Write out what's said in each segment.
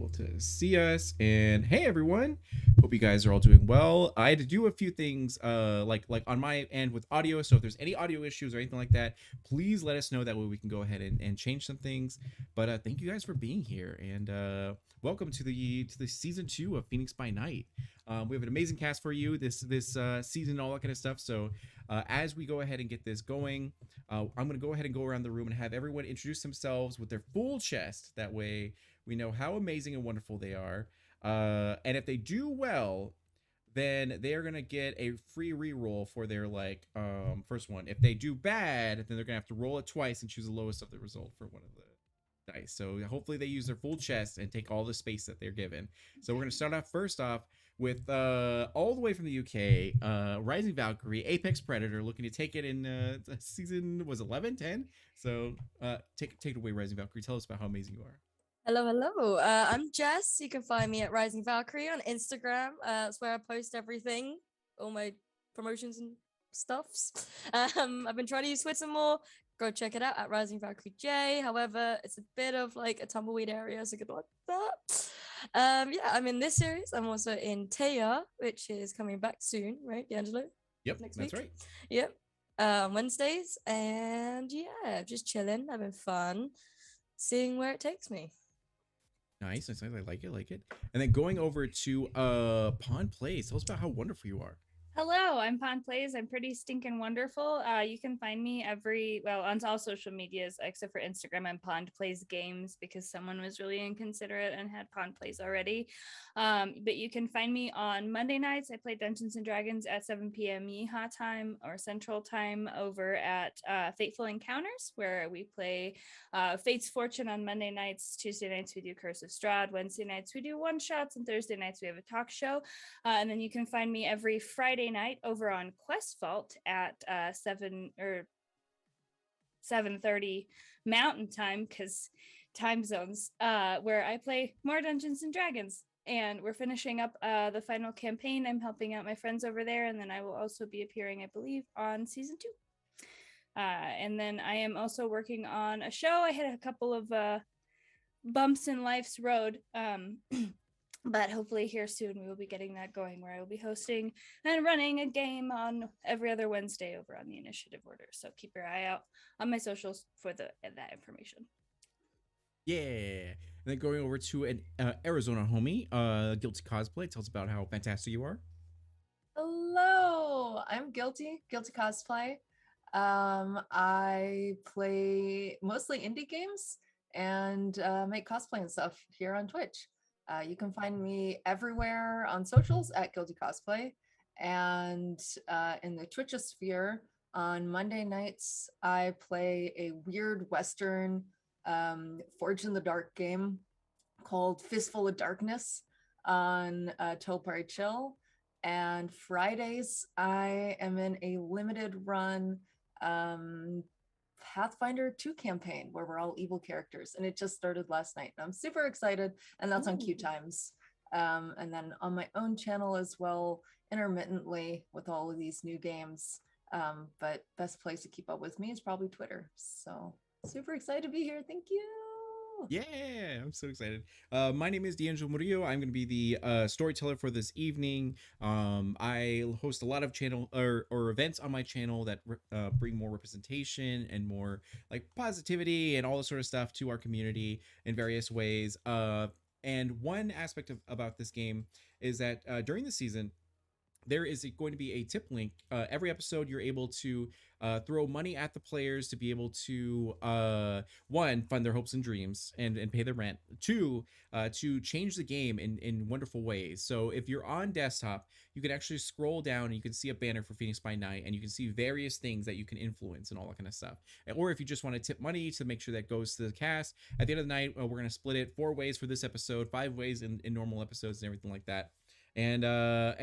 Cool to see us. And hey everyone, hope you guys are all doing well. I had to do a few things like on my end with audio, so if there's any audio issues or anything like that, please let us know. That way we can go ahead and change some things. But thank you guys for being here, and welcome to the season 2 of Phoenix by Night. We have an amazing cast for you this season, all that kind of stuff. So as we go ahead and get this going, I'm going to go ahead and go around the room and have everyone introduce themselves with their full chest. That way we know how amazing and wonderful they are. And if they do well, then they are gonna get a free reroll for their first one. If they do bad, then they're gonna have to roll it twice and choose the lowest of the result for one of the dice. So hopefully they use their full chest and take all the space that they're given. So we're gonna start off first off with all the way from the UK, Rising Valkyrie, Apex Predator, looking to take it in season was 11, 10. So take it away, Rising Valkyrie. Tell us about how amazing you are. Hello, hello. I'm Jess. You can find me at Rising Valkyrie on Instagram. That's where I post everything, all my promotions and stuffs. I've been trying to use Twitter more. Go check it out at Rising Valkyrie J. However, it's a bit of like a tumbleweed area, so good luck with that. Yeah, I'm in this series. I'm also in Taya, which is coming back soon, right, D'Angelo? Yep, Next that's week. right. Yep. Wednesdays, and yeah, just chilling, having fun, seeing where it takes me. Nice. I like it. And then going over to Pawn Place. Tell us about how wonderful you are. Hello, I'm Pond Plays. I'm pretty stinking wonderful. You can find me on all social medias except for Instagram. I'm Pond Plays Games because someone was really inconsiderate and had Pond Plays already. But you can find me on Monday nights. I play Dungeons and Dragons at 7 p.m. Yeehaw time or Central time over at Fateful Encounters, where we play Fate's Fortune on Monday nights. Tuesday nights we do Curse of Strahd. Wednesday nights we do one shots, and Thursday nights we have a talk show. And then you can find me every Friday night over on Quest Vault at 7:30 Mountain Time, because time zones, where I play more Dungeons and Dragons. And we're finishing up the final campaign. I'm helping out my friends over there, and then I will also be appearing, I believe, on season 2. And then I am also working on a show. I had a couple of bumps in life's road. But hopefully here soon we will be getting that going, where I will be hosting and running a game on every other Wednesday over on the initiative order. So keep your eye out on my socials for that information. Yeah. And then going over to an Arizona homie, Guilty Cosplay. Tell us about how fantastic you are. Hello, I'm Guilty Cosplay. I play mostly indie games and make cosplay and stuff here on Twitch. You can find me everywhere on socials at Guilty Cosplay, and in the Twitchosphere on Monday nights, I play a weird Western Forge in the Dark game called Fistful of Darkness on Topari Chill. And Fridays, I am in a limited run Pathfinder 2 campaign where we're all evil characters, and it just started last night. I'm super excited, and that's on Q Times. And then on my own channel as well, intermittently with all of these new games. But best place to keep up with me is probably Twitter. So super excited to be here. Thank you. Yeah, I'm so excited. My name is D'Angelo Murillo. I'm going to be the storyteller for this evening. I host a lot of channel or events on my channel that bring more representation and more like positivity and all this sort of stuff to our community in various ways. And one aspect about this game is that during the season, there is going to be a tip link. Every episode, you're able to throw money at the players to be able to one, fund their hopes and dreams and pay their rent. Two, to change the game in wonderful ways. So if you're on desktop, you can actually scroll down and you can see a banner for Phoenix by Night, and you can see various things that you can influence and all that kind of stuff. Or if you just want to tip money to make sure that goes to the cast, at the end of the night, we're going to split it 4 ways for this episode, 5 ways in normal episodes and everything like that. And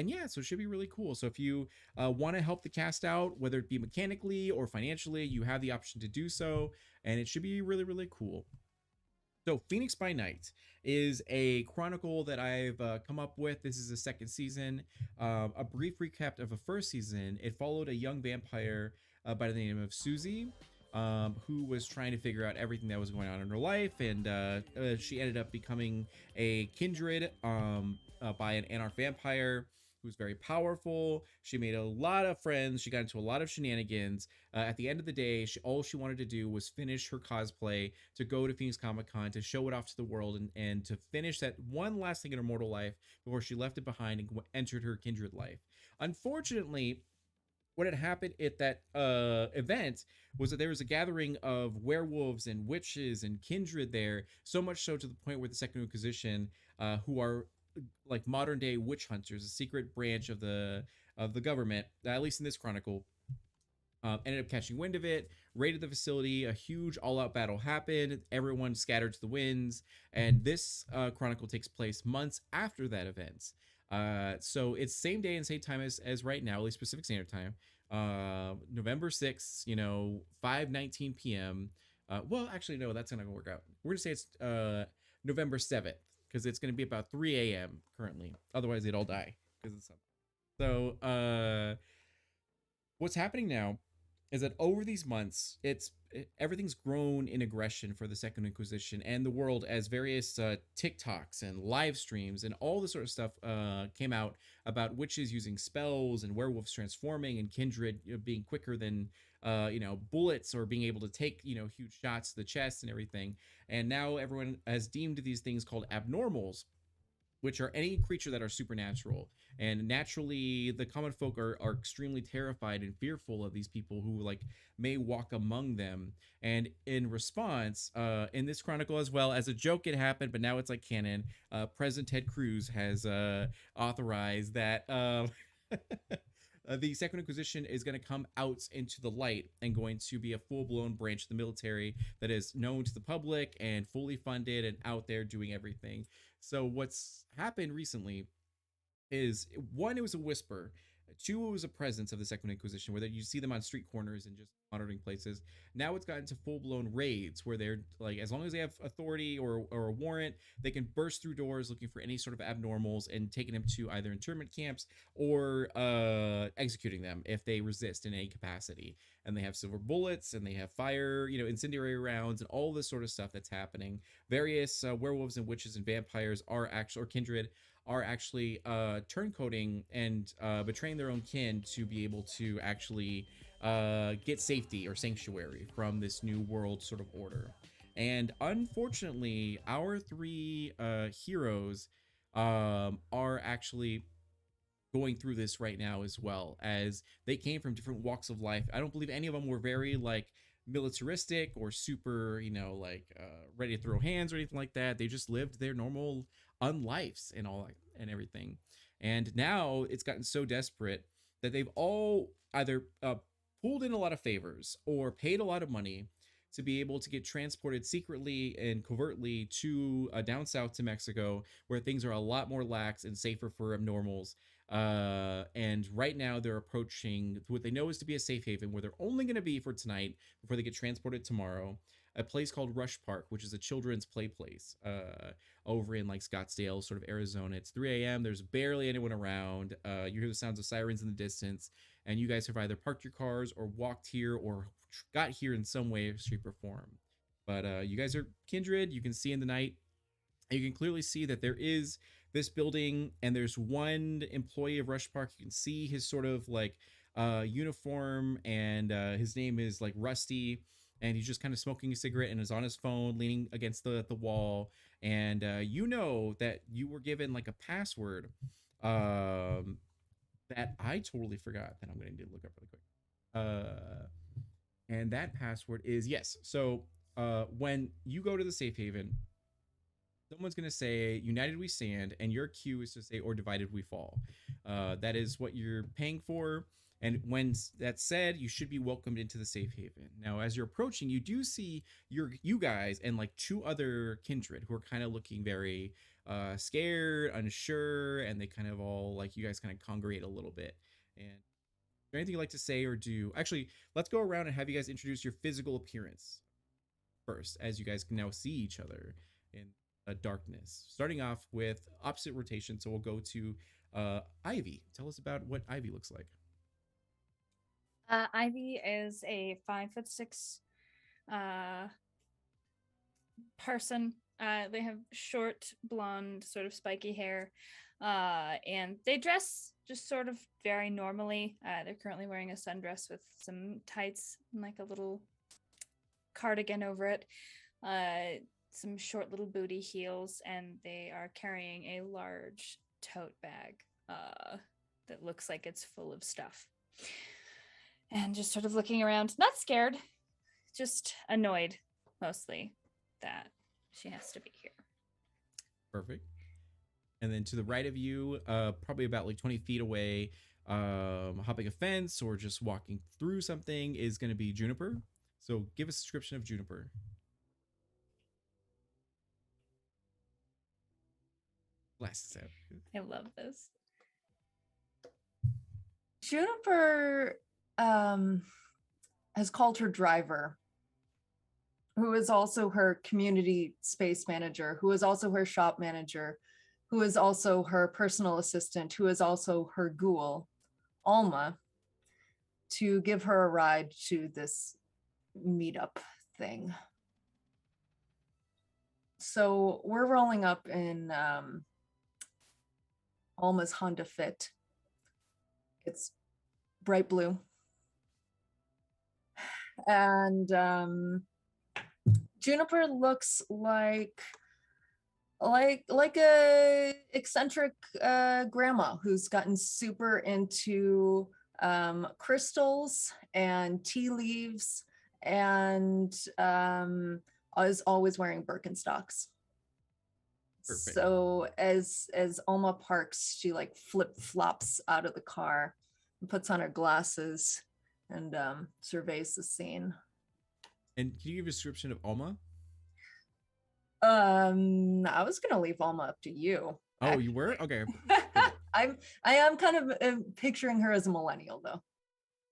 yeah, so it should be really cool. So if you want to help the cast out, whether it be mechanically or financially, you have the option to do so, and it should be really, really cool. So Phoenix by Night is a chronicle that I've come up with. This is the second season. A brief recap of the first season. It followed a young vampire by the name of Susie, who was trying to figure out everything that was going on in her life, and she ended up becoming a kindred by an anarch vampire who's very powerful. She made a lot of friends. She got into a lot of shenanigans. At the end of the day, all she wanted to do was finish her cosplay to go to Phoenix Comic Con to show it off to the world, and to finish that one last thing in her mortal life before she left it behind and entered her kindred life. Unfortunately, what had happened at that event was that there was a gathering of werewolves and witches and kindred there, so much so to the point where the Second Inquisition, who are like modern day witch hunters, a secret branch of the government, at least in this chronicle, ended up catching wind of it, raided the facility. A huge all-out battle happened. Everyone scattered to the winds, and this chronicle takes place months after that event. So it's same day and same time as right now, at least Pacific Standard Time. November 6th, 5:19 p.m. Well, actually, no, that's not gonna work out. We're gonna say it's November 7th because it's gonna be about 3 a.m. currently. Otherwise, they'd all die because it's something. So, what's happening now is that over these months, everything's grown in aggression for the Second Inquisition and the world, as various TikToks and live streams and all this sort of stuff came out about witches using spells and werewolves transforming and kindred being quicker than bullets, or being able to take huge shots to the chest and everything. And now everyone has deemed these things called abnormals, which are any creature that are supernatural. And naturally, the common folk are extremely terrified and fearful of these people who like may walk among them. And in response, in this chronicle as well, as a joke it happened, but now it's like canon, President Ted Cruz has authorized that the Second Inquisition is going to come out into the light and going to be a full-blown branch of the military that is known to the public and fully funded and out there doing everything. So what's happened recently is, one, it was a whisper. Two, it was a presence of the Second Inquisition, where you see them on street corners and just monitoring places. Now it's gotten to full blown raids, where they're like, as long as they have authority or a warrant, they can burst through doors looking for any sort of abnormals and taking them to either internment camps or executing them if they resist in any capacity. And they have silver bullets and they have fire, incendiary rounds and all this sort of stuff that's happening. Various werewolves and witches and vampires are actually, or kindred, are actually turncoating and betraying their own kin to be able to actually get safety or sanctuary from this new world sort of order. And unfortunately, our three heroes are actually going through this right now, as well, as they came from different walks of life. I don't believe any of them were very like militaristic or super, ready to throw hands or anything like that. They just lived their normal unlives and all and everything. And now it's gotten so desperate that they've all either pulled in a lot of favors or paid a lot of money to be able to get transported secretly and covertly to down south to Mexico, where things are a lot more lax and safer for abnormals. And right now they're approaching what they know is to be a safe haven, where they're only going to be for tonight before they get transported tomorrow. A place called Rush Park, which is a children's play place over in like Scottsdale, sort of Arizona. It's 3 a.m. There's barely anyone around. You hear the sounds of sirens in the distance, and you guys have either parked your cars or walked here or got here in some way, shape, or form. But you guys are kindred. You can see in the night. You can clearly see that there is this building, and there's one employee of Rush Park. You can see his sort of like uniform, and his name is like Rusty, and he's just kind of smoking a cigarette and is on his phone, leaning against the wall. And you know that you were given like a password that I totally forgot, that I'm going to need to look up really quick. And that password is, yes. So when you go to the safe haven, someone's going to say, "United we stand," and your cue is to say, "Or divided we fall." That is what you're paying for. And when that's said, you should be welcomed into the safe haven. Now, as you're approaching, you do see you guys and like two other kindred who are kind of looking very scared, unsure, and they kind of all like, you guys kind of congregate a little bit. And is there anything you'd like to say or do? Actually, let's go around and have you guys introduce your physical appearance first, as you guys can now see each other in darkness. Starting off with opposite rotation, so we'll go to Ivy. Tell us about what Ivy looks like. Ivy is a 5'6" uh, person. They have short, blonde, sort of spiky hair, and they dress just sort of very normally. They're currently wearing a sundress with some tights and like a little cardigan over it, some short little booty heels, and they are carrying a large tote bag that looks like it's full of stuff. And just sort of looking around, not scared, just annoyed mostly that she has to be here. Perfect. And then to the right of you, probably about like 20 feet away, hopping a fence or just walking through something is going to be Juniper. So give us a description of Juniper. Glasses out. I love this. Juniper has called her driver, who is also her community space manager, who is also her shop manager, who is also her personal assistant, who is also her ghoul, Alma, to give her a ride to this meetup thing. So we're rolling up in Alma's Honda Fit. It's bright blue. And Juniper looks like a eccentric grandma who's gotten super into crystals and tea leaves and is always wearing Birkenstocks. Perfect. So as Alma parks, she like flip flops out of the car and puts on her glasses and surveys the scene. And can you give a description of Alma? I was gonna leave Alma up to you. Oh, you were? Okay. I am kind of picturing her as a millennial though.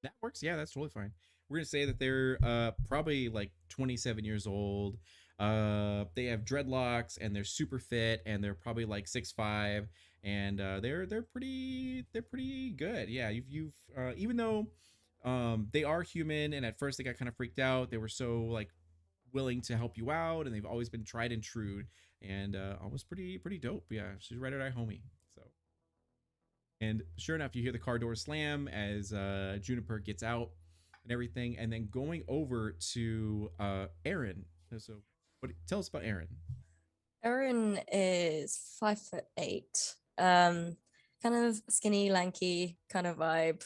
That works. Yeah, that's totally fine. We're gonna say that they're probably like 27 years old. They have dreadlocks and they're super fit and they're probably like 6'5", and they're pretty good. Yeah, you've even though they are human and at first they got kind of freaked out, they were so like willing to help you out and they've always been tried and true and almost pretty dope. Yeah, she's right at our homie. So. And sure enough, you hear the car door slam as Juniper gets out and everything, and then going over to Aaron. So, tell us about Aaron? Erin is 5'8", kind of skinny, lanky kind of vibe.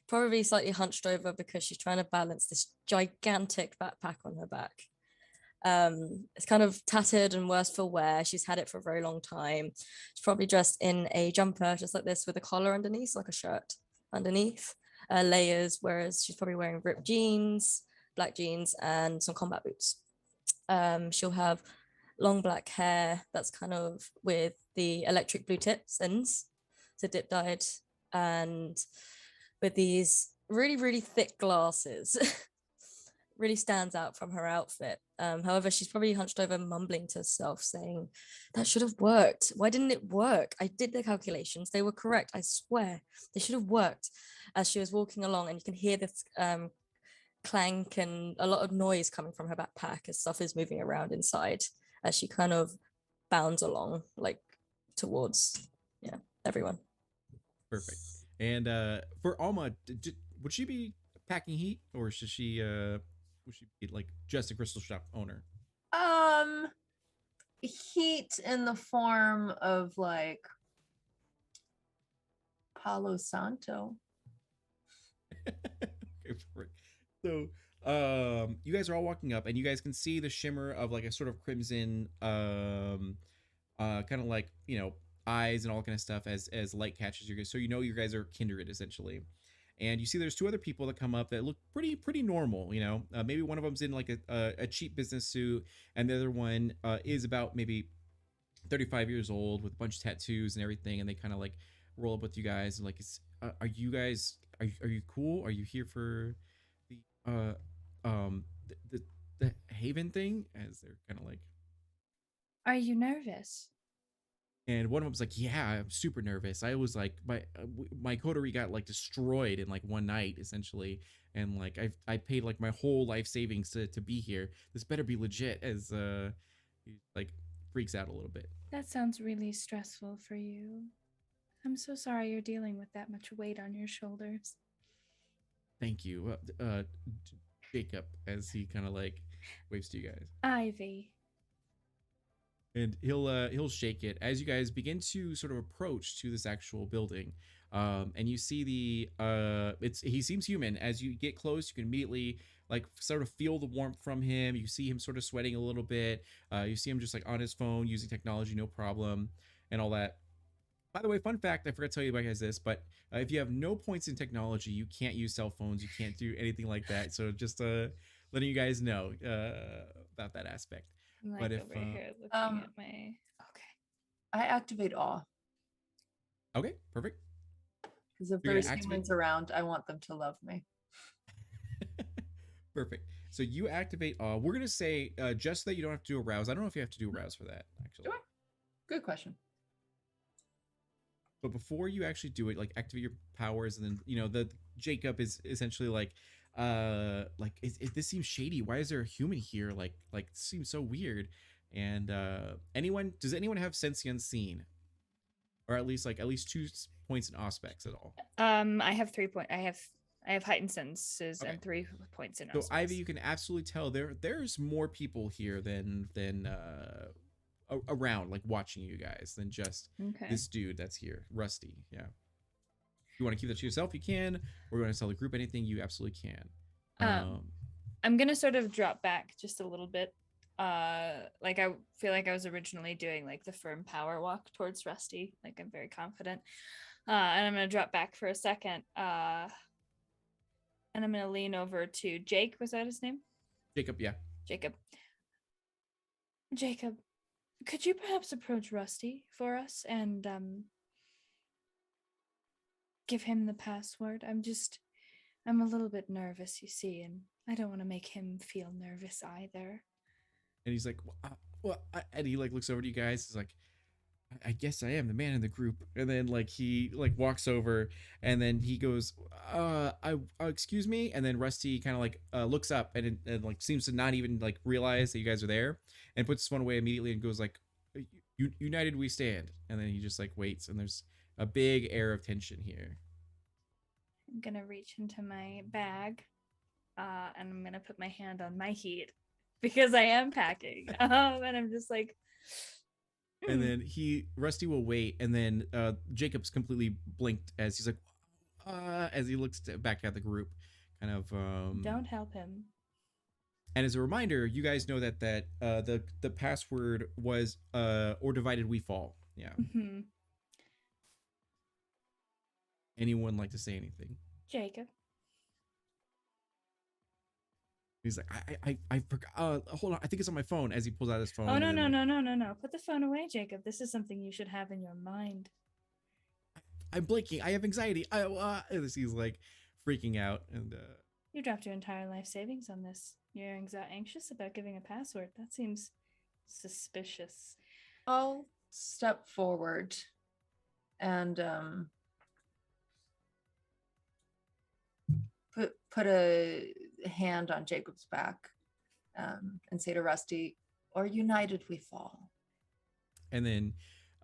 Probably slightly hunched over because she's trying to balance this gigantic backpack on her back. It's kind of tattered and worse for wear. She's had it for a very long time. She's probably dressed in a jumper just like this with a collar underneath, like a shirt underneath, layers, whereas she's probably wearing ripped jeans, black jeans, and some combat boots. She'll have long black hair that's kind of with the electric blue tips ends, so dip dyed, and with these really thick glasses. Really stands out from her outfit. However, she's probably hunched over, mumbling to herself, saying, "That should have worked. Why didn't it work? I did the calculations. They were correct. I swear. They should have worked." As she was walking along, and you can hear this clank and a lot of noise coming from her backpack as stuff is moving around inside as she kind of bounds along, like towards everyone. Perfect. And for Alma, would she be packing heat, or should she would she be like just a crystal shop owner? Heat in the form of like Palo Santo. Okay, perfect. So you guys are all walking up and you guys can see the shimmer of like a sort of crimson kind of like, you know, eyes and all kind of stuff as light catches you guys, so you know you guys are kindred essentially. And you see there's two other people that come up that look pretty normal, you know. Maybe one of them's in like a cheap business suit and the other one is about maybe 35 years old with a bunch of tattoos and everything, and they kind of like roll up with you guys and like, are you guys are you cool? Are you here for the the Haven thing? As they're kind of like, Are you nervous? And one of them was like, "Yeah, I'm super nervous. I was like, my coterie got like destroyed in like one night, essentially, and like I paid like my whole life savings to be here. This better be legit." As he like freaks out a little bit. That sounds really stressful for you. I'm so sorry you're dealing with that much weight on your shoulders. Thank you, Jacob, as he kind of like waves to you guys. Ivy. And he'll shake it as you guys begin to sort of approach to this actual building. And you see he seems human. As you get close, you can immediately like sort of feel the warmth from him. You see him sort of sweating a little bit. You see him just like on his phone using technology, no problem, and all that. By the way, fun fact, I forgot to tell you about guys this, but if you have no points in technology, you can't use cell phones. You can't do anything like that. So just letting you guys know about that aspect. I'm like But if over here looking Um, at my. Okay. I activate awe okay, perfect. because if You're gonna there's activate? humans around, I want them to love me. Perfect. So you activate we're gonna say just that you don't have to do a rouse. I don't know if you have to do a rouse for that, actually. Sure. Good question. But before you actually do it, like activate your powers, and then the Jacob is essentially like this seems shady. Why is there a human here? Like it seems so weird. And does anyone have sense the unseen? Or at least two points in aspects at all? I have 3 point. I have heightened senses Okay. and 3 points in So aspects. Ivy, you can absolutely tell there's more people here than around, like watching you guys, than just Okay. this dude that's here, Rusty. Yeah. If you want to keep that to yourself, you can. Or you want to tell the group anything, you absolutely can. I'm gonna sort of drop back just a little bit. Like I feel like I was originally doing like the firm power walk towards Rusty. Like I'm very confident. And I'm gonna drop back for a second. And I'm gonna lean over to Jake. Was that his name? Jacob, yeah. Jacob. Jacob, could you perhaps approach Rusty for us and give him the password? I'm a little bit nervous, you see, and I don't want to make him feel nervous either. And he's like, and he like looks over to you guys. He's like, I guess I am the man in the group. And then like he like walks over, and then he goes, excuse me. And then Rusty kind of like looks up and like seems to not even like realize that you guys are there, and puts his phone away immediately and goes like, United we stand. And then he just like waits, and there's a big air of tension here. I'm gonna reach into my bag, and I'm gonna put my hand on my heat because I am packing. And I'm just like, And then Rusty will wait, and then Jacob's completely blinked as he's like, as he looks back at the group, kind of. Don't help him. And as a reminder, you guys know that the password was or divided we fall. Yeah. Mm-hmm. Anyone like to say anything? Jacob. He's like, I forgot. Hold on, I think it's on my phone. As he pulls out his phone. Oh no and no then, no no no no! Put the phone away, Jacob. This is something you should have in your mind. I'm blinking. I have anxiety. He's like freaking out, and You dropped your entire life savings on this. You're anxious about giving a password. That seems suspicious. I'll step forward and put a hand on Jacob's back and say to Rusty, "Or united we fall." And then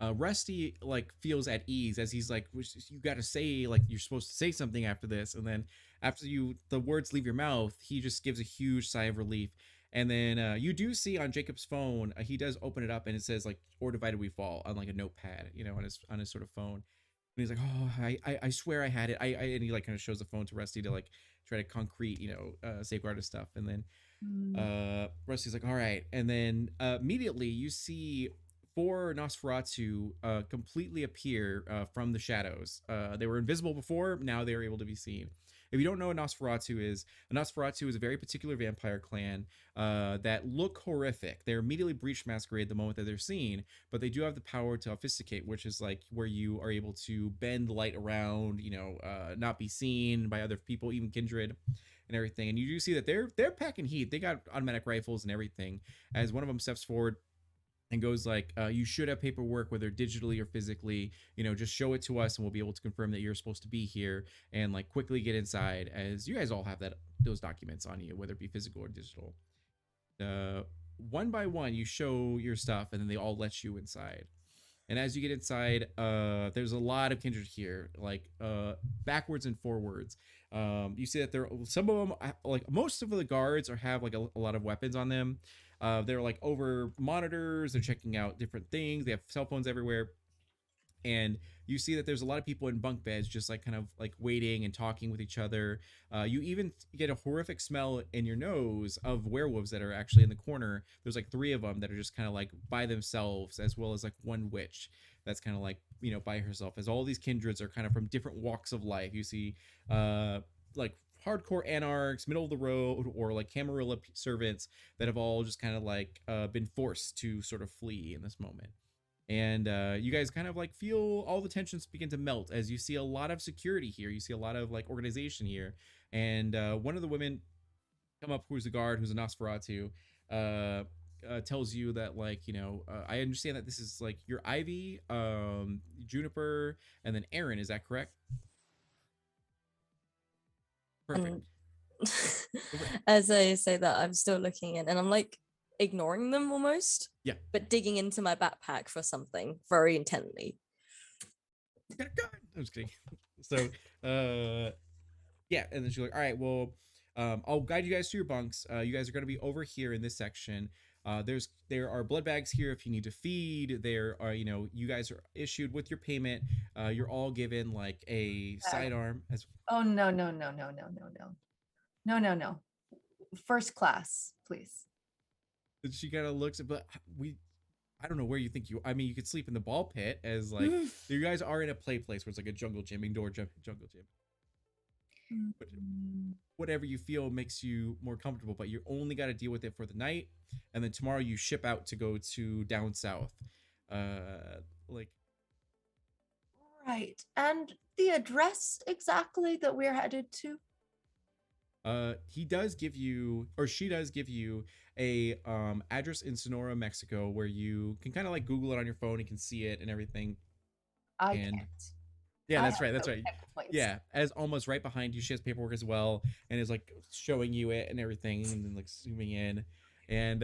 Rusty like feels at ease as he's like, you got to say, like, you're supposed to say something after this. And then after the words leave your mouth, he just gives a huge sigh of relief. And then you do see on Jacob's phone, he does open it up, and it says like, "Or divided we fall," on like a notepad, on his sort of phone. And he's like, "Oh, I swear I had it." And he like kind of shows the phone to Rusty to like try to concrete, safeguard his stuff. And then Rusty's like, "All right." And then immediately you see 4 Nosferatu completely appear from the shadows. They were invisible before, now they are able to be seen. If you don't know what a Nosferatu is a very particular vampire clan that look horrific. They're immediately breached masquerade the moment that they're seen, but they do have the power to obfuscate, which is like where you are able to bend the light around, not be seen by other people, even kindred and everything. And you do see that they're packing heat. They got automatic rifles and everything. As one of them steps forward, and goes like, you should have paperwork, whether digitally or physically, just show it to us and we'll be able to confirm that you're supposed to be here, and like quickly get inside, as you guys all have those documents on you, whether it be physical or digital. uh One by one you show your stuff, and then they all let you inside. And as you get inside, there's a lot of kindred here, like backwards and forwards. You see that there, some of them, like most of the guards, have like a lot of weapons on them. They're like over monitors. They're checking out different things. They have cell phones everywhere, and you see that there's a lot of people in bunk beds, just like kind of like waiting and talking with each other. You even get a horrific smell in your nose of werewolves that are actually in the corner. There's like three of them that are just kind of like by themselves, as well as like one witch that's kind of like, by herself, as all these kindreds are kind of from different walks of life. You see like hardcore anarchs, middle of the road, or like Camarilla servants that have all just kind of like been forced to sort of flee in this moment. And you guys kind of like feel all the tensions begin to melt as you see a lot of security here. You see a lot of like organization here. And one of the women come up, who's a guard, who's a Nosferatu, tells you that, like, I understand that this is like your Ivy, Juniper, and then Aaron. Is that correct? Perfect. And as I say that, I'm still looking in, and I'm like ignoring them almost. Yeah. But digging into my backpack for something very intently. You got a gun. I'm just kidding. So, yeah, and then she's like, all right, well, I'll guide you guys to your bunks. You guys are going to be over here in this section. There are blood bags here if you need to feed. There are, you guys are issued with your payment. You're all given like a sidearm as. Oh, no, no, no, no, no, no, no. No, no, no. First class, please. And she kind of looks at, but I don't know where you think I mean, you could sleep in the ball pit, as like you guys are in a play place where it's like a jungle gym, indoor jungle gym. But whatever you feel makes you more comfortable, but you only got to deal with it for the night, and then tomorrow you ship out to go to down south. Like, right. And the address exactly that we're headed to? he does give you, or she does give you, a address in Sonora, Mexico, where you can kind of like Google it on your phone. You can see it and everything. I And can't. yeah, I that's have right. That's no right. checkpoints. Yeah, as almost right behind you, she has paperwork as well, and is like showing you it and everything, and then like zooming in, and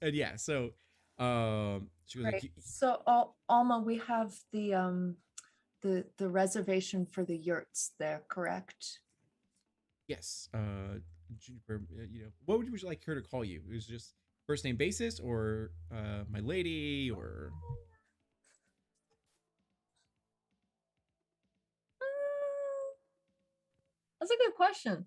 yeah. So, she goes like, Right. So, Alma, we have the reservation for the yurts there, correct? yes, Juniper, what would you like her to call you? It was just first name basis, or my lady, or That's a good question.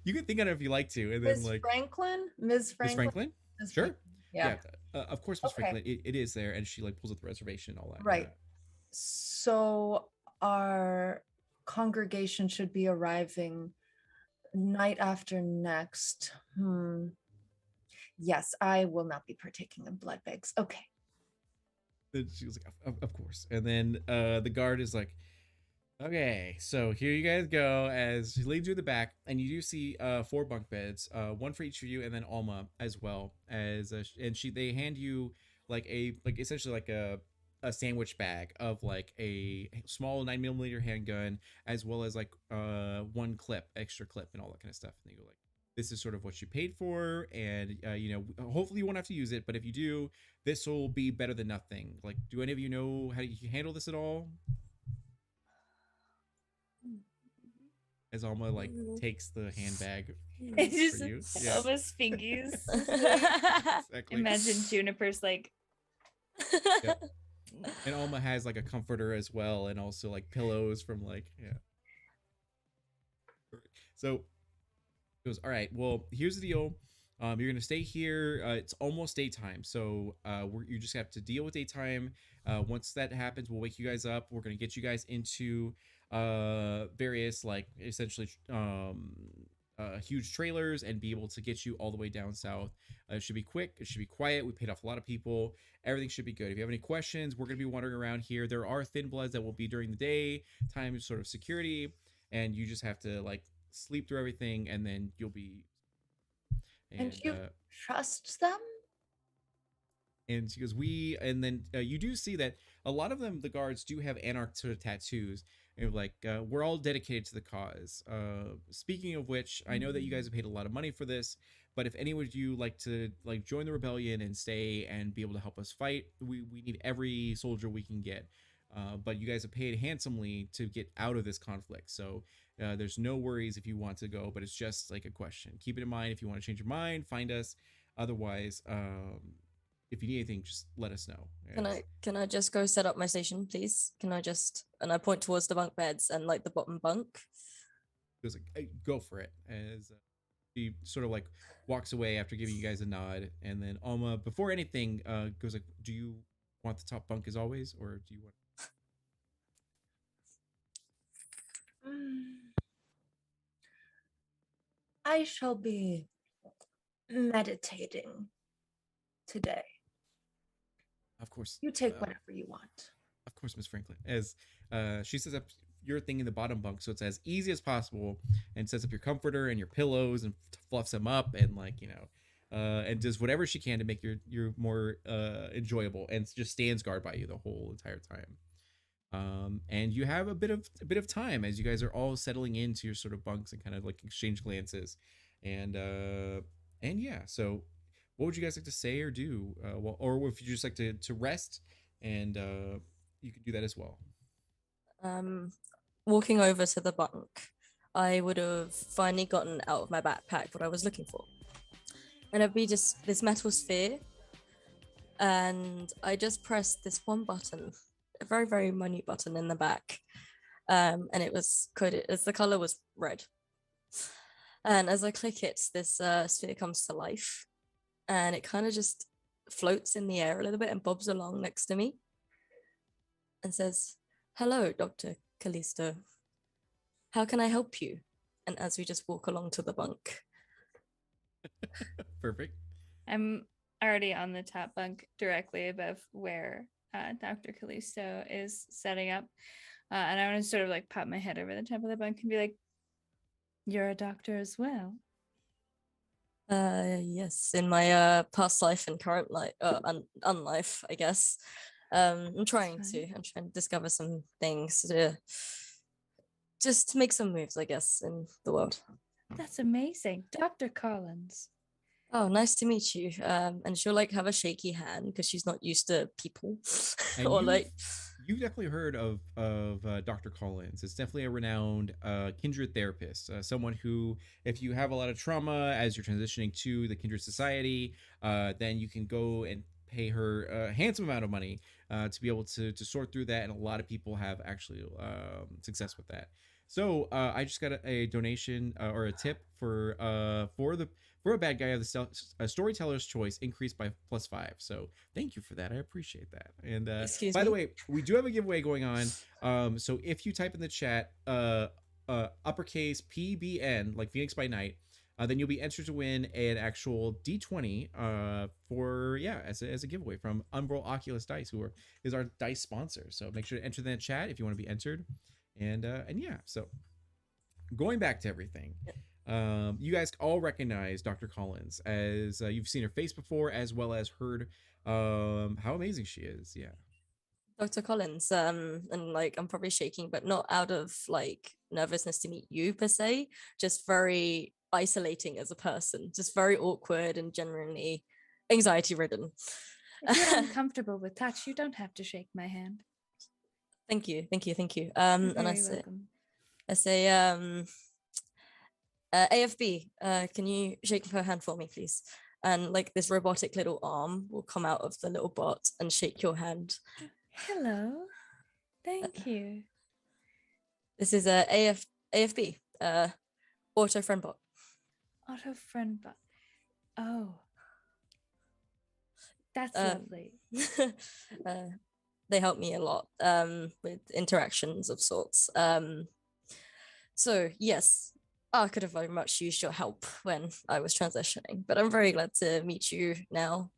you can think on it if you like to, and then Ms. like Franklin? Ms. Miss Franklin? Franklin. Ms. Sure. Franklin. Yeah. Of course, Miss Okay. Franklin. It is there, and she like pulls up the reservation and all that. Right. So our congregation should be arriving night after next. Yes, I will not be partaking in blood bags. Okay. Then she was like, of course. And then the guard is like, okay, so here you guys go, as she leads you to the back, and you do see 4 bunk beds, one for each of you, and then Alma as well, as and they hand you like essentially like a sandwich bag of like a small 9mm handgun, as well as like one extra clip, and all that kind of stuff. And they go like, this is sort of what you paid for, and hopefully you won't have to use it, but if you do, this will be better than nothing. Like, do any of you know how you handle this at all? As Alma like takes the handbag It for you. just Yeah. almost fingies. Exactly. Imagine Juniper's like, Yep. And Alma has like a comforter as well, and also like pillows from like, yeah. So he goes, all right, well, here's the deal. You're gonna stay here. It's almost daytime, so you just have to deal with daytime. Once that happens, we'll wake you guys up. We're gonna get you guys into various like essentially huge trailers, and be able to get you all the way down south. It should be quick. It should be quiet. We paid off a lot of people. Everything should be good. If you have any questions, we're gonna be wandering around here. There are thin bloods that will be during the day time, sort of security, and you just have to like sleep through everything, and then you'll be. And you trust them? And she goes, we, and then you do see that a lot of them, the guards do have Anarch sort of tattoos. And like, we're all dedicated to the cause. Speaking of which, I know that you guys have paid a lot of money for this, but if any of you like to like join the rebellion and stay and be able to help us fight, we need every soldier we can get. But you guys have paid handsomely to get out of this conflict. So there's no worries if you want to go, but it's just like a question. Keep it in mind if you want to change your mind, find us. Otherwise, if you need anything, just let us know. Can I just go set up my station, please? Can I just, and I point towards the bunk beds and like the bottom bunk. Goes like, "Hey, go for it," as he sort of like walks away after giving you guys a nod, and then Alma, before anything, goes like, "Do you want the top bunk as always, or do you want?" I shall be meditating today. Of course, You take whatever you want. of course, Miss Franklin. As she sets up your thing in the bottom bunk, so it's as easy as possible, and sets up your comforter and your pillows and fluffs them up, and like and does whatever she can to make your more enjoyable, and just stands guard by you the whole entire time. And you have a bit of time as you guys are all settling into your sort of bunks and kind of like exchange glances, and yeah. So, what would you guys like to say or do? Well, or if you just like to rest, and you can do that as well. Walking over to the bunk, I would have finally gotten out of my backpack what I was looking for. And it'd be just this metal sphere. And I just pressed this one button, a very, very minute button in the back. And it was coded as the color was red. And as I click it, this sphere comes to life. And it kind of just floats in the air a little bit and bobs along next to me and says, "Hello, Dr. Callisto. How can I help you?" And as we just walk along to the bunk. Perfect. I'm already on the top bunk directly above where Dr. Callisto is setting up. And I want to sort of like pop my head over the top of the bunk and be like, "You're a doctor as well." Yes, in my past life and current life, unlife, I guess. I'm trying to discover some things to just make some moves, I guess, in the world. That's amazing. Dr. Collins. Oh, nice to meet you. And she'll like have a shaky hand because she's not used to people. And or like you've definitely heard of Dr. Collins. It's definitely a renowned kindred therapist, someone who, if you have a lot of trauma as you're transitioning to the kindred society, then you can go and pay her a handsome amount of money to be able to sort through that, and a lot of people have actually success with that. So I just got a donation or a tip for a bad guy of the storyteller's choice increased by +5. So thank you for that. I appreciate that. And by the way, we do have a giveaway going on. So if you type in the chat uppercase PBN, like Phoenix by Night, then you'll be entered to win an actual D20 as a giveaway from Umbral Oculus Dice, who is our dice sponsor. So make sure to enter in the chat if you want to be entered. And yeah, so going back to everything. You guys all recognize Dr. Collins, as you've seen her face before, as well as heard how amazing she is. Yeah. Dr. Collins, and like I'm probably shaking, but not out of like nervousness to meet you per se, just very isolating as a person, just very awkward and genuinely anxiety ridden. If you're uncomfortable with touch, you don't have to shake my hand. Thank you. And I say, AFB, can you shake her hand for me, please? And like this robotic little arm will come out of the little bot and shake your hand. Hello. Thank you. This is AFB, auto friend bot. Auto friend bot. Oh. That's lovely. They help me a lot with interactions of sorts. So yes, I could have very much used your help when I was transitioning, but I'm very glad to meet you now.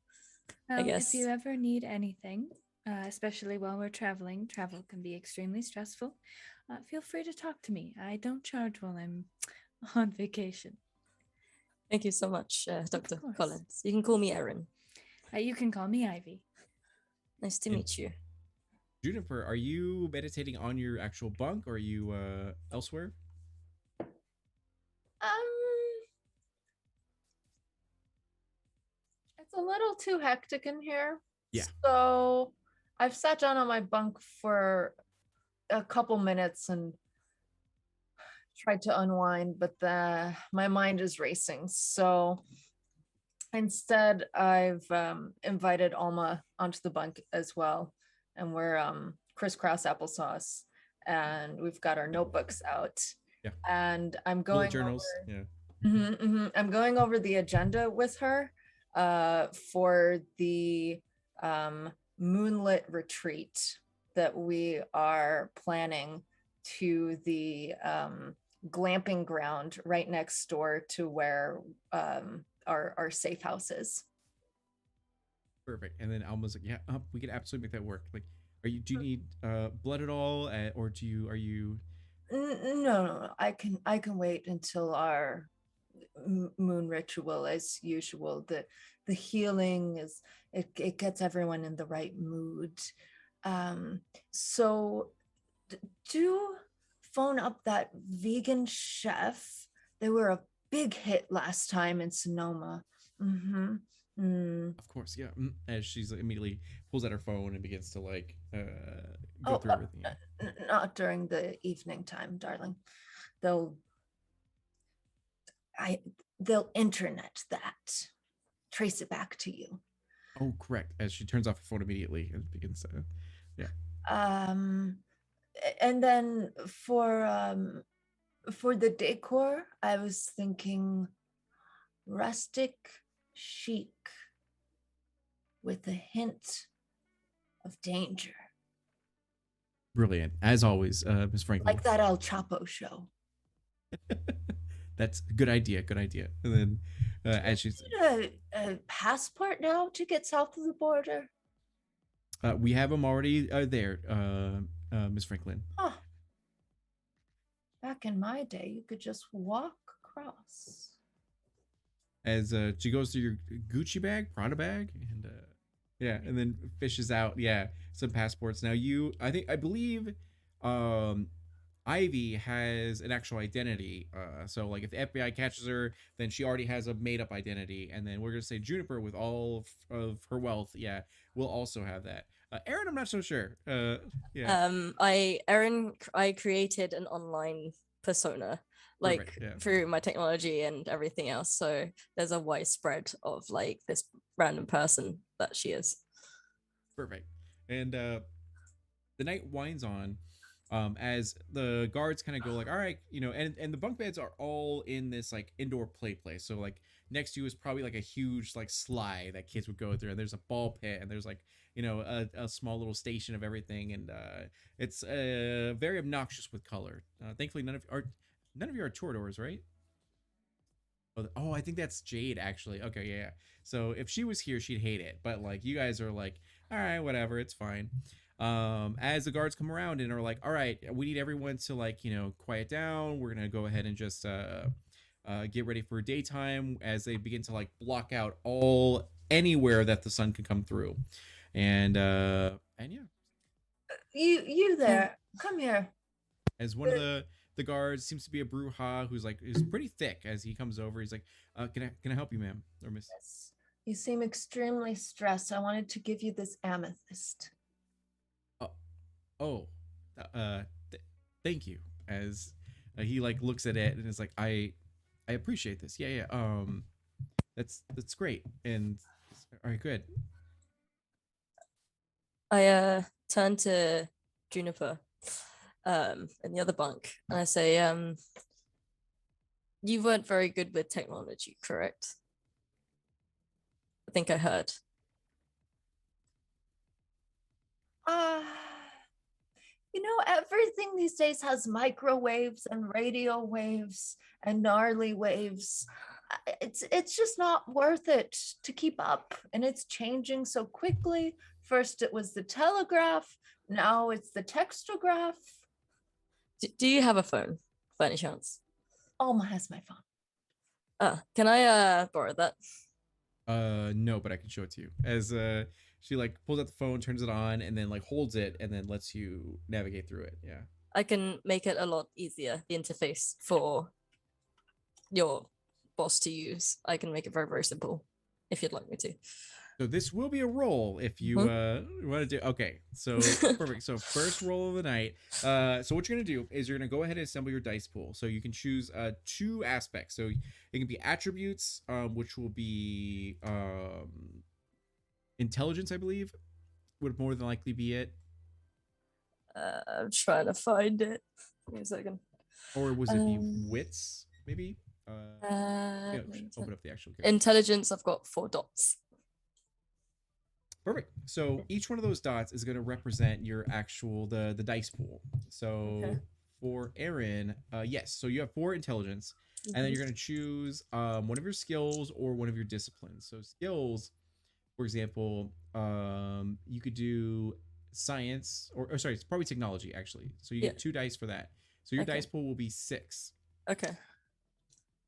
I guess. If you ever need anything, especially while we're traveling, travel can be extremely stressful. Feel free to talk to me. I don't charge while I'm on vacation. Thank you so much, Dr. Collins. You can call me Erin. You can call me Ivy. Nice to And- meet you. Juniper, are you meditating on your actual bunk, or are you elsewhere? It's a little too hectic in here. Yeah. So I've sat down on my bunk for a couple minutes and tried to unwind, but my mind is racing. So instead, I've invited Alma onto the bunk as well, and we're crisscross applesauce, and we've got our notebooks out. Yeah. And I'm Bullet going journals. over, Yeah. I'm going over the agenda with her for the moonlit retreat that we are planning to the glamping ground right next door to where our safe house is. Perfect. And then Alma's like, yeah, we can absolutely make that work. Like, do you need blood at all, or are you? No, I can wait until our moon ritual as usual. The healing is it gets everyone in the right mood. So do phone up that vegan chef. They were a big hit last time in Sonoma. Of course, yeah. As she's immediately pulls out her phone and begins to like go through everything. Yeah. Not during the evening time, darling. They'll internet that, trace it back to you. Oh, correct. As she turns off her phone immediately and begins to, yeah. And then for the decor, I was thinking rustic chic with a hint of danger. Brilliant, as always, Miss Franklin. Like that El Chapo show. That's a good idea. Good idea. And then, as she's, a passport now to get south of the border. we have them already there, Miss Franklin. Huh. Back in my day, you could just walk across. As she goes through your Gucci bag, Prada bag, and yeah, and then fishes out, yeah, some passports. Now I believe, Ivy has an actual identity. So like if the FBI catches her, then she already has a made up identity. And then we're gonna say Juniper, with all of her wealth, yeah, will also have that. Aaron, I'm not so sure. Yeah. I created an online persona, like Perfect, yeah. through my technology and everything else. So there's a widespread of like this random person that she is. Perfect. And the night winds on, as the guards kind of go like, all right, and the bunk beds are all in this like indoor play place. So like next to you is probably like a huge like slide that kids would go through, and there's a ball pit, and there's like a small little station of everything, and it's very obnoxious with color. Thankfully none of you are toreadors, right? Oh, I think that's Jade, actually. Okay, yeah. So if she was here, she'd hate it. But like you guys are like, all right, whatever, it's fine. As the guards come around and are like, all right, we need everyone to like, quiet down. We're gonna go ahead and just get ready for daytime, as they begin to like block out anywhere that the sun can come through. And yeah. You there? Come here. As one of the guards seems to be a Bruja who's pretty thick, as he comes over, he's like, can I help you, ma'am or miss? Yes. You seem extremely stressed. I wanted to give you this amethyst. Thank you. As he like looks at it and is like, I appreciate this. Yeah. That's great. And all right, good. I turn to Juniper in the other bunk, and I say, you weren't very good with technology, correct? I think I heard. Everything these days has microwaves and radio waves and gnarly waves. It's just not worth it to keep up, and it's changing so quickly. First it was the telegraph, now it's the textograph. Do you have a phone, by any chance? Alma has my phone. Can I borrow that? No, but I can show it to you. As she like pulls out the phone, turns it on, and then like holds it, and then lets you navigate through it. Yeah. I can make it a lot easier, the interface for your boss to use. I can make it very, very simple if you'd like me to. So this will be a roll if you want to do. Okay, so perfect. So first roll of the night. So what you're gonna do is you're gonna go ahead and assemble your dice pool. So you can choose two aspects. So it can be attributes, which will be intelligence, I believe, would more than likely be it. I'm trying to find it. Give me a second. Or was it be wits, maybe? Open up the actual character. Intelligence, I've got 4 dots. Perfect. So each one of those dots is going to represent your actual the dice pool. So Okay. for Aaron, yes. So you have 4 intelligence, and then you're going to choose one of your skills or one of your disciplines. So skills, for example, you could do science or sorry, it's probably technology actually. So you get 2 dice for that. So your Okay. dice pool will be 6. Okay.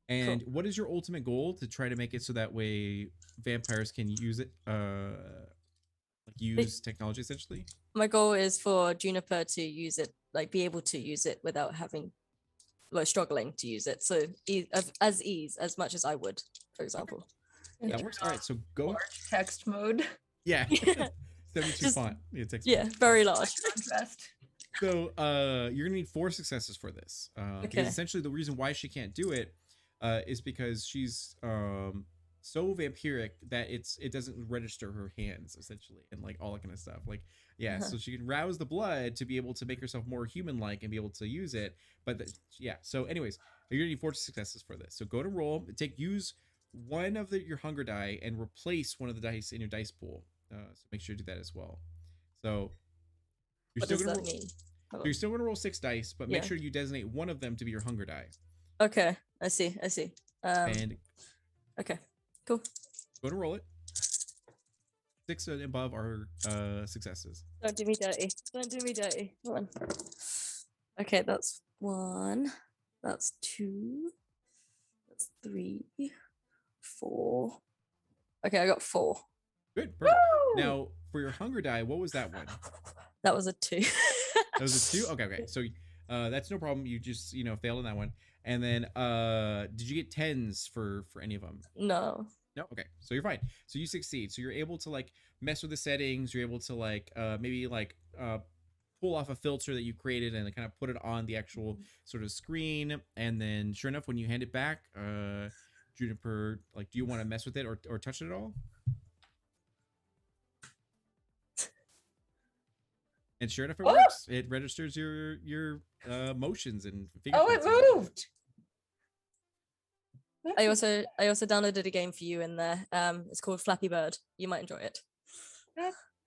And what is your ultimate goal to try to make it so that way vampires can use it, like use technology essentially? My goal is for Juniper to use it, like be able to use it without having, like struggling to use it. So as much as I would, for example. That works. All right, so go. Large text mode. Yeah. Yeah. 72 Just- font. Yeah, text Yeah, very large. Contrast. So you're gonna need 4 successes for this. Okay. Because essentially the reason why she can't do it is because she's so vampiric that it doesn't register her hands essentially and like all that kind of stuff. Like so she can rouse the blood to be able to make herself more human-like and be able to use it. But so anyways, you're gonna need 4 successes for this. So go to roll, use one of your hunger die and replace one of the dice in your dice pool. So make sure to do that as well. So you're What still does gonna that mean? so you're still gonna roll 6 dice, but make sure you designate one of them to be your hunger die. Okay, I see. And Okay, cool. go to roll it. 6 and above are successes. Don't do me dirty. Don't do me dirty. Come on. Okay, that's 1. That's 2. That's 3. 4. Okay, I got 4. Good. Perfect. Woo! Now for your hunger die, what was that one? That was a 2. That was a 2. Okay. So that's no problem. You just failed on that one. And then did you get 10s for any of them? No. No. Okay. So you're fine. So you succeed. So you're able to like mess with the settings. You're able to like maybe like pull off a filter that you created and kind of put it on the actual sort of screen. And then sure enough, when you hand it back, Juniper, like, do you want to mess with it or touch it at all? And sure enough, it works. It registers your motions and fingerprints. Oh, it moved. I also downloaded a game for you in there. It's called Flappy Bird. You might enjoy it.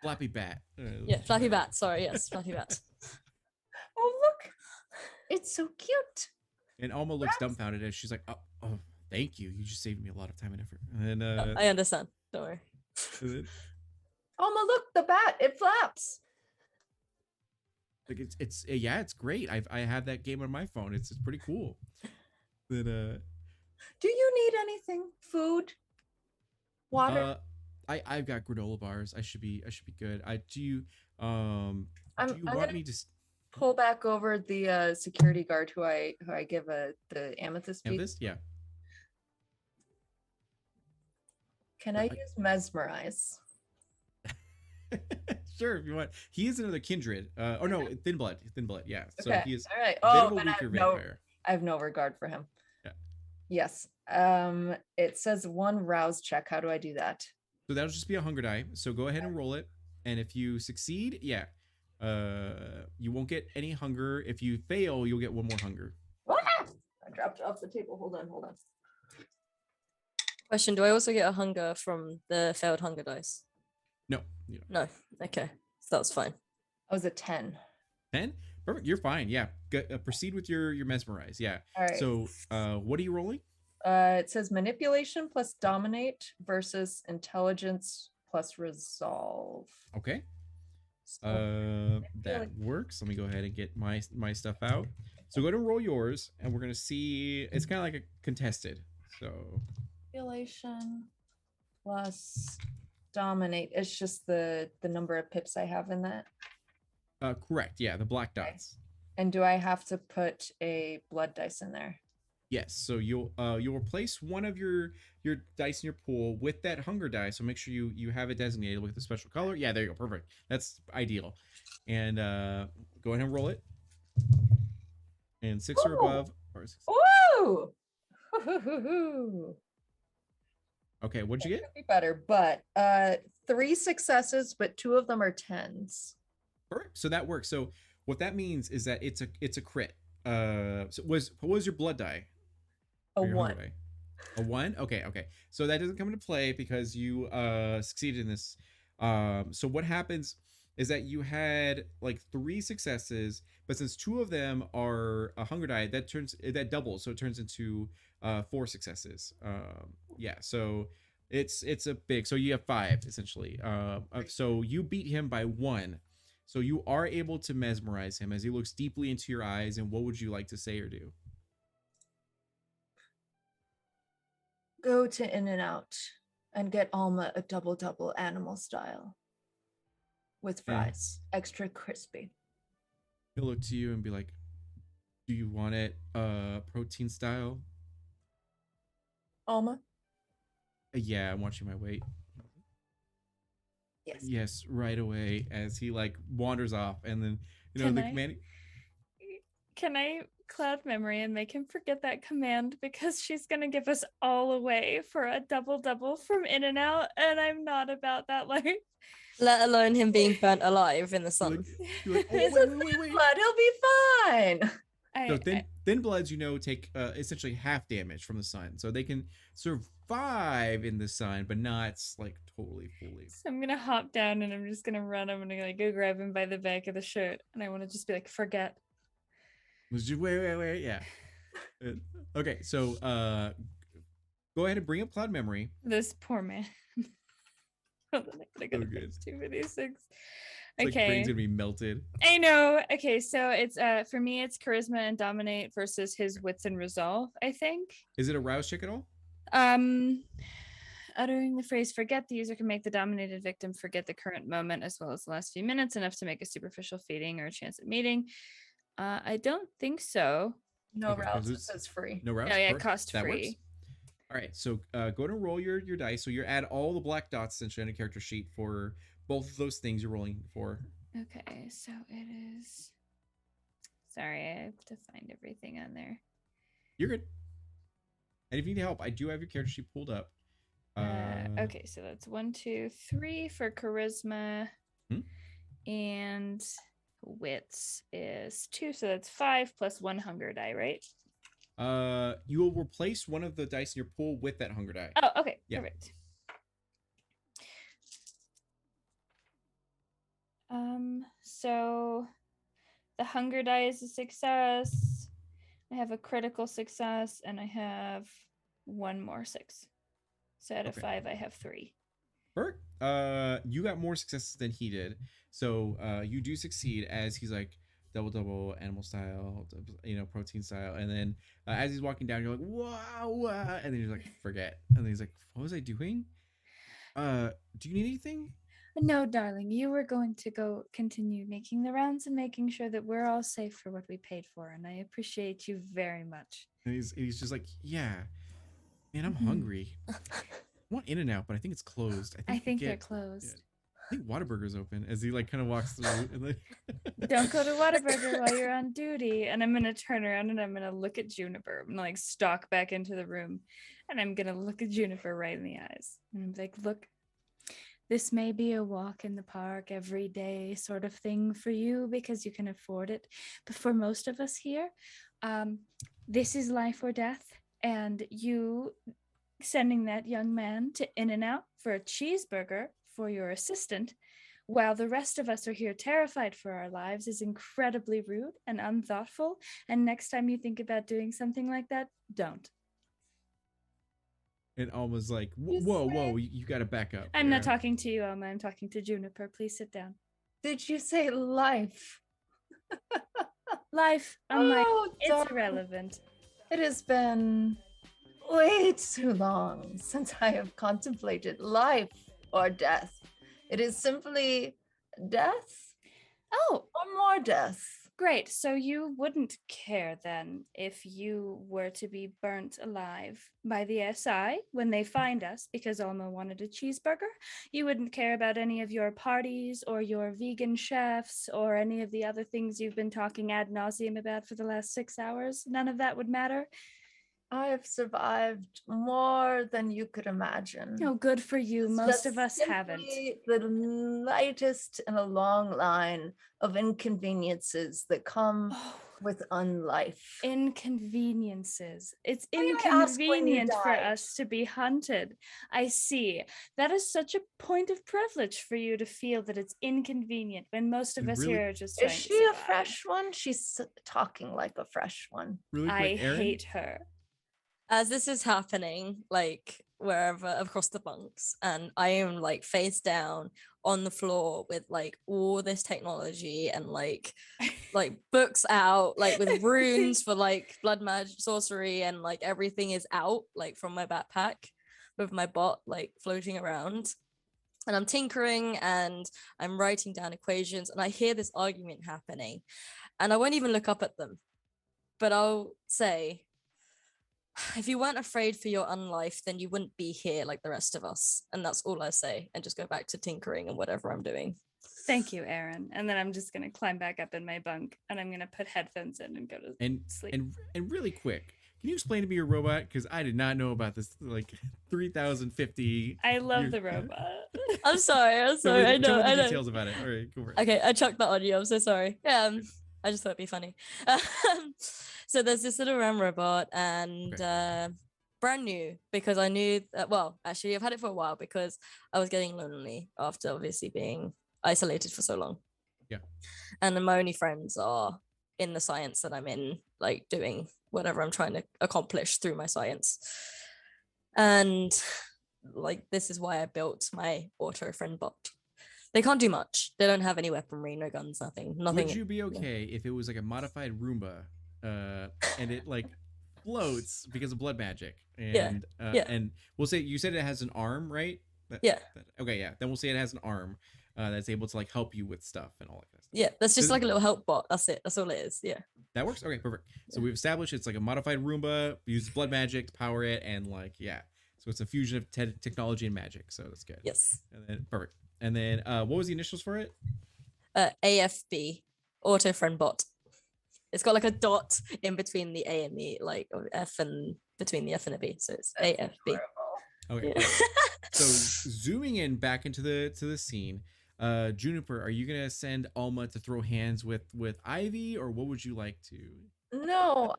Flappy Bat. Yeah, Flappy Bat. Sorry, yes, Flappy Bat. Oh, look. It's so cute. And Alma looks dumbfounded as she's like, oh, thank you. You just saved me a lot of time and effort. And then, I understand. Don't worry. Alma, look, the bat. It flaps. Like it's great. I have that game on my phone. It's pretty cool. Then Do you need anything? Food? Water? I've got granola bars. I should be good. Do you want me to pull back over the security guard who I give the amethyst piece? this? Yeah. Can I use mesmerize? Sure, if you want. He is another kindred. Oh no, thin blood. Yeah. So Okay. he is All right. a bit of a then weaker vampire. I have no regard for him. Yeah. Yes. It says 1 rouse check. How do I do that? So that'll just be a hunger die. So go ahead and roll it. And if you succeed, you won't get any hunger. If you fail, you'll get 1 more hunger. Ah! I dropped it off the table. Hold on. Question: do I also get a hunger from the failed hunger dice? No, you know. No. Okay, so that's fine. I was a 10. 10? Perfect. You're fine. Yeah. Proceed with your mesmerize. Yeah. All right. So what are you rolling? It says manipulation plus dominate versus intelligence plus resolve. Okay. So That works. Let me go ahead and get my stuff out. So go to roll yours, and we're gonna see. It's kind of like a contested. So manipulation plus dominate. It's just the number of pips I have in that. Correct. Yeah, the black Okay. dots. And do I have to put a blood dice in there? Yes. So you'll replace one of your dice in your pool with that hunger die. So make sure you have it designated with a special color. Yeah, there you go. Perfect. That's ideal. And go ahead and roll it. And 6 or above. Or 6. Woo! Woo-hoo-hoo-hoo. Okay, what'd you get? Could be better, but 3 successes, but 2 of them are 10s. Perfect. So that works. So what that means is that it's a crit. So what was your blood die? A Or your 1. hunger die? A 1? Okay. So that doesn't come into play because you succeeded in this. So what happens is that you had like 3 successes, but since 2 of them are a hunger die, that doubles, so it turns into 4 successes. Yeah, so it's a big. So you have 5 essentially. So you beat him by 1. So you are able to mesmerize him as he looks deeply into your eyes. And what would you like to say or do? Go to In-N-Out and get Alma a double animal style with fries, extra crispy. He'll look to you and be like, "Do you want it protein style?" Alma? Yeah, I'm watching my weight. Yes. Yes, right away as he like wanders off, and then Can the I- command. Can I cloud memory and make him forget that command because she's gonna give us all away for a double from In-N-Out, and I'm not about that life. Let alone him being burnt alive in the sun. You're like, oh, He's wait. blood, he'll be fine. So thin bloods, take essentially half damage from the sun, so they can survive in the sun, but not like totally fully. So I'm gonna hop down and I'm just gonna run. I'm gonna like go grab him by the back of the shirt, and I want to just be like, forget. Wait, yeah. Okay, so go ahead and bring up cloud memory. This poor man. Hold on, I gotta good. fix 2 for these 6. It's Okay. like brain's gonna be melted. I know. Okay, so it's for me it's charisma and dominate versus his wits and resolve, I think. Is it a rouse check at all? Uttering the phrase forget, the user can make the dominated victim forget the current moment as well as the last few minutes, enough to make a superficial feeding or a chance at meeting. I don't think so. No Okay, 'cause routes, it it's- says free. No rouse. Oh yeah, Perfect. cost That works. free. All right, so go ahead and roll your dice. So you add all the black dots essentially on a character sheet for both of those things you're rolling for. Okay, so it is. Sorry, I have to find everything on there. You're good. And if you need help, I do have your character sheet pulled up. Okay, so that's 1, 2, 3 for charisma, and wits is 2, so that's 5 plus 1 hunger die, right? You will replace one of the dice in your pool with that hunger die. Oh, okay, Yeah. perfect. So the hunger die is a success. I have a critical success, and I have 1 more 6. So out of Okay. 5, I have 3. Bert, you got more successes than he did. So you do succeed as he's like double animal style, protein style, and then as he's walking down, you're like, wow, and then you're like, forget, and then he's like, what was I doing? Do you need anything? No, darling, you were going to go continue making the rounds and making sure that we're all safe for what we paid for, and I appreciate you very much. And he's just like, yeah, man, I'm Mhm. hungry. I want In-N-Out, but I think it's closed. I think they're closed. I think Whataburger's open as he like kind of walks through. And like Don't go to Whataburger while you're on duty. And I'm gonna turn around and I'm gonna look at Juniper. I'm gonna like stalk back into the room, and I'm gonna look at Juniper right in the eyes, and I'm like, look, this may be a walk in the park every day sort of thing for you because you can afford it, but for most of us here, this is life or death. And you sending that young man to In-N-Out for a cheeseburger for your assistant, while the rest of us are here terrified for our lives, is incredibly rude and unthoughtful. And next time you think about doing something like that, don't. and Alma's like, You whoa, swear? you got to back up. I'm not there. talking to you, Alma. I'm talking to Juniper. Please sit down. Did you say life? Life, unlike, Oh, it's darn. irrelevant. It has been way too long since I have contemplated life or death. It is simply death Oh, or more death. great. So you wouldn't care then if you were to be burnt alive by the SI when they find us because Alma wanted a cheeseburger? You wouldn't care about any of your parties or your vegan chefs or any of the other things you've been talking ad nauseum about for the last 6 hours? None of that would matter? I have survived more than you could imagine. Oh, good for you. It's Most just of us haven't. simply the lightest in a long line of inconveniences that come Oh, with unlife. inconveniences. It's May I ask when you inconvenient for died? us to be hunted. I see. That is such a point of privilege for you to feel that it's inconvenient when most of And us really- here are just Is trying she to a survive. fresh one? She's talking like a fresh one. Really I quick, Aaron. hate her. As this is happening, like wherever across the bunks, and I am like face down on the floor with like all this technology and like books out, like with runes for like blood magic, sorcery, and like everything is out like from my backpack with my bot like floating around. And I'm tinkering and I'm writing down equations, and I hear this argument happening, and I won't even look up at them, but I'll say, if you weren't afraid for your unlife, then you wouldn't be here like the rest of us. And that's all I say, and just go back to tinkering and whatever I'm doing. Thank you, Aaron. And then I'm just gonna climb back up in my bunk and I'm gonna put headphones in and go to And sleep. and really quick, can you explain to me your robot? Because I did not know about this like 3050. I love the robot. I'm sorry. I'm Tell sorry. me, I tell know. me the I know. details about it. All right, go for it. Okay, I chucked that on you. I'm so sorry. I just thought it'd be funny. So there's this little RAM robot, and brand new, because I knew that. Well, actually, I've had it for a while because I was getting lonely after obviously being isolated for so long. Yeah. And then my only friends are in the science that I'm in, like doing whatever I'm trying to accomplish through my science. And like this is why I built my auto friend bot. They can't do much. They don't have any weaponry, no guns, nothing. Would you be okay if it was like a modified Roomba, and it like floats because of blood magic? And Yeah. and we'll say you said it has an arm, right? Yeah. Okay, yeah. Then we'll say it has an arm that's able to like help you with stuff and all that kind of stuff. Yeah, that's just like a little help bot. That's it. That's all it is. Yeah. That works. Okay, perfect. So Yeah. we've established it's like a modified Roomba, uses blood magic to power it, and like yeah, so it's a fusion of technology and magic. So that's good. Yes. And then perfect. And then what was the initials for it? AFB, auto friend bot. It's got like a dot in between the A and the like F, and between the F and the B. So it's AFB. Okay. Yeah. Perfect. So zooming in back into the scene, Juniper, are you gonna send Alma to throw hands with Ivy, or what would you like to? No,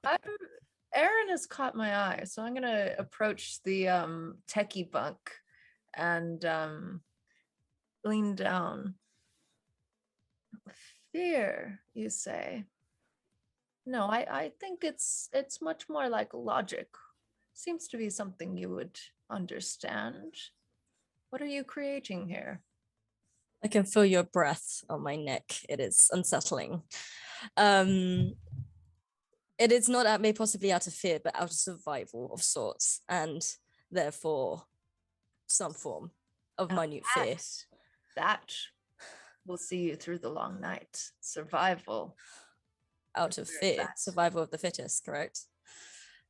Aaron has caught my eye, so I'm gonna approach the techie bunk and lean down. Fear, you say? No, I think it's much more like logic. Seems to be something you would understand. What are you creating here? I can feel your breath on my neck. It is unsettling. It is not at me possibly out of fear, but out of survival of sorts, and therefore some form of minute fear. That will see you through the long night. Survival. Out of fear, survival of the fittest, correct?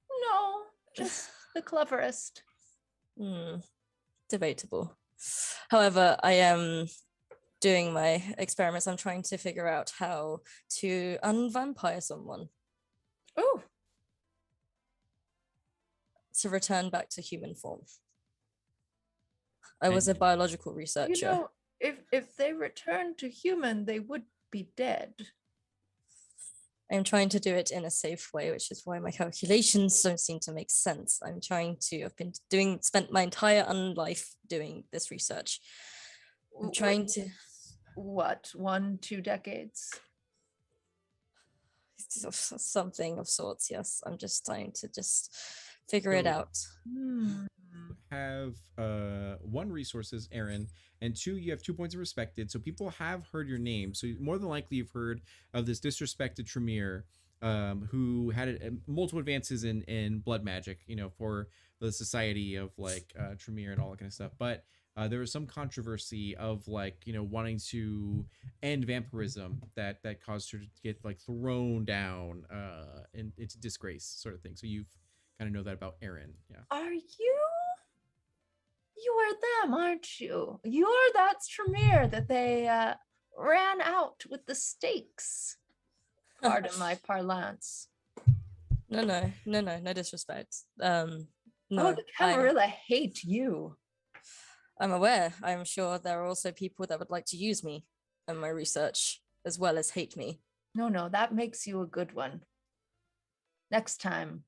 No, just the cleverest. Debatable. However, I am doing my experiments. I'm trying to figure out how to unvampire someone. Oh. To return back to human form. I was a biological researcher. You know, if they returned to human, they would be dead. I'm trying to do it in a safe way, which is why my calculations don't seem to make sense. I've been spent my entire life doing this research. I'm trying to... What, 1-2 decades? Something of sorts, yes. I'm just trying to figure it out. Have one, resources, Aaron, and two, you have 2 points of respected. So people have heard your name. So more than likely you've heard of this disrespected Tremere who had multiple advances in blood magic, for the society of like Tremere and all that kind of stuff. But there was some controversy of like wanting to end vampirism that caused her to get like thrown down into disgrace, sort of thing. So you've kind of know that about Erin. Yeah. Are you? You are them, aren't you? You're that's Tremere that they ran out with the stakes. Pardon my parlance. No disrespect. Oh, No, the Camarilla hate you. I'm aware. I'm sure there are also people that would like to use me and my research as well as hate me. No, that makes you a good one. Next time,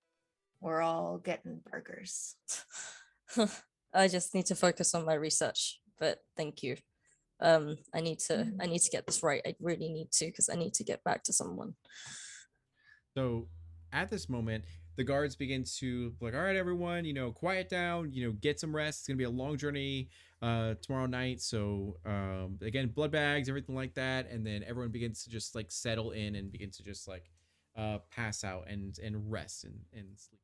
we're all getting burgers. I just need to focus on my research, but thank you. I need to get this right. I really need to, because I need to get back to someone. So at this moment, the guards begin to like, all right, everyone, quiet down, get some rest. It's gonna be a long journey tomorrow night. So again, blood bags, everything like that, and then everyone begins to just like settle in and begin to just like pass out and rest and sleep.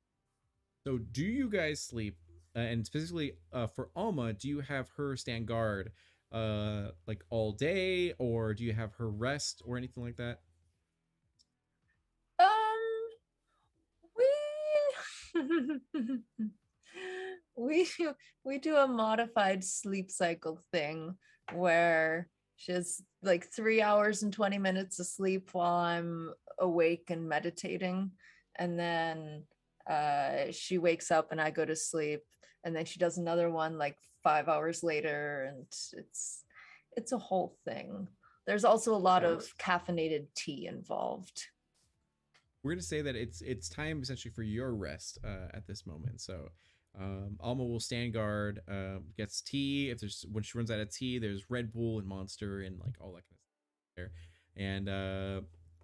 So do you guys sleep? And specifically for Alma, do you have her stand guard like all day, or do you have her rest or anything like that? We we do a modified sleep cycle thing where she has like 3 hours and 20 minutes of sleep while I'm awake and meditating, and then she wakes up and I go to sleep, and then she does another one like 5 hours later, and it's a whole thing. There's also a lot of caffeinated tea involved. We're gonna say that it's time essentially for your rest at this moment. So Alma will stand guard, gets tea. If there's when she runs out of tea, there's Red Bull and Monster and like all that kind of stuff there.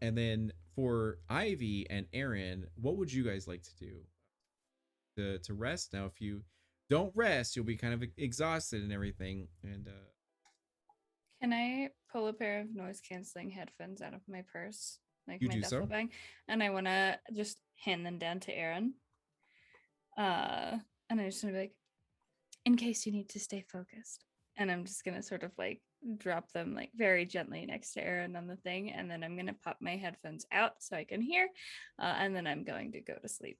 And then for Ivy and Aaron, what would you guys like to do to rest? Now, if you don't rest, you'll be kind of exhausted and everything. And Can I pull a pair of noise canceling headphones out of my purse, like You my do duffel so. bag, and I want to just hand them down to Aaron. And I'm just gonna be like, in case you need to stay focused, and I'm just gonna sort of like drop them like very gently next to Aaron on the thing, and then I'm gonna pop my headphones out so I can hear, and then I'm going to go to sleep.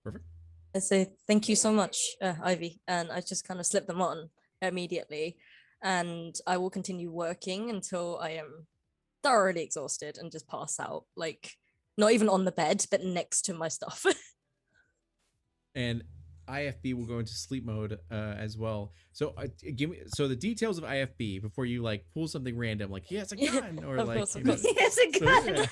Perfect. I say thank you so much, Ivy, and I just kind of slip them on immediately, and I will continue working until I am thoroughly exhausted and just pass out, like not even on the bed, but next to my stuff. And IFB will go into sleep mode as well. So give me the details of IFB before you like pull something random, like he has a gun, or Of like course, of you know, course. He has a so, gun. yeah.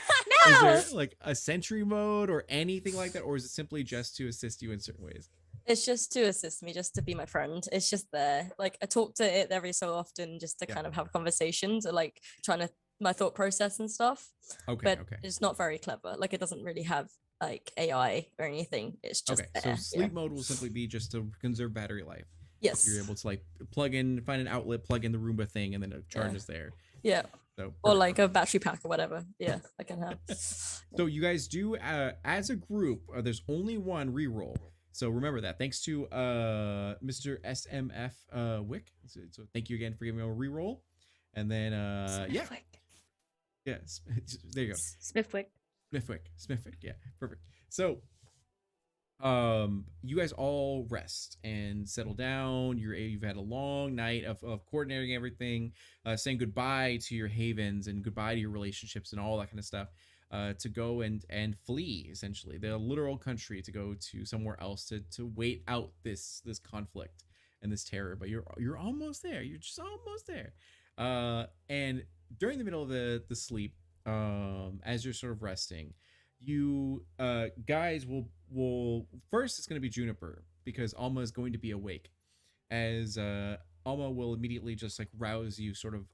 No. Is there like a sentry mode or anything like that, or is it simply just to assist you in certain ways? It's just to assist me, just to be my friend. It's just there. Like I talk to it every so often just to Yeah. kind of have conversations or like trying to my thought process and stuff. Okay, But okay. it's not very clever. Like it doesn't really have like AI or anything. It's just Okay, there. so sleep mode will simply be just to conserve battery life. Yes. You're able to like plug in, find an outlet, plug in the Roomba thing, and then it charges there. Yeah. So Or perfect. like a battery pack or whatever. Yeah, I can have. So you guys do as a group. There's only one reroll. So remember that. Thanks to Mr. SMF Wick. So thank you again for giving me a reroll. And then yeah, yes, there you go. Smithwick. Smithwick. Yeah, perfect. So you guys all rest and settle down. You've had a long night of coordinating everything, saying goodbye to your havens and goodbye to your relationships and all that kind of stuff, to go and flee essentially the literal country, to go to somewhere else to wait out this conflict and this terror. But you're almost there. You're just almost there. And during the middle of the sleep, as you're sort of resting, you guys will first, it's going to be Juniper, because Alma is going to be awake, as Alma will immediately just like rouse you sort of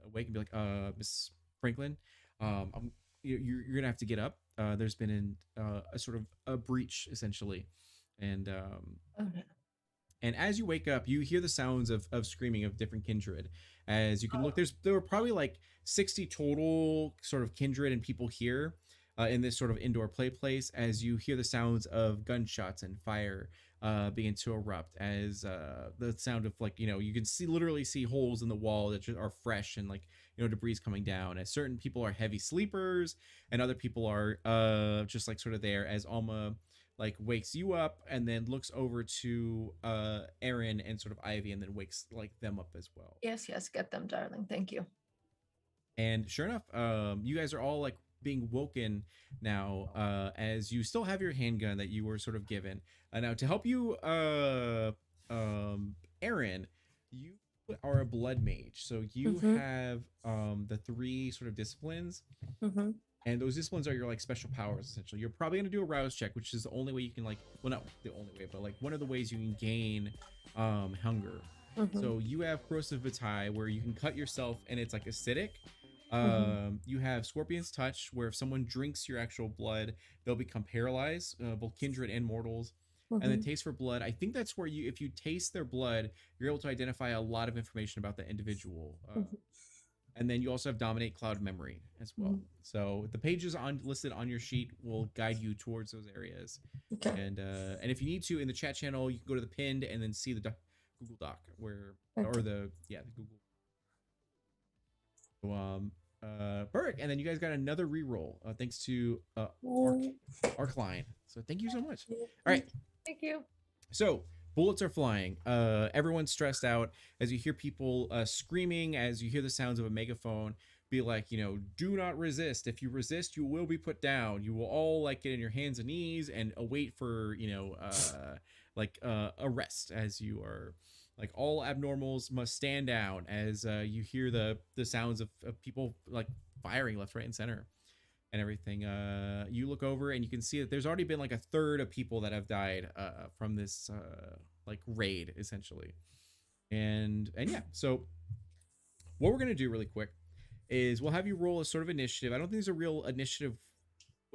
awake and be like, Miss Franklin, you're gonna have to get up. There's been a sort of a breach essentially, and Oh, no. and as you wake up, you hear the sounds of screaming of different kindred. As you can look, there were probably like 60 total sort of kindred and people here. in this sort of indoor play place as you hear the sounds of gunshots and fire begin to erupt as the sound of like you can see literally see holes in the wall that just are fresh and like debris coming down as certain people are heavy sleepers and other people are just like sort of there as Alma like wakes you up and then looks over to Aaron and sort of Ivy and then wakes like them up as well. Yes, yes, get them, darling. Thank you. And sure enough, you guys are all like being woken now as you still have your handgun that you were sort of given. Now to help you, Aaron, you are a blood mage, so you Mhm. have the three sort of disciplines. Mm-hmm. And those disciplines are your like special powers essentially. You're probably gonna do a rouse check, which is the only way you can like well not the only way, but like one of the ways you can gain hunger. Mm-hmm. So you have corrosive vitae where you can cut yourself and it's like acidic. You have Scorpion's Touch, where if someone drinks your actual blood, they'll become paralyzed, both kindred and mortals. And then Taste for Blood, I think that's where you, if you taste their blood, you're able to identify a lot of information about the individual. And then you also have Dominate Cloud Memory as well. So the pages listed on your sheet will guide you towards those areas. Okay. And if you need to, in the chat channel, you can go to the pinned and then see the Google Doc or the Google. So perfect. And then you guys got another reroll thanks to our client. So thank you so much. All right. Thank you. So bullets are flying. Everyone's stressed out as you hear people screaming, as you hear the sounds of a megaphone. Be like, do not resist. If you resist, you will be put down. You will all like get in your hands and knees and await for, arrest as you are like all abnormals must stand down as you hear the sounds of people like firing left, right, and center and everything. You look over and you can see that there's already been like a third of people that have died from this like raid essentially. And yeah, so what we're gonna do really quick is we'll have you roll a sort of initiative. I don't think there's a real initiative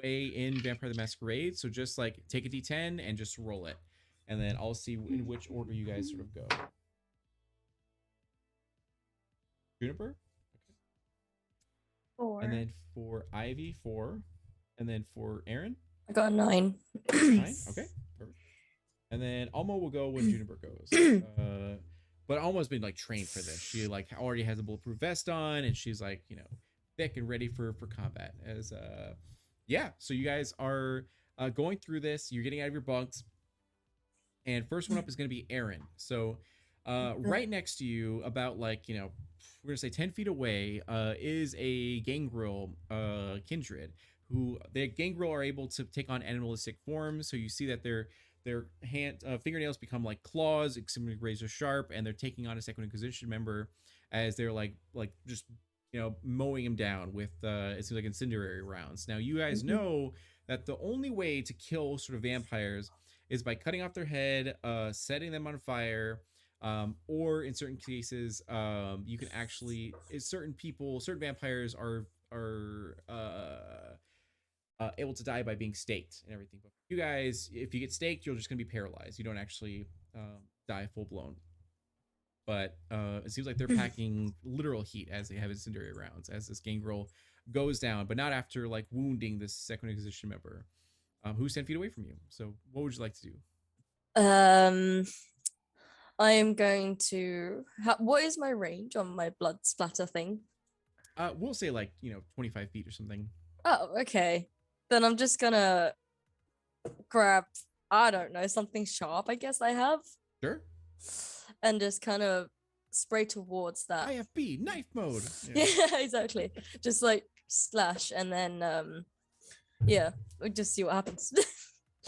way in Vampire the Masquerade, so just like take a d10 and just roll it, and then I'll see in which order you guys sort of go. Juniper? Okay. 4. And then for Ivy, 4. And then for Aaron? I got a 9. 9? Okay, perfect. And then Alma will go when Juniper goes. But Alma's been like trained for this. She like already has a bulletproof vest on and she's like, thick and ready for combat. As so you guys are going through this. You're getting out of your bunks. And first one up is going to be Aaron. So right next to you, about like, we're going to say 10 feet away, is a gangrel kindred, who the gangrel are able to take on animalistic forms. So you see that their fingernails become like claws, extremely razor sharp, and they're taking on a Second Inquisition member as they're like just mowing him down with it seems like incendiary rounds. Now you guys know that the only way to kill sort of vampires is by cutting off their head, setting them on fire, or in certain cases, you can actually certain vampires are able to die by being staked and everything. But you guys, if you get staked, you're just gonna be paralyzed. You don't actually die full blown. But it seems like they're packing literal heat as they have incendiary rounds as this gangrel goes down, but not after like wounding this Second Inquisition member who's 10 feet away from you. So what would you like to do? I am going to. What is my range on my blood splatter thing? We'll say like 25 feet or something. Oh, okay. Then I'm just gonna grab, I don't know, something sharp, I guess I have. Sure. And just kind of spray towards that. IFB, knife mode. Yeah, exactly. Just like slash and then, we'll just see what happens.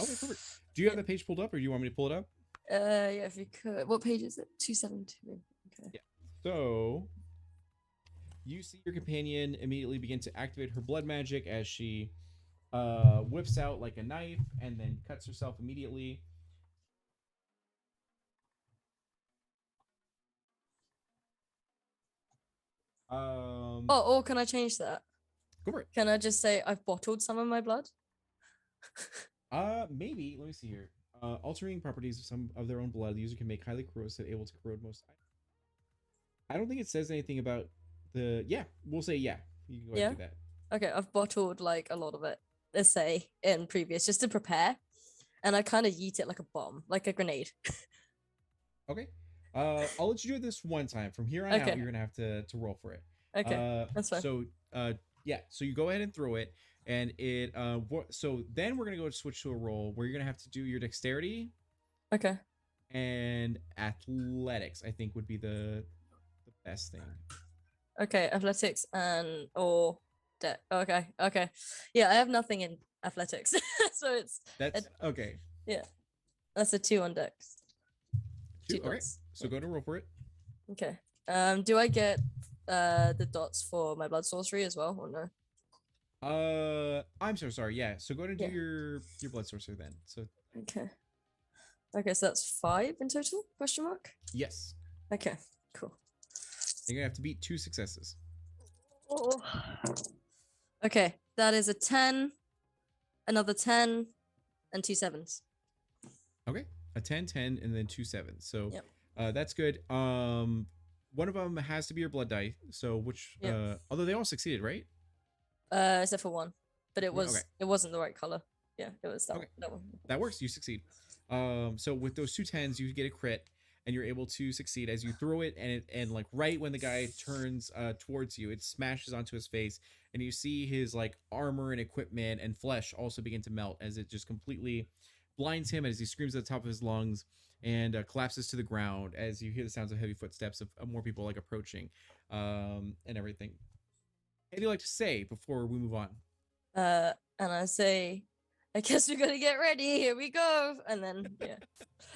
Okay, perfect. Do you have that page pulled up or do you want me to pull it up? Yeah, if you could. What page is it? 272. Okay. Yeah. So you see your companion immediately begin to activate her blood magic as she whips out like a knife and then cuts herself immediately. Or can I change that? Go for it. Can I just say I've bottled some of my blood? Maybe. Let me see here. Altering properties of some of their own blood, the user can make highly corrosive, able to corrode most items. I don't think it says anything about the. Yeah, we'll say yeah. You can go ahead and do that. Okay, I've bottled like a lot of it. essay in previous just to prepare, and I kind of yeet it like a bomb, like a grenade. Okay. I'll let you do it this one time. From here on out, Okay. you're gonna have to roll for it. Okay, that's fine. So yeah, so you go ahead and throw it, and it so then we're gonna go switch to a roll where you're gonna have to do your dexterity Okay. and athletics. I think would be the best thing. Okay, athletics and or okay, okay. Yeah, I have nothing in athletics, so it's That's okay. yeah. That's a 2 on dex. Two. Okay. Dots. So go to roll for it. Okay. Do I get the dots for my blood sorcery as well or no? I'm so sorry. Yeah. So go ahead and do Yeah. your blood sorcerer then. So Okay. Okay, so that's 5 in total? Question mark. yes, Okay, cool. you're gonna have to beat 2 successes. Oh. Okay, that is a 10, another 10, and 2 7s. Okay, a 10, 10, and then 2 7s. So Yep. that's good. One of them has to be your blood die. So which Yep. although they all succeeded, right? Except for one, but it Okay. wasn't the right color. Yeah, it was that Okay. that one. That works. You succeed. So with those 2 10s, you get a crit, and you're able to succeed as you throw it, and like right when the guy turns towards you, it smashes onto his face, and you see his like armor and equipment and flesh also begin to melt as it just completely blinds him as he screams at the top of his lungs and collapses to the ground as you hear the sounds of heavy footsteps of more people like approaching, and everything. What do you like to say before we move on? And I say, I guess we're gonna get ready. Here we go. And then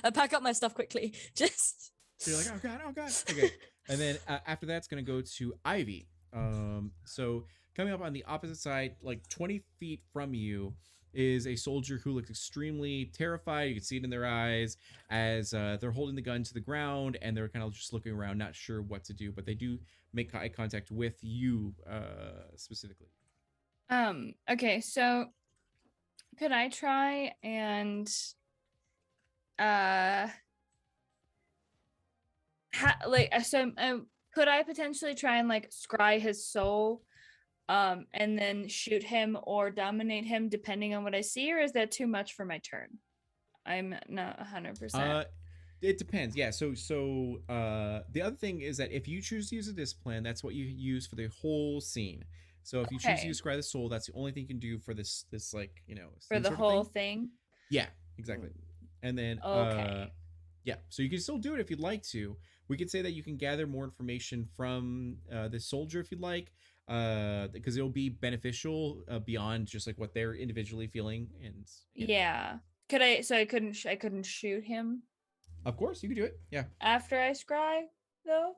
I pack up my stuff quickly. Just You're like, oh god, oh god. Okay, and then after that's gonna go to Ivy. So coming up on the opposite side, like 20 feet from you, is a soldier who looks extremely terrified. You can see it in their eyes as they're holding the gun to the ground and they're kind of just looking around, not sure what to do. But they do make eye contact with you specifically. Okay, so could I try and could I potentially try and like scry his soul and then shoot him or dominate him depending on what I see, or is that too much for my turn? I'm not 100%. It depends. Yeah. So the other thing is that if you choose to use a discipline, that's what you use for the whole scene. So if you choose to Okay. use Scry the Soul, that's the only thing you can do for this like, For scene the sort of whole thing. thing? Yeah, exactly. And then Okay. yeah, so you can still do it if you'd like to. We could say that you can gather more information from the soldier if you'd like, because it'll be beneficial beyond just like what they're individually feeling. And Yeah. Could I so I couldn't shoot him of course you can do it. Yeah. after I scry though?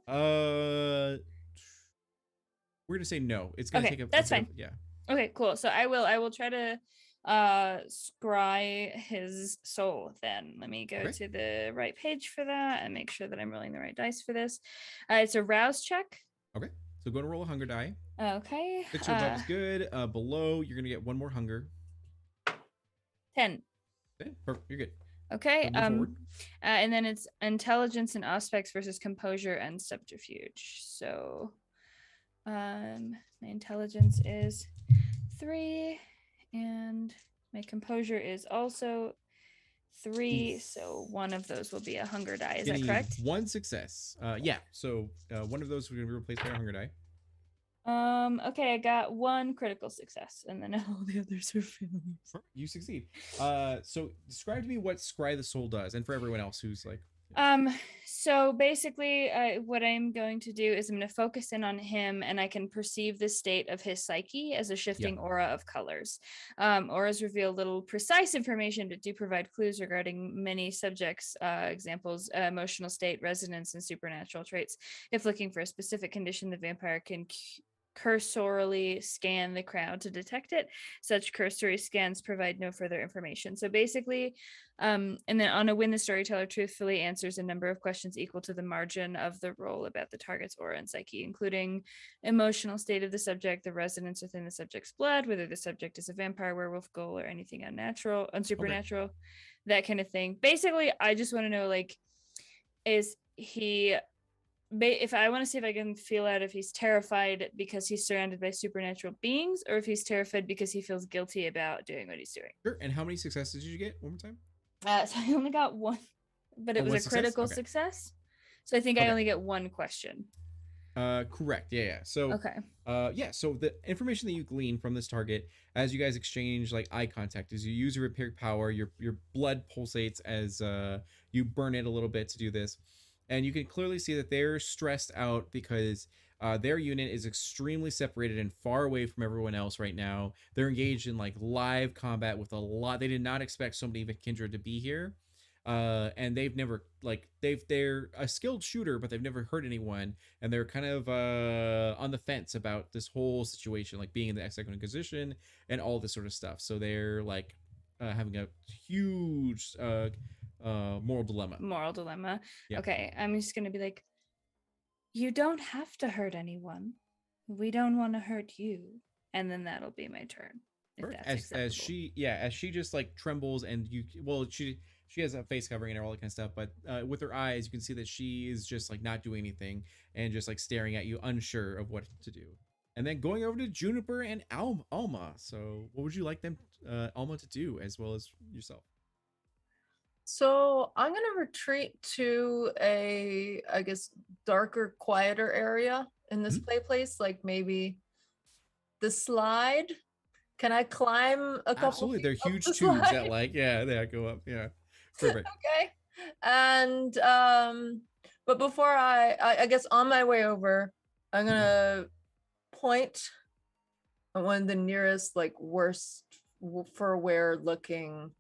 We're gonna say no. It's gonna Okay, take a that's bit fine. of, yeah. Okay, cool. So I will try to scry his soul then. Let me go Okay. to the right page for that and make sure that I'm rolling the right dice for this. It's a rouse check. Okay. So go to roll a hunger die. Okay. 6 or above is good. Below, you're gonna get 1 more hunger. 10. Okay, perfect. You're good. Okay. So move forward. And then it's intelligence and aspects versus composure and subterfuge. So my intelligence is 3 and my composure is also 3. So one of those will be a hunger die. Is that correct? 1 success. Yeah. So one of those are gonna be replaced by a hunger die. Okay, I got 1 critical success, and then all the others are failures. You succeed. So describe to me what Scry the Soul does, and for everyone else who's like. So basically, what I'm going to do is I'm going to focus in on him, and I can perceive the state of his psyche as a shifting aura of colors. Auras reveal little precise information, but do provide clues regarding many subjects, examples, emotional state, resonance, and supernatural traits. If looking for a specific condition, the vampire can cursorily scan the crowd to detect it. Such cursory scans provide no further information. So basically, and then on a win, the storyteller truthfully answers a number of questions equal to the margin of the roll about the target's aura and psyche, including emotional state of the subject, the resonance within the subject's blood, whether the subject is a vampire, werewolf, ghoul, or anything unnatural, unsupernatural, that kind of thing. Basically, I just want to know, like, is he if I want to see if I can feel out if he's terrified because he's surrounded by supernatural beings, or if he's terrified because he feels guilty about doing what he's doing. Sure. And how many successes did you get? One more time. So I only got one, but it Oh, was one a success? critical Okay. success. So I think I Okay. only get one question. Correct. Yeah. So, Okay. yeah. So the information that you glean from this target as you guys exchange like eye contact is you use your repair power. Your blood pulsates as you burn it a little bit to do this, and you can clearly see that they're stressed out because their unit is extremely separated and far away from everyone else right now. They're engaged in like live combat with a lot. They did not expect so many kindred to be here. And they've never like they're a skilled shooter, but they've never hurt anyone, and they're kind of on the fence about this whole situation, like being in the Second Inquisition and all this sort of stuff. So they're like having a huge moral dilemma. Moral dilemma. Yeah. Okay, I'm just gonna be like, you don't have to hurt anyone. We don't want to hurt you, and then that'll be my turn. If that's acceptable. As she just like trembles, and she has a face covering and all that kind of stuff, but with her eyes you can see that she is just like not doing anything and just like staring at you, unsure of what to do. And then going over to Juniper and Alma. So what would you like them Alma to do, as well as yourself? So I'm gonna retreat to a, I guess, darker, quieter area in this place, like maybe the slide. Can I climb a couple Absolutely. feet They're up huge the tubes that slide? like, yeah, they go up. Yeah. Perfect. Okay. And but before I guess on my way over, I'm gonna point at one of the nearest, like, worst for wear looking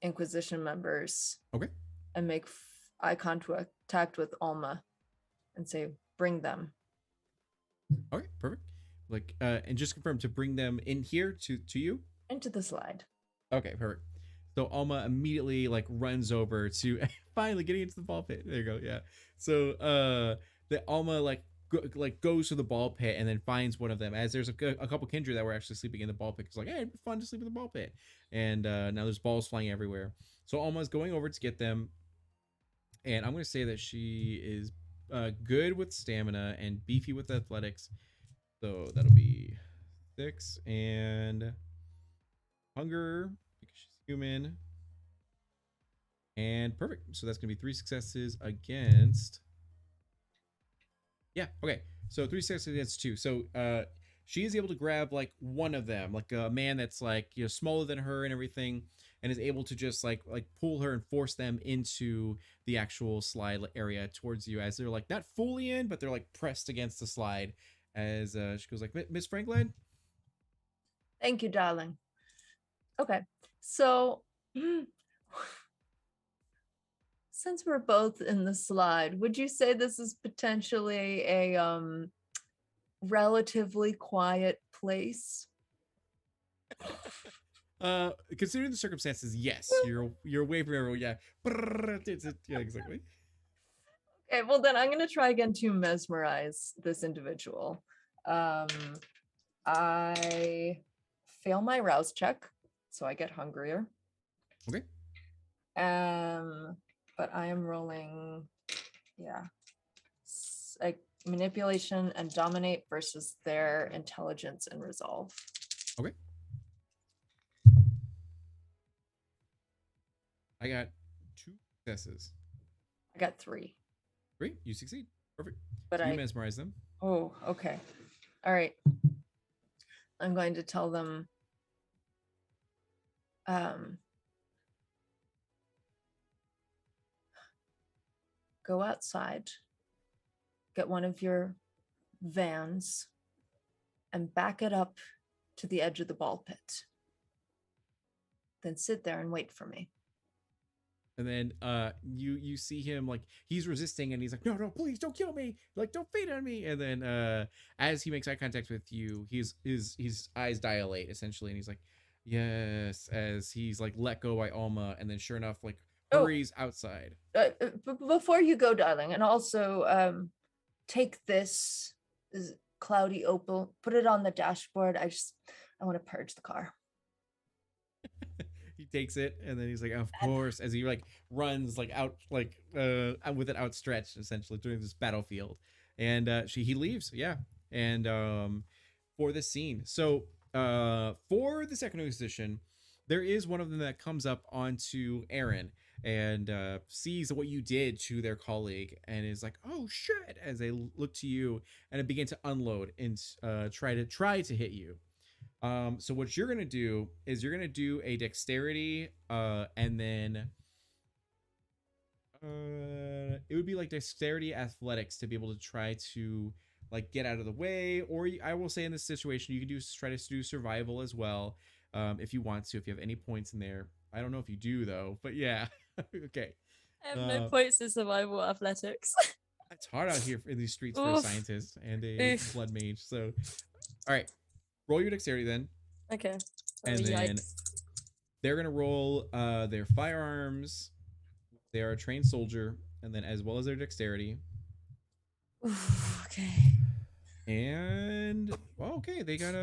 Inquisition members. Okay. And make eye contact with Alma and say, bring them. Okay, perfect. Like and just confirm to bring them in here to you? Into the slide. Okay, perfect. So Alma immediately like runs over to finally getting into the ball pit. There you go. Yeah. So the Alma like goes to the ball pit and then finds one of them, as there's a couple kindred that were actually sleeping in the ball pit. It's like, hey, it'd be fun to sleep in the ball pit. And now there's balls flying everywhere. So Alma's going over to get them, and I'm going to say that she is good with stamina and beefy with athletics. So that'll be 6, and hunger because she's human. And perfect. So that's going to be 3 successes against. Yeah, okay. So 3 successes against 2. So she is able to grab like one of them, like a man that's like, you know, smaller than her and everything, and is able to just like pull her and force them into the actual slide area towards you, as they're like not fully in, but they're like pressed against the slide. As she goes like, Miss Franklin. Thank you, darling. Okay, so since we're both in the slide, would you say this is potentially a relatively quiet place? Considering the circumstances, yes. You're away from everyone. Yeah. Yeah, exactly. Okay, well then I'm gonna try again to mesmerize this individual. I fail my rouse check, so I get hungrier. Okay. But I am rolling, yeah, like manipulation and dominate versus their intelligence and resolve. Okay. I got 2 successes. I got 3. Great, you succeed. Perfect. But so you mesmerize them. Oh, okay. All right. I'm going to tell them go outside, get one of your vans, and back it up to the edge of the ball pit. Then sit there and wait for me. And then you see him like he's resisting, and he's like, no, please don't kill me, like don't feed on me. And then as he makes eye contact with you, his eyes dilate essentially, and he's like, yes, as he's like let go by Alma, and then sure enough like hurries outside. Before you go, darling, and also take this cloudy opal, put it on the dashboard. I want to purge the car. he takes it, and then he's like, of course, as he like runs like out like with it outstretched essentially during this battlefield. And he leaves, yeah. And for this scene. So for the second exposition, there is one of them that comes up onto Aaron and sees what you did to their colleague and is like, oh shit, as they look to you and begin to unload and try to hit you. So what you're gonna do is you're gonna do a dexterity, and then it would be like dexterity athletics to be able to try to like get out of the way. Or I will say in this situation, you can try to do survival as well, if you want to, if you have any points in there. I don't know if you do though, but yeah. Okay. I have no points in survival athletics. It's hard out here in these streets for a Oof. scientist and a Oof. blood mage. So, all right, roll your dexterity then. Okay. And then they're gonna roll their firearms. They are a trained soldier, and then as well as their dexterity. Oof, okay. And well, okay, they got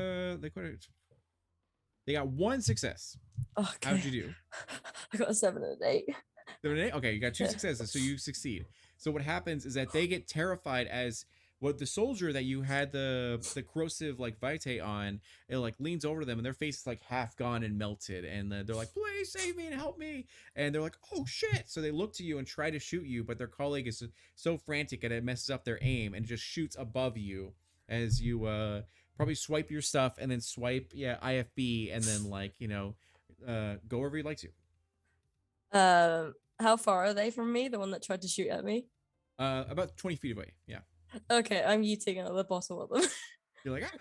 one success. Okay. How'd you do? I got a 7 and an 8. 7 and 8. Okay, you got 2 successes, so you succeed. So what happens is that they get terrified as what the soldier that you had the corrosive like vitae on, it like leans over to them and their face is like half gone and melted, and they're like, please save me and help me, and they're like, oh shit. So they look to you and try to shoot you, but their colleague is so frantic that it messes up their aim and just shoots above you as you probably swipe your stuff and then swipe IFB and then like go wherever you'd like to. How far are they from me, the one that tried to shoot at me? About 20 feet away. Yeah. Okay, I'm yeeting another bottle at them. You're like, ah.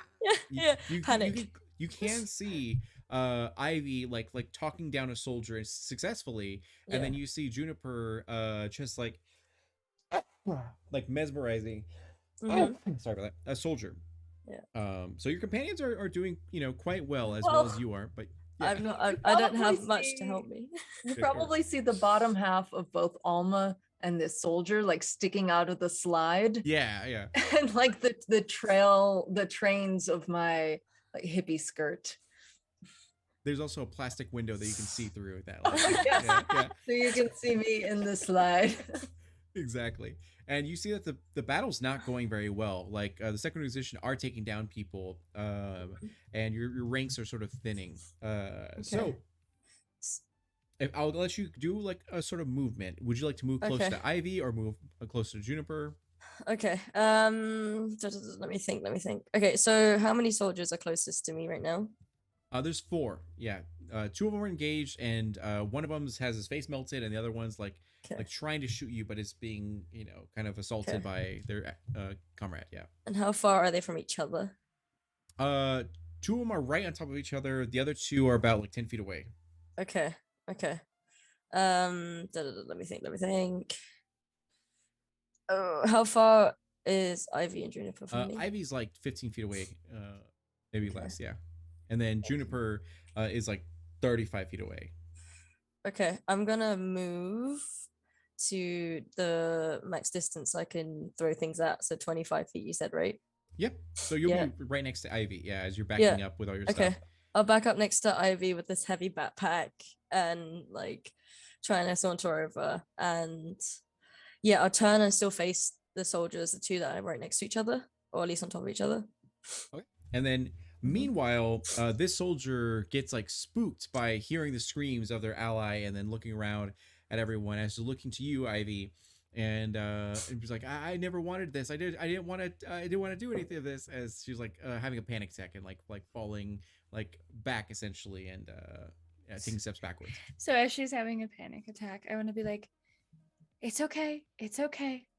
Yeah, panic. You can see Ivy like talking down a soldier successfully, and then you see Juniper just like mesmerizing. Mm-hmm. Sorry about that. A soldier. Yeah. So your companions are doing quite well as you are, but yeah. I'm not. I don't have much to help me. You probably see the bottom half of both Alma and this soldier like sticking out of the slide. Yeah. And like the trains of my like hippie skirt. There's also a plastic window that you can see through that. Like, yeah. So you can see me in the slide. Exactly. And you see that the battle's not going very well. Like the second position are taking down people, and your ranks are sort of thinning. So if I'll let you do like a sort of movement. Would you like to move close to Ivy or move closer to Juniper? Okay. Let me think. Okay, so how many soldiers are closest to me right now? There's 4. Yeah. 2 of them are engaged, and one of them has his face melted, and the other one's like trying to shoot you, but is being kind of assaulted by their comrade. Yeah. And how far are they from each other? 2 of them are right on top of each other. The other 2 are about like 10 feet away. Okay. Let me think. Oh, how far is Ivy and Juniper from me? Ivy's like 15 feet away, maybe less, yeah. And then Juniper is like 35 feet away. Okay, I'm gonna move to the max distance I can throw things at. So 25 feet, you said, right? Yep. So you'll be right next to Ivy, as you're backing up with all your stuff. I'll back up next to Ivy with this heavy backpack and like trying to saunter over, and I'll turn and still face the soldiers, the 2 that are right next to each other, or at least on top of each other. Okay. And then meanwhile, this soldier gets like spooked by hearing the screams of their ally, and then looking around at everyone as they're looking to you, Ivy, and he's like, I never wanted this. I didn't want to do anything of this, as she's like having a panic attack and like falling like back essentially, and taking steps backwards. So as she's having a panic attack, I want to be like, it's okay.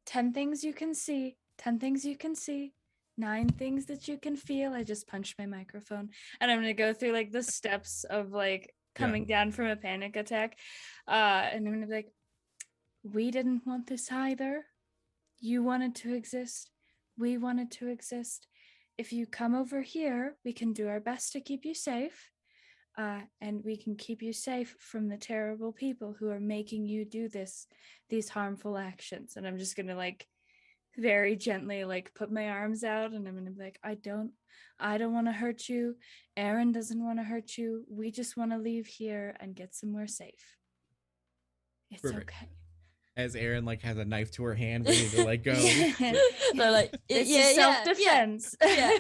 10 things you can see. 10 things you can see. 9 things that you can feel. I just punched my microphone, and I'm gonna go through like the steps of like coming down from a panic attack, and I'm gonna be like, we didn't want this either. You wanted to exist. We wanted to exist. If you come over here, we can do our best to keep you safe, and we can keep you safe from the terrible people who are making you do these harmful actions. And I'm just gonna like very gently like put my arms out, and I'm gonna be like, I don't want to hurt you. Aaron doesn't want to hurt you. We just want to leave here and get somewhere safe. It's Perfect. okay. As Erin like has a knife to her hand, ready to let go. They're like, This yeah, is self-defense. yeah,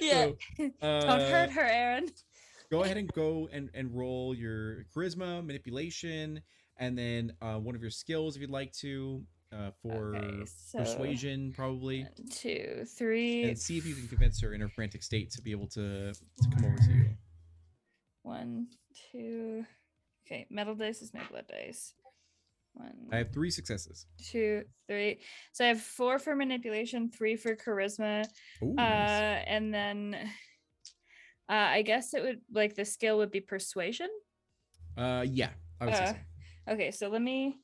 yeah. So, Don't hurt her, Aaron. go ahead and and roll your charisma, manipulation, and then one of your skills if you'd like to, for Okay, so persuasion probably, 1, 2, 3. and see if you can convince her in her frantic state to be able to come over to you. 1, 2. Okay, metal dice is my blood dice. 1, I have 3 successes. 2, 3. So I have 4 for manipulation, 3 for charisma. Ooh, nice. And then I guess it would like the skill would be persuasion. Yeah, I would say so. Okay, so let me.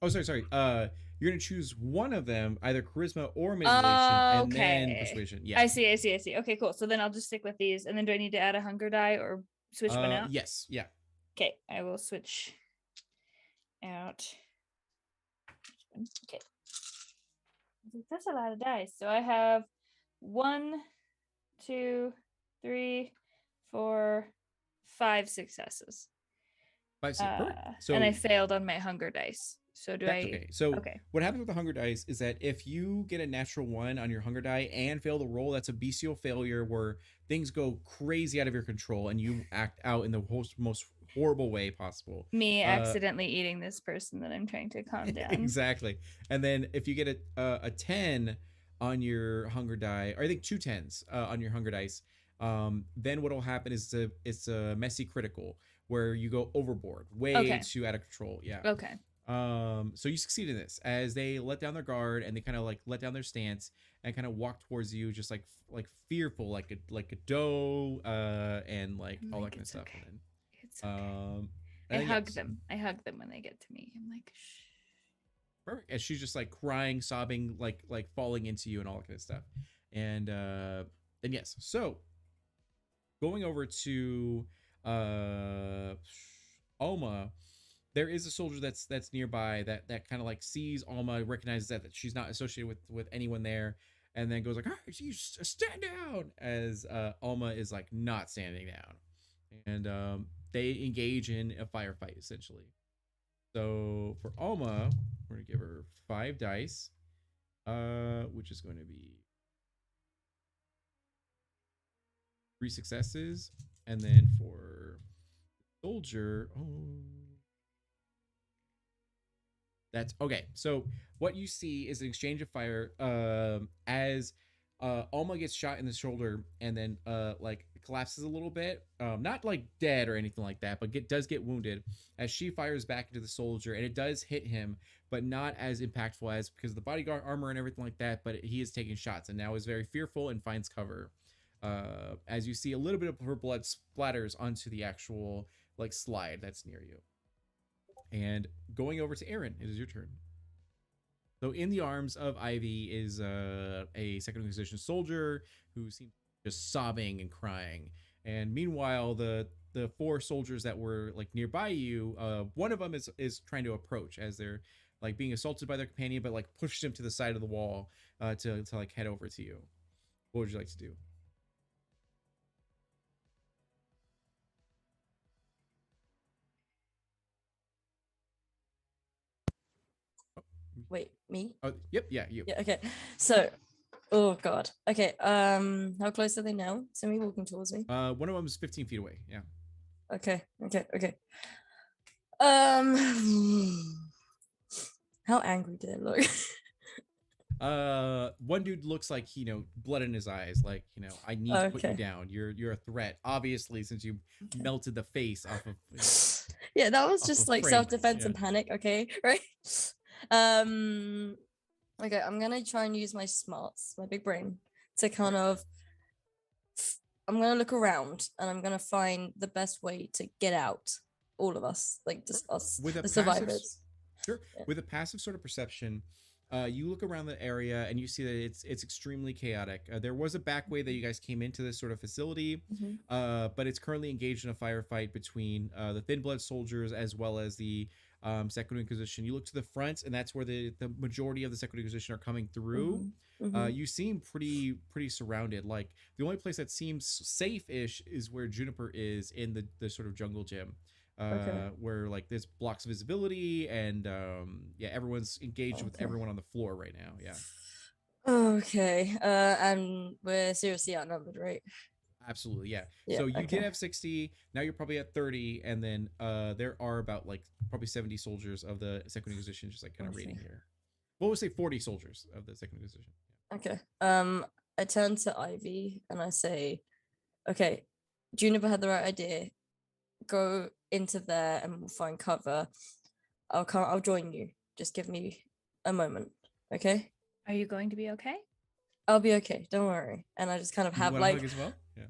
Oh, sorry. You're gonna choose one of them, either charisma or manipulation, and then persuasion. Yeah. I see. Okay, cool. So then I'll just stick with these. And then do I need to add a hunger die or switch one out? Yes. Yeah. Okay, I will switch out. Okay. That's a lot of dice. So I have 1, 2, 3, 4, 5 successes. 5 perfect. So and I failed on my hunger dice. So do that's I? okay. So okay. What happens with the hunger dice is that if you get a natural 1 on your hunger die and fail the roll, that's a bestial failure where things go crazy out of your control and you act out in the most horrible way possible. Me accidentally eating this person that I'm trying to calm down. Exactly. And then if you get a 10 on your hunger die, or I think 2 10s on your hunger dice, then what will happen is it's a messy critical where you go overboard, way too out of control. Yeah. Okay. So you succeed in this as they let down their guard and they kind of like let down their stance and kind of walk towards you, just like fearful, like a doe, and like all that kind of stuff. Okay. And then, it's okay. I hug them. I hug them when they get to me. I'm like, shh. Perfect. And she's just like crying, sobbing, like falling into you and all that kind of stuff. And yes, so going over to Alma, there is a soldier that's nearby that kind of like sees Alma, recognizes that she's not associated with anyone there, and then goes like, "Hey, you stand down!" As Alma is like not standing down, and they engage in a firefight essentially. So for Alma, we're gonna give her 5 dice, which is going to be 3 successes, and then for soldier, that's okay. So what you see is an exchange of fire as Alma gets shot in the shoulder and then like collapses a little bit. Not like dead or anything like that, but does get wounded as she fires back into the soldier, and it does hit him, but not as impactful as because of the bodyguard armor and everything like that. But he is taking shots and now is very fearful and finds cover. As you see a little bit of her blood splatters onto the actual like slide that's near you. And going over to Aaron, it is your turn. So in the arms of Ivy is a second position soldier who seems just sobbing and crying. And meanwhile, the 4 soldiers that were like nearby you, one of them is trying to approach as they're like being assaulted by their companion, but like pushes him to the side of the wall to like head over to you. What would you like to do? Wait, me? Oh, yep, yeah, you. Yeah, okay. So, oh god. Okay, how close are they now to me walking towards me? One of them is 15 feet away. Yeah. Okay. How angry do they look? One dude looks like, blood in his eyes, like, I need to put you down. You're a threat, obviously, since you melted the face off of yeah, that was off just of like Frank. self-defense Yeah. and panic, okay? Right? Okay, I'm gonna try and use my smarts, my big brain, to kind of I'm gonna look around and I'm gonna find the best way to get out, all of us, like just us, With a the passive- survivors. Sure. Yeah. With a passive sort of perception, you look around the area and you see that it's extremely chaotic. There was a back way that you guys came into this sort of facility, Mhm. but it's currently engaged in a firefight between the Thin Blood soldiers as well as the Second Inquisition. You look to the front, and that's where the majority of the Second Inquisition are coming through. You seem pretty surrounded. Like the only place that seems safe-ish is where Juniper is in the sort of jungle gym, where like there's blocks of visibility, and yeah, everyone's engaged with everyone on the floor right now. Yeah, Okay. And we're seriously outnumbered, right? absolutely. Yeah. Yeah. So you did Okay. have 60. Now you're probably at 30, and then there are about like probably 70 soldiers of the Second Inquisition just like kind of raiding here. Well, we'll say 40 soldiers of the Second Inquisition. Okay. I turn to Ivy and I say, okay, Juniper had the right idea. Go into there and we'll find cover. I'll join you. Just give me a moment. Okay? Are you going to be okay? I'll be okay. Don't worry. And I just kind of You have want a like hug as well? Yeah.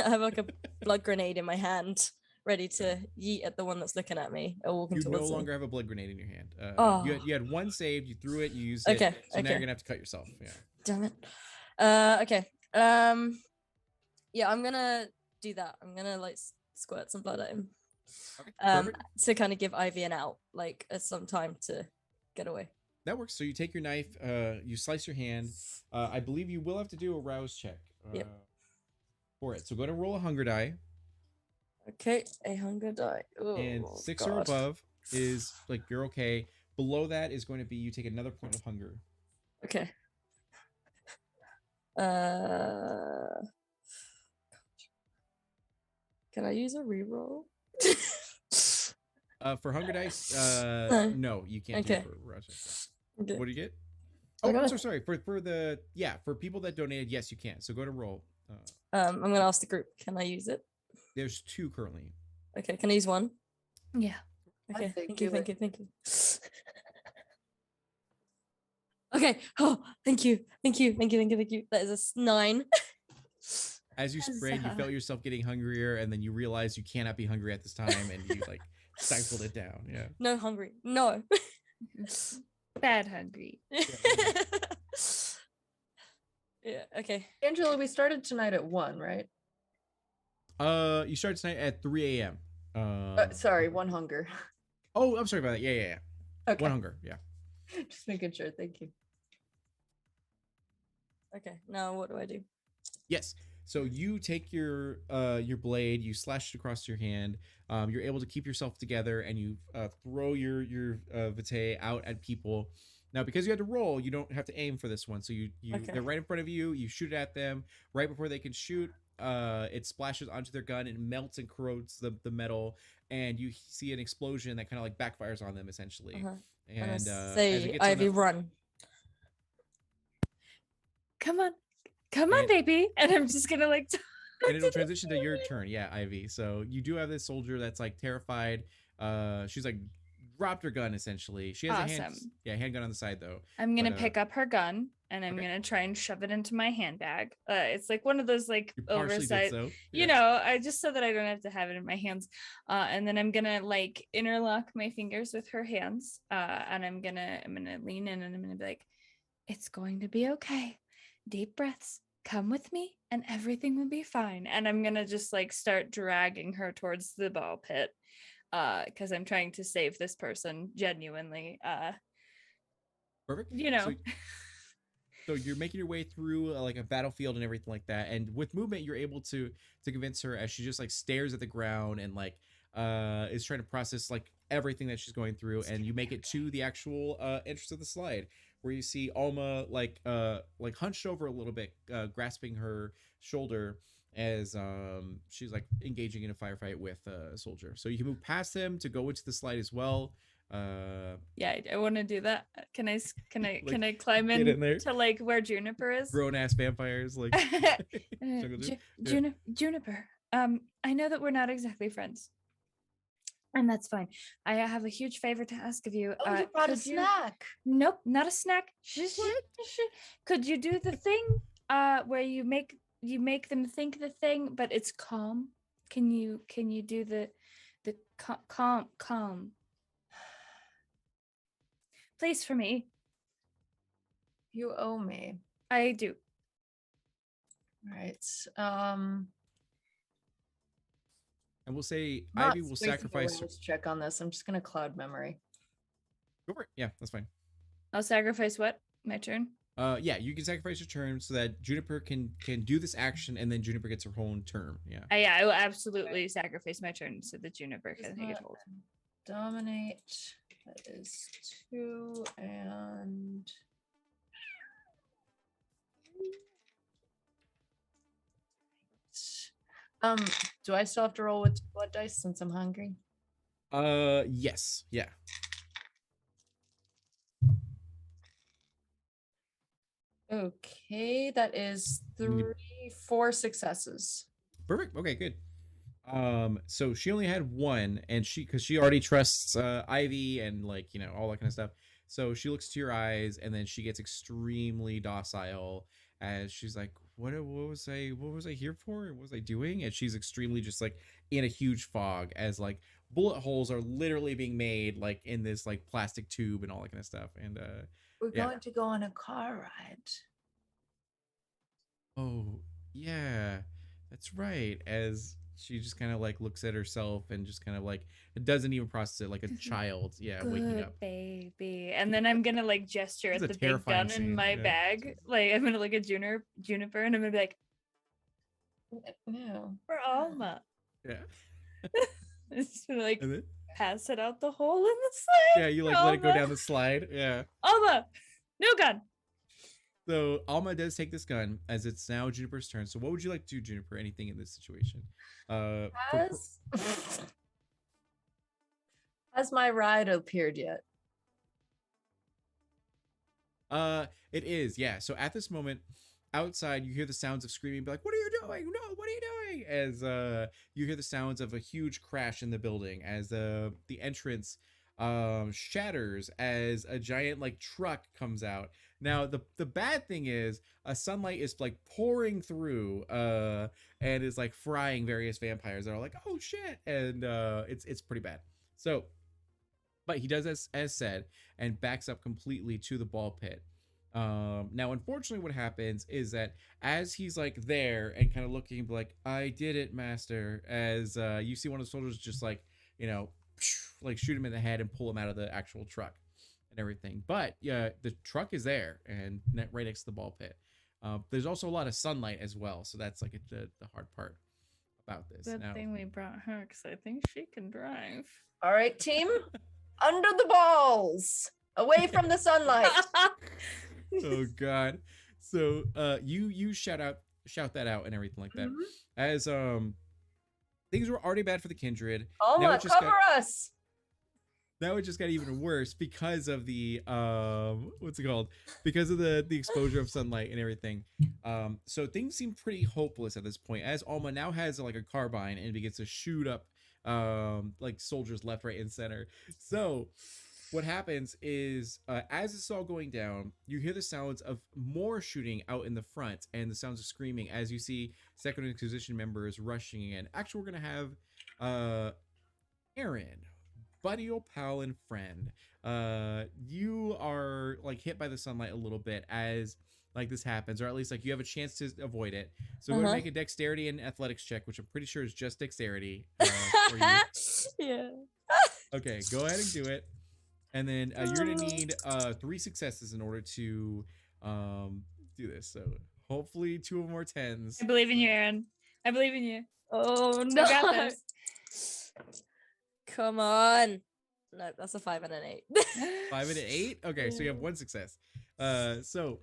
I have like a blood grenade in my hand, ready to yeet at the one that's looking at me or walking You no towards me. longer have a blood grenade in your hand. Oh. You had one saved. You threw it. You used Okay. it. So now Okay. you're gonna have to cut yourself. Yeah. Damn it. Okay. Yeah, I'm gonna do that. I'm gonna like squirt some blood at him. Okay. Perfect. To kind of give Ivy an out, like some time to get away. That works. So you take your knife. You slice your hand. I believe you will have to do a rouse check. Yep. For it. So go to roll a hunger die. Okay, a hunger die. And 6 or above is like you're okay. Below that is going to be you take another point of hunger. Okay. Can I use a reroll? For hunger dice, no, you can't do it for rouse check. Okay. What do you get? I Oh, got I'm a- so sorry. For people that donated, yes, you can. So go to roll. I'm gonna ask the group. Can I use it? There's 2 currently. Okay. Can I use one? Yeah. Okay. say Thank you. do Thank it. you. Thank you. Okay. Oh, thank you. Thank you. Thank you. Thank you. Thank you. That is a 9. As you sprayed, you felt yourself getting hungrier, and then you realized you cannot be hungry at this time, and you like stifled it down. Yeah. No hungry. No. Bad hungry. Yeah. Okay. Angela, we started tonight at 1, right? You started tonight at 3 a.m. Sorry, 1 hunger. Oh, I'm sorry about that. Yeah. Okay. 1 hunger. Yeah. Just making sure. Thank you. Okay. Now what do I do? Yes. So you take your blade, you slash it across your hand. You're able to keep yourself together, and you throw your vitae out at people. Now, because you had to roll, you don't have to aim for this one. So Okay. they're right in front of you. You shoot at them right before they can shoot. It splashes onto their gun and melts and corrodes the metal, and you see an explosion that kind of like backfires on them essentially. Uh-huh. And I as say, it gets on Ivy, the- run. Come on, And- baby. And I'm just gonna like and it'll transition to your turn. Yeah, Ivy. So you do have this soldier that's like terrified. She's like dropped her gun essentially. She has a Awesome. handgun on the side though. I'm gonna But, pick up her gun and I'm okay. gonna try and shove it into my handbag. It's like one of those like You partially did oversized, so. you Yeah. know, I just so that I don't have to have it in my hands. And then I'm gonna like interlock my fingers with her hands. And I'm gonna lean in and I'm gonna be like, it's going to be okay. Deep breaths. Come with me and everything will be fine. And I'm gonna just like start dragging her towards the ball pit. Because I'm trying to save this person genuinely. Perfect. You know. So you're making your way through like a battlefield and everything like that, and with movement, you're able to convince her as she just like stares at the ground and like is trying to process like everything that she's going through, and you make it to the actual entrance of the slide where you see Alma like hunched over a little bit, grasping her shoulder as she's like engaging in a firefight with a soldier. So you can move past them to go into the slide as well. Yeah, I want to do that. Can I Like, climb get in there. to like where Juniper is? Grown ass vampires like Jungle Gym. Yeah. Juniper. I know that we're not exactly friends, and that's fine. I have a huge favor to ask of you. Oh, you brought a could you- snack. Nope, not a snack. Could you do the thing where you make them think the thing, but it's calm? Can you do the calm? Please, for me. You owe me. I do. All right. And we'll say Not Ivy will wasting a sacrifice. rouse check on this. I'm just gonna cloud memory. Go for it. Yeah, that's fine. I'll sacrifice what? My turn. Yeah, you can sacrifice your turn so that Juniper can do this action, and then Juniper gets her own turn. Yeah. Yeah, I will absolutely sacrifice my turn so that Juniper Does can take it not hold. dominate. That is 2 and do I still have to roll with blood dice since I'm hungry? Yes. Yeah. Okay, that is You need- 4 successes. Perfect. Okay, good. So she only had one, and because she already trusts Ivy and like all that kind of stuff. So she looks to your eyes, and then she gets extremely docile as she's like, what was I here for? What was I doing? And she's extremely just like in a huge fog as like bullet holes are literally being made like in this like plastic tube and all that kind of stuff. And We're yeah. going to go on a car ride. Oh, yeah, that's right. As she just kind of like looks at herself and just kind of like it doesn't even process it like a child. Yeah, waking Good up. baby. And then I'm gonna like gesture This at is a the big terrifying gun in scene, my yeah. bag. Like I'm gonna look at Juniper and I'm gonna be like, No. for Alma. Yeah. It's gonna like And then pass it out the hole in the slide. yeah, you for like let it go Alma. down the slide. Yeah. Alma, new gun. So Alma does take this gun as it's now Juniper's turn. So what would you like to do, Juniper? Anything in this situation? Has my ride appeared yet? It is, yeah. So at this moment, outside, you hear the sounds of screaming, be like, "What are you doing? No, what are you doing?" As you hear the sounds of a huge crash in the building, as the entrance shatters as a giant like truck comes out. Now the bad thing is sunlight is like pouring through and is like frying various vampires that are like, "Oh shit," and it's pretty bad. So but he does as said and backs up completely to the ball pit. Now unfortunately what happens is that as he's like there and kind of looking like, "I did it, master," as you see one of the soldiers just like like shoot him in the head and pull him out of the actual truck and everything. But yeah, the truck is there and right next to the ball pit. There's also a lot of sunlight as well, so that's like the hard part about this. Good Now, thing we brought her because I think she can drive. All right, team. Under the balls. Away from the sunlight. oh god. So you shout that out and everything like that. Mhm. As things were already bad for the kindred. Alma, cover us. Now it just got even worse because of the what's it called? Because of the exposure of sunlight and everything. So things seem pretty hopeless at this point as Alma now has like a carbine and begins to shoot up like soldiers left, right, and center. So what happens is as it's all going down, you hear the sounds of more shooting out in the front and the sounds of screaming as you see Second Inquisition members rushing in. Actually, we're gonna have Aaron, buddy, old pal, and friend. You are like hit by the sunlight a little bit as like this happens, or at least like you have a chance to avoid it. So go to make a dexterity and athletics check, which I'm pretty sure is just dexterity for you. Yeah. Okay, go ahead and do it. And then you're gonna need 3 successes in order to do this. So hopefully 2 of them are 10s. I believe in you, Aaron. I believe in you. Oh no. I got this. Come on. No, that's a 5 and an 8. 5 and an 8. Okay, so you have 1 success. So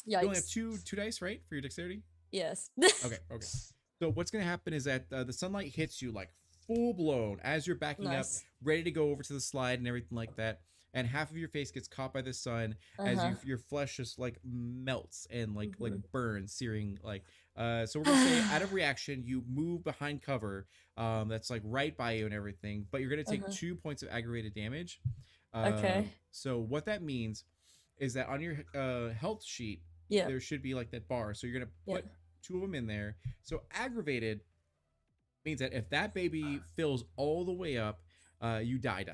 you only have Yikes. two dice, right, for your dexterity? Yes. Okay. So what's gonna happen is that the sunlight hits you like full blown as you're backing up, Nice. ready to go over to the slide and everything like that. And half of your face gets caught by the sun as your flesh just like melts and like burns, searing like. So we're gonna say out of reaction, you move behind cover, that's like right by you and everything, but you're gonna take 2 points of aggravated damage. Okay. So what that means is that on your health sheet, Yeah. there should be like that bar. So you're gonna put 2 of them in there. So aggravated means that if that baby fills all the way up, you die.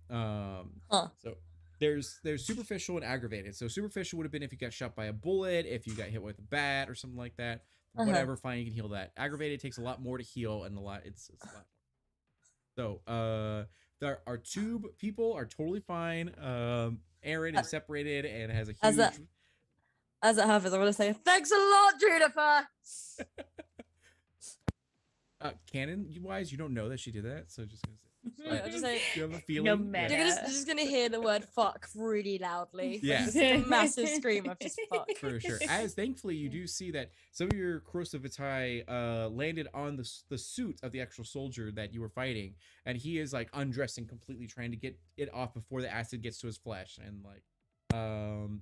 So there's superficial and aggravated. So superficial would have been if you got shot by a bullet, if you got hit with a bat or something like that. Whatever, fine, you can heal that. Aggravated takes a lot more to heal and it's a lot more. So our tube people are totally fine. Aaron is separated and has a As huge. as it happens, I want to say thanks a lot, Juniper. Canon wise, you don't know that she did that, so just gonna say. Sorry, I just say You have a feeling. No Yeah. matter. you're just gonna hear the word "fuck" really loudly. Yeah. Just like a massive scream of just "fuck." For sure. As thankfully, you do see that some of your corrosive vitae landed on the suit of the actual soldier that you were fighting, and he is like undressing completely, trying to get it off before the acid gets to his flesh, and like,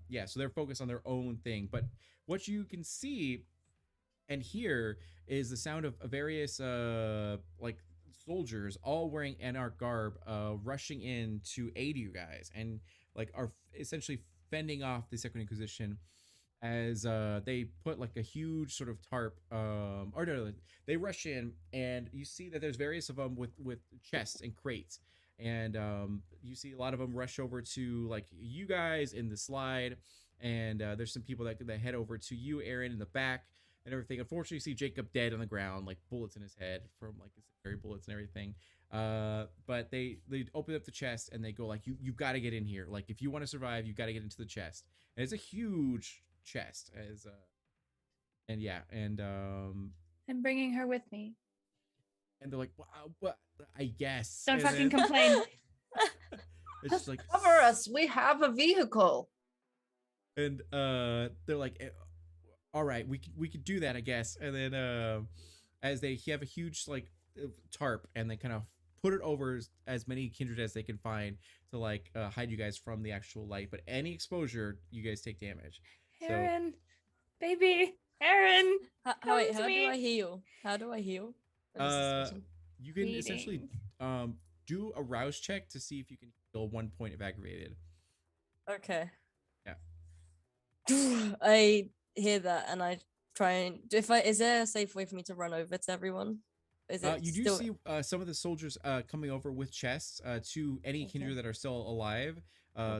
yeah. So they're focused on their own thing. But what you can see and hear is the sound of various like soldiers all wearing Anarch garb rushing in to aid you guys, and like are essentially fending off the Second Inquisition as they put like a huge sort of tarp or no, they rush in, and you see that there's various of them with chests and crates, and you see a lot of them rush over to like you guys in the slide, and there's some people that head over to you, Aaron, in the back and everything. Unfortunately, you see Jacob dead on the ground, like bullets in his head from like his berry bullets and everything. But they open up the chest and they go like, you got to get in here. Like if you want to survive, you got to get into the chest. And it's a huge chest as and yeah, and I'm bringing her with me. they're like, wow, what? I guess. Don't And fucking then complain. it's just like, Cover us. We have a vehicle. and they're like, all right, we could do that, I guess. And then as they have a huge like tarp, and they kind of put it over as many kindred as they can find to like hide you guys from the actual light. But any exposure, you guys take damage. Aaron, baby, Aaron. Wait, Come to how do me. I heal? How do I heal? in this situation? You can essentially Bleeding. do a rouse check to see if you can heal 1 point of aggravated. Okay. Yeah. I hear that and I try and is there a safe way for me to run over to everyone? Is it You do still... see some of the soldiers coming over with chests to any kindred that are still alive,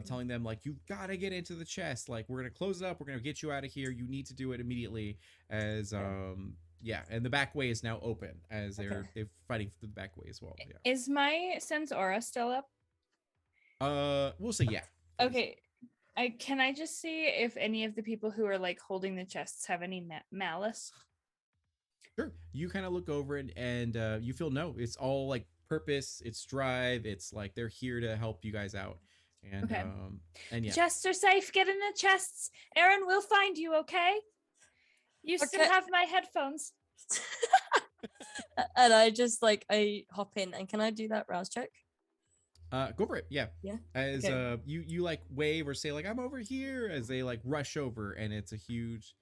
telling them like, you gotta get into the chest, like we're gonna close it up, we're gonna get you out of here, you need to do it immediately. As yeah, and the back way is now open as they're fighting for the back way as well. Yeah. Is my sense aura still up? We'll say yeah. Okay. Can I just see if any of the people who are like holding the chests have any malice? Sure. You kind of look over it, and you feel no, it's all like purpose, it's drive, it's like they're here to help you guys out. And Okay. and yeah. Chests are safe. Get in the chests. Aaron, we'll find you, okay? You still Okay. have my headphones. And I just like I hop in, and can I do that rouse check? Go for it. Yeah. Yeah. As Okay. you like wave or say like, I'm over here, as they like rush over, and it's a huge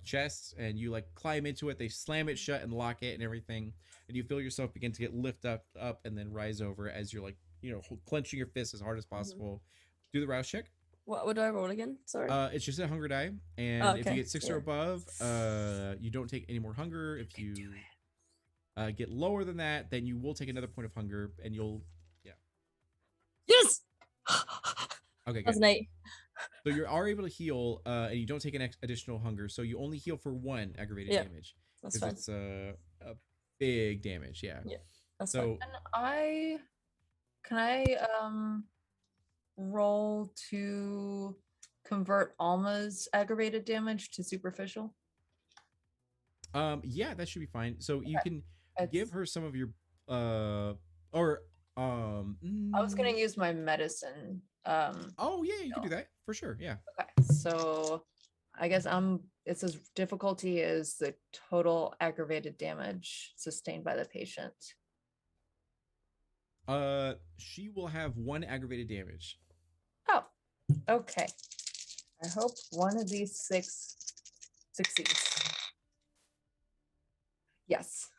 chest, and you like climb into it, they slam it shut and lock it and everything, and you feel yourself begin to get lifted up and then rise over as you're like, clenching your fist as hard as possible. Do the rouse check. What would I roll again? Sorry. It's just a hunger die, and Oh, if you okay. get 6 or above, you don't take any more hunger. If you get lower than that, then you will take another point of hunger, and you'll Yes. okay, That's good. an 8. So you are able to heal, and you don't take an additional hunger, so you only heal for 1 aggravated Yeah, damage. That's Because fine. it's a big damage, yeah. Yeah. That's So And can I roll to convert Alma's aggravated damage to superficial? yeah, that should be fine. So you can give It's- her some of your or I was gonna use my medicine. oh yeah, you can do that for sure. Yeah. Okay, so I guess it says difficulty is the total aggravated damage sustained by the patient. She will have 1 aggravated damage. Oh, okay. I hope one of these 6 succeeds. Yes.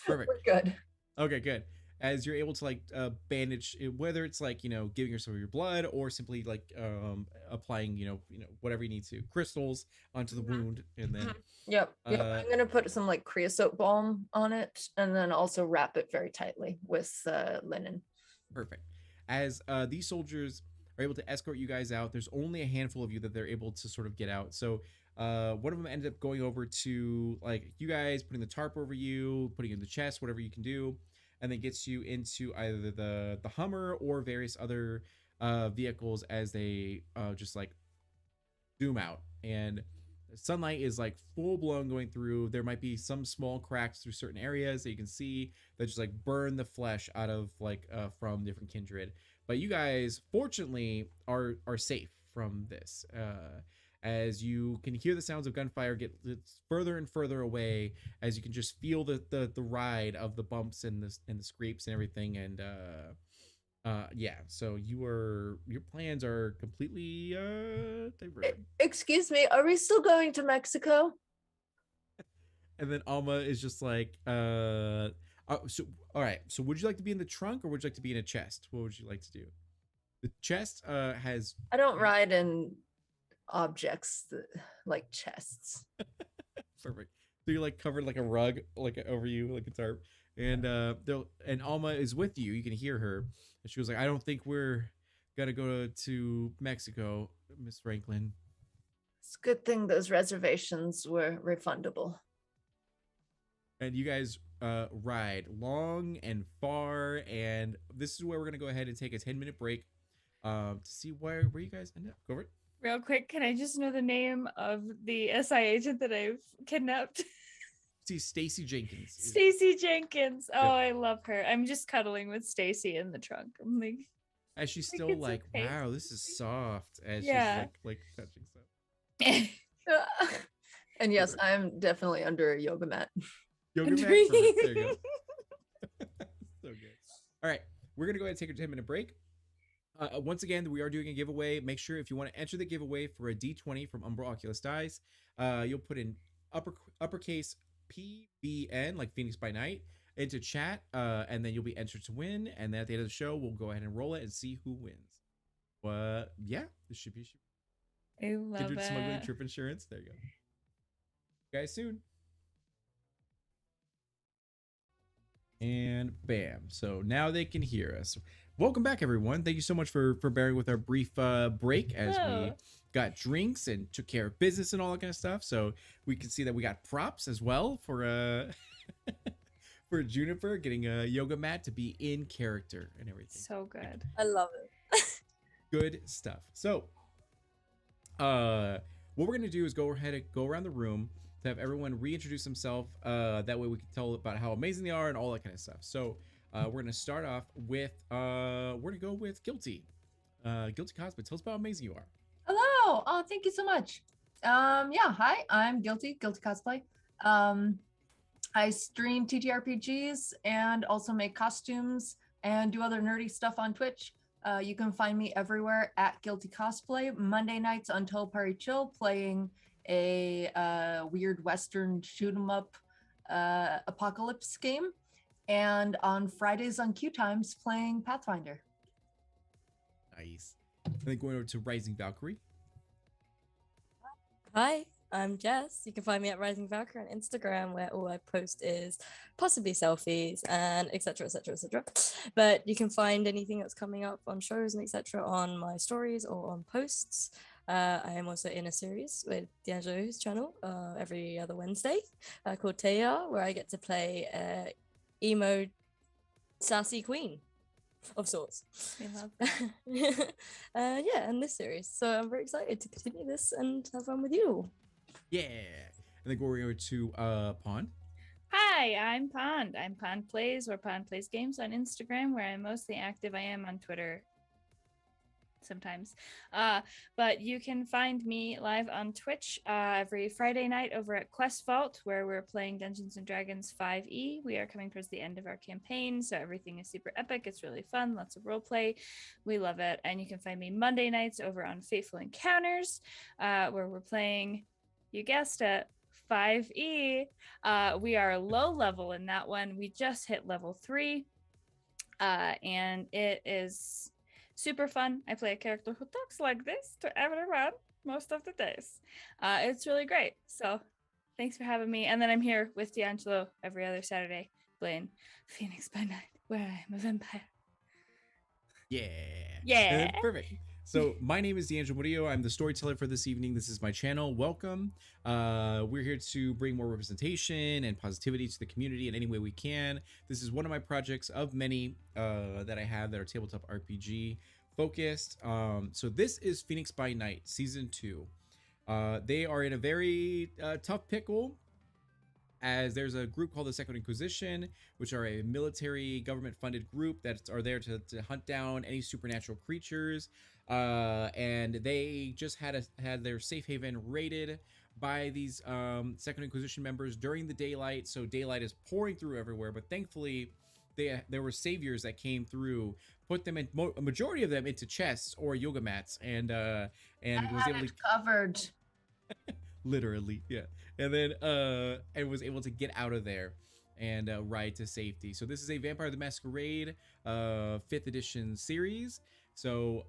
Perfect. We're good. Okay, good. As you're able to like bandage, whether it's like giving her some of your blood, or simply like applying whatever you need to, crystals onto the wound, and then Yep. I'm gonna put some like creosote balm on it, and then also wrap it very tightly with linen. perfect. As these soldiers are able to escort you guys out, there's only a handful of you that they're able to sort of get out. So one of them ended up going over to like you guys, putting the tarp over you, putting in the chest, whatever you can do. and then gets you into either the Hummer or various other vehicles as they just like zoom out, and sunlight is like full blown going through. There might be some small cracks through certain areas that you can see that just like burn the flesh out of like from different kindred, but you guys fortunately are safe from this, as you can hear the sounds of gunfire get further and further away, as you can just feel the ride of the bumps and the scrapes and everything. And yeah, so your plans are completely diverted. Excuse me, are we still going to Mexico? And then Alma is just like so all right, so would you like to be in the trunk or would you like to be in a chest? What would you like to do? The chest has I don't ride in objects like chests. perfect. So you're like covered like a rug, like over you, like a tarp. And and Alma is with you. You can hear her. And she was like, I don't think we're gonna go to Mexico, Miss Franklin. It's a good thing those reservations were refundable. And you guys ride long and far, and this is where we're gonna go ahead and take a 10-minute break to see where you guys end up. Go over it. Real quick, can I just know the name of the SI agent that I've kidnapped? See, Stacy Jenkins. Stacy Jenkins. Oh, Yep. I love her. I'm just cuddling with Stacy in the trunk. I'm like, As she's Like, still it's like, okay. wow, this is soft. As Yeah. she's like touching stuff. And yes, I'm definitely under a yoga mat. Yoga mat. Agree. Perfect. There you go. So good. All right, we're gonna go ahead and take a 10-minute break. Once again, we are doing a giveaway. Make sure if you want to enter the giveaway for a D20 from Umbral Oculus Dice, you'll put in uppercase PBN, like Phoenix by Night, into chat, and then you'll be entered to win. And then at the end of the show, we'll go ahead and roll it and see who wins. But yeah, this should be I love Kindred Smuggling it. Trip Insurance. There you go. Guys, soon. And bam. So now they can hear us. Welcome back, everyone. Thank you so much for bearing with our brief break as we Oh. got drinks and took care of business and all that kind of stuff. So we can see that we got props as well for for Juniper getting a yoga mat to be in character and everything. So good. I love it. Good stuff. So what we're gonna do is go ahead and go around the room to have everyone reintroduce themselves. That way we can tell about how amazing they are and all that kind of stuff. So we're gonna start off with we're gonna go with Guilty. Guilty Cosplay. Tell us about how amazing you are. Hello. Oh, thank you so much. Yeah, hi, I'm Guilty Cosplay. I stream TTRPGs and also make costumes and do other nerdy stuff on Twitch. You can find me everywhere at Guilty Cosplay. Monday nights on Party Chill, playing a weird Western shoot 'em up apocalypse game. And on Fridays on Q Times, playing Pathfinder. Nice. And then going over to Rising Valkyrie. Hi, I'm Jess. You can find me at Rising Valkyrie on Instagram, where all I post is possibly selfies and etc. etc. etc. But you can find anything that's coming up on shows and etc. on my stories or on posts. I am also in a series with D'Angelo's channel every other Wednesday called Taya, where I get to play emo sassy queen of sorts. We love that. Yeah, and this series. So I'm very excited to continue this and have fun with you. Yeah. And then going over to Pawn. Hi, I'm Pond. I'm Pond Plays or Pond Plays Games on Instagram, where I'm mostly active. I am on Twitter sometimes. But you can find me live on Twitch every Friday night over at Quest Vault, where we're playing Dungeons and Dragons 5e. We are coming towards the end of our campaign, so everything is super epic. It's really fun, lots of roleplay. We love it. And you can find me Monday nights over on Fateful Encounters, where we're playing, you guessed it, 5e. We are low level in that one. We just hit level 3, and it is super fun. I play a character who talks like this to everyone most of the days. It's really great. So thanks for having me. And then I'm here with D'Angelo every other Saturday playing Phoenix by Night, where I am a vampire. Yeah. Yeah. And then, perfect. So my name is D'Angelo Murillo. I'm the storyteller for this evening. This is my channel. Welcome. We're here to bring more representation and positivity to the community in any way we can. This is one of my projects of many that I have that are tabletop RPG focused. So this is Phoenix by Night Season 2. They are in a very tough pickle, as there's a group called the Second Inquisition, which are a military government-funded group that are there to hunt down any supernatural creatures. And they just had their safe haven raided by these Second Inquisition members during the daylight. So daylight is pouring through everywhere, but thankfully there were saviors that came through, put them in a majority of them into chests or yoga mats, and I was had able it to covered. literally, yeah, and then and was able to get out of there and ride to safety. So this is a Vampire the Masquerade 5th edition series. So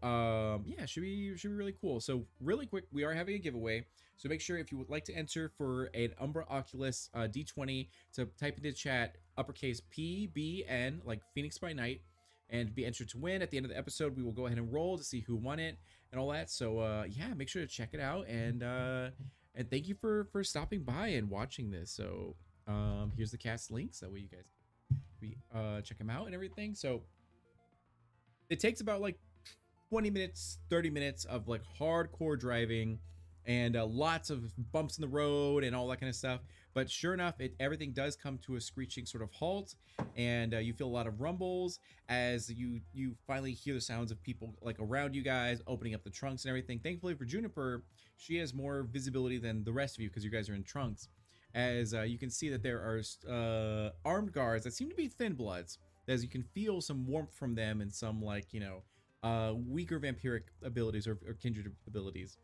yeah, should be really cool. So really quick, we are having a giveaway, so make sure if you would like to enter for an Umbra Oculus D20 to type into chat uppercase PBN, like Phoenix by Night, and be entered to win. At the end of the episode, we will go ahead and roll to see who won it and all that. So yeah, make sure to check it out, and thank you for stopping by and watching this. So here's the cast links, that way you guys check them out and everything. So it takes about like 20 minutes, 30 minutes of like hardcore driving and lots of bumps in the road and all that kind of stuff. But sure enough, everything does come to a screeching sort of halt, and you feel a lot of rumbles as you finally hear the sounds of people like around you guys opening up the trunks and everything. Thankfully for Juniper, she has more visibility than the rest of you because you guys are in trunks. As you can see that there are armed guards that seem to be thin bloods, as you can feel some warmth from them and some, like, you know, weaker vampiric abilities or kindred abilities,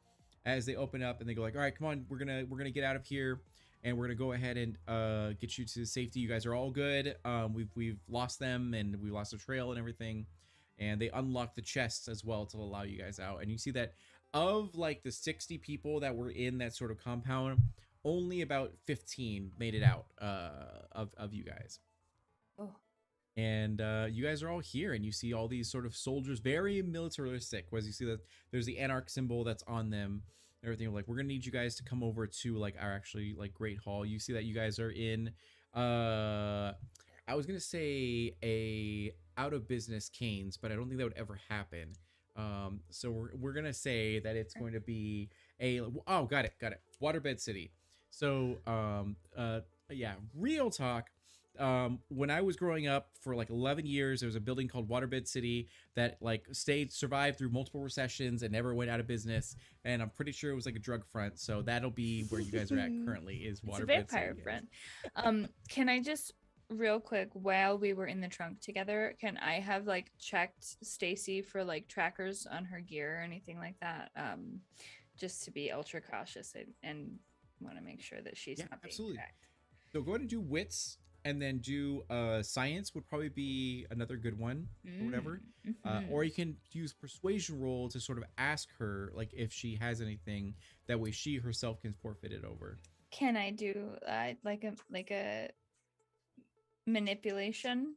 as they open up and they go like, all right, come on, we're gonna get out of here, and we're gonna go ahead and get you to safety. You guys are all good. We've lost them, and we lost the trail and everything, and they unlock the chests as well to allow you guys out. And you see that of like the 60 people that were in that sort of compound, only about 15 made it out of you guys. Oh. And you guys are all here, and you see all these sort of soldiers, very militaristic, whereas you see that there's the Anarch symbol that's on them, everything. Like, we're gonna need you guys to come over to like our actually like Great Hall. You see that you guys are in I was gonna say a out of business Canes, but I don't think that would ever happen. So we're gonna say that it's going to be a, oh, got it, Waterbed City. So yeah, real talk. When I was growing up for like 11 years, there was a building called Waterbed City that like survived through multiple recessions and never went out of business. And I'm pretty sure it was like a drug front. So that'll be where you guys are at currently, is It's Waterbed a vampire City. friend. Can I just real quick, while we were in the trunk together, can I have like checked Stacy for like trackers on her gear or anything like that? Just to be ultra cautious and want to make sure that she's not being absolutely. tracked. So go ahead and do wits, and then do science would probably be another good one, or whatever. Or you can use persuasion roll to sort of ask her like if she has anything, that way she herself can forfeit it over. Can I do like a manipulation,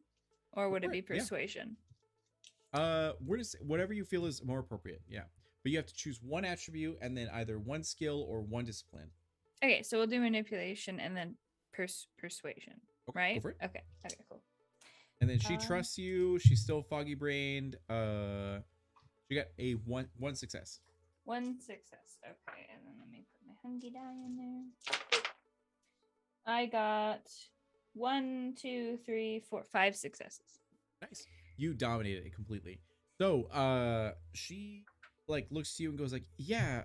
or would it be persuasion? We're just whatever you feel is more appropriate. Yeah, but you have to choose one attribute and then either one skill or one discipline. Okay, so we'll do manipulation and then persuasion. Okay, right? go for it. Okay, cool. And then she trusts you. She's still foggy brained. She got a one success. One success. Okay, and then let me put my hungry die in there. I got 1, 2, 3, 4, 5 successes. Nice. You dominated it completely. So she like looks to you and goes like, yeah,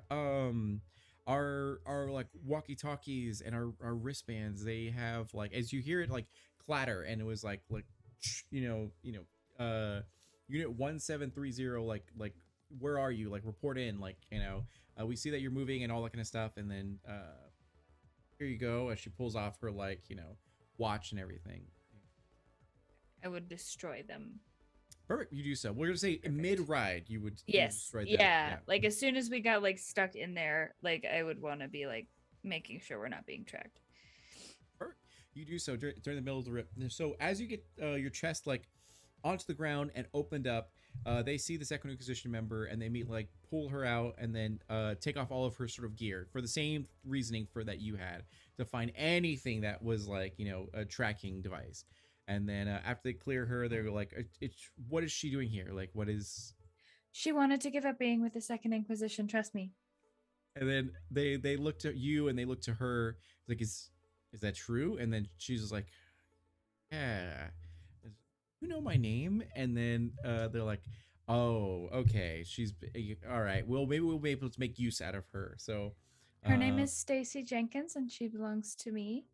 our like walkie talkies and our wristbands, they have like, as you hear it like clatter, and it was like unit 1730, like where are you, like report in, like we see that you're moving and all that kind of stuff. And then here you go, as she pulls off her like watch and everything. I would destroy them. Perfect. You do so. We're gonna say mid ride. You would. Yes. Right. Yeah. Like as soon as we got like stuck in there, like I would want to be like making sure we're not being tracked. Perfect. You do so during the middle of the rip. So as you get your chest like onto the ground and opened up. They see the second Inquisition member and they meet like pull her out and then take off all of her sort of gear for the same reasoning for that you had to find anything that was like a tracking device. And then after they clear her, they're like, what is she doing here? Like, what is? She wanted to give up being with the Second Inquisition. Trust me. And then they looked at you and they looked to her like, is that true? And then she's just like, yeah, you know my name. And then they're like, oh, okay, all right, well, maybe we'll be able to make use out of her. So Her name is Stacy Jenkins, and she belongs to me.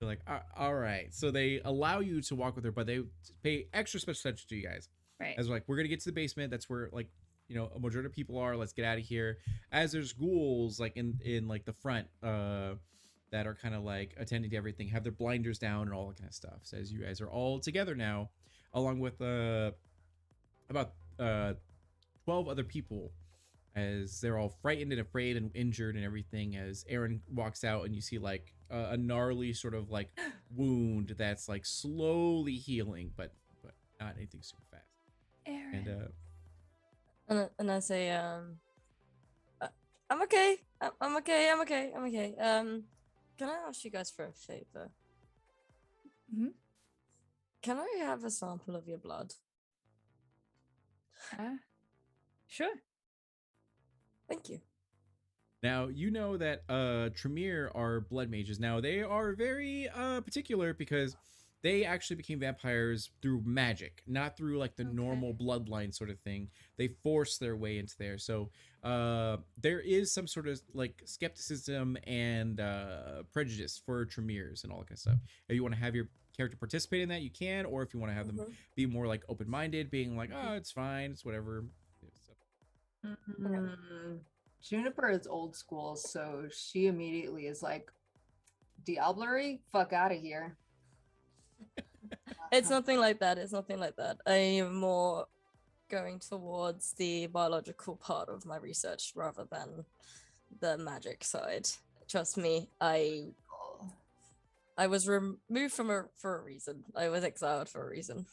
they're like, all right, so they allow you to walk with her, but they pay extra special attention to you guys. Right. As like, we're gonna get to the basement, that's where like a majority of people are, let's get out of here. As there's ghouls like in like the front that are kind of like attending to everything, have their blinders down and all that kind of stuff. Says you guys are all together now, along with about 12 other people, as they're all frightened and afraid and injured and everything. As Aaron walks out and you see like a gnarly sort of like wound that's like slowly healing, but not anything super fast. Aaron. And I say, I'm okay. I'm okay. I'm okay. I'm okay. Can I ask you guys for a favor? Mm-hmm. Can I have a sample of your blood? Sure. Thank you. Now, you know that Tremere are blood mages. Now, they are very particular because they actually became vampires through magic, not through like the normal bloodline sort of thing. They forced their way into there. So there is some sort of like skepticism and prejudice for Tremeres and all that kind of stuff. If you want to have your character participate in that, you can, or if you want to have them be more like open-minded, being like, oh, it's fine, it's whatever. Juniper is old school, so she immediately is like, Diablerie? Fuck out of here. It's nothing like that. It's nothing like that. I am more going towards the biological part of my research rather than the magic side. Trust me, I was removed from for a reason. I was exiled for a reason.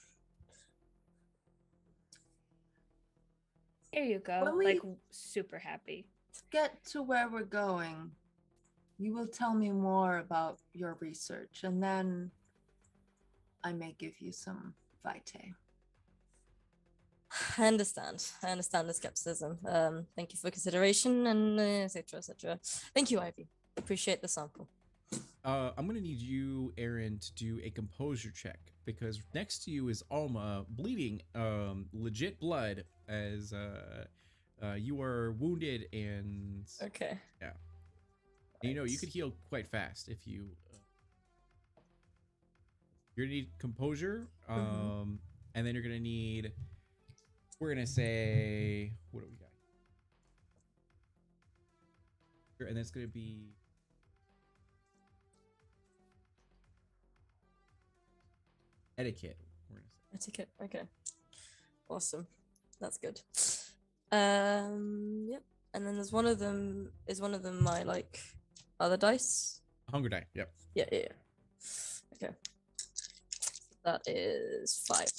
Here you go. When we like super happy. Get to where we're going, you will tell me more about your research, and then I may give you some vitae. I understand. I understand the skepticism. Thank you for consideration and etc. etc. Thank you, Ivy. Appreciate the sample. I'm gonna need you, Aaron, to do a composure check because next to you is Alma, bleeding, legit blood, as you are wounded and okay. Yeah. And, you could heal quite fast if you. You're gonna need composure, and then you're gonna need. We're gonna say, what do we got? And that's gonna be. Etiquette. We're gonna say. Etiquette. Okay. Awesome. That's good. Yep. And then there's one of them. Is one of them my like other dice? Hunger die. Yep. Yeah. Okay. That is 5. Okay.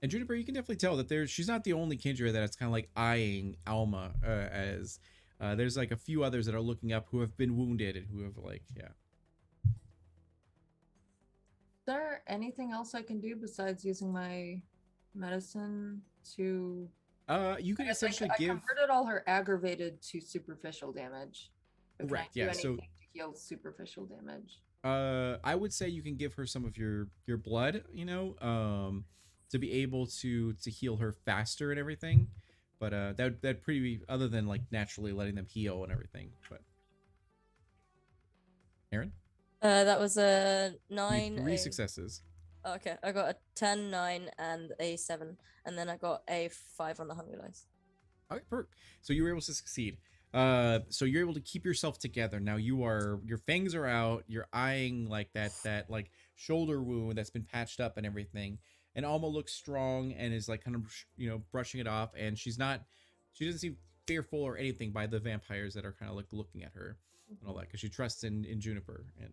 And Juniper, you can definitely tell that she's not the only Kindred that's kind of like eyeing Alma as there's like a few others that are looking up who have been wounded and who have like, yeah. Is there anything else I can do besides using my medicine to? You can essentially I give. converted all her aggravated to superficial damage. But can I Right. do Yeah. anything So. to heal superficial damage. I would say you can give her some of your blood, to be able to heal her faster and everything. But that pretty other than like naturally letting them heal and everything. But Aaron, That was a you 9. need 3 successes. Okay, I got a 10, 9, and a 7, and then I got a 5 on the hunger dice. Okay, perfect. So you were able to succeed. So you're able to keep yourself together. Now your fangs are out. You're eyeing like that like shoulder wound that's been patched up and everything. And Alma looks strong and is like kind of brushing it off. And she doesn't seem fearful or anything by the vampires that are kind of like looking at her and all that because she trusts in Juniper. And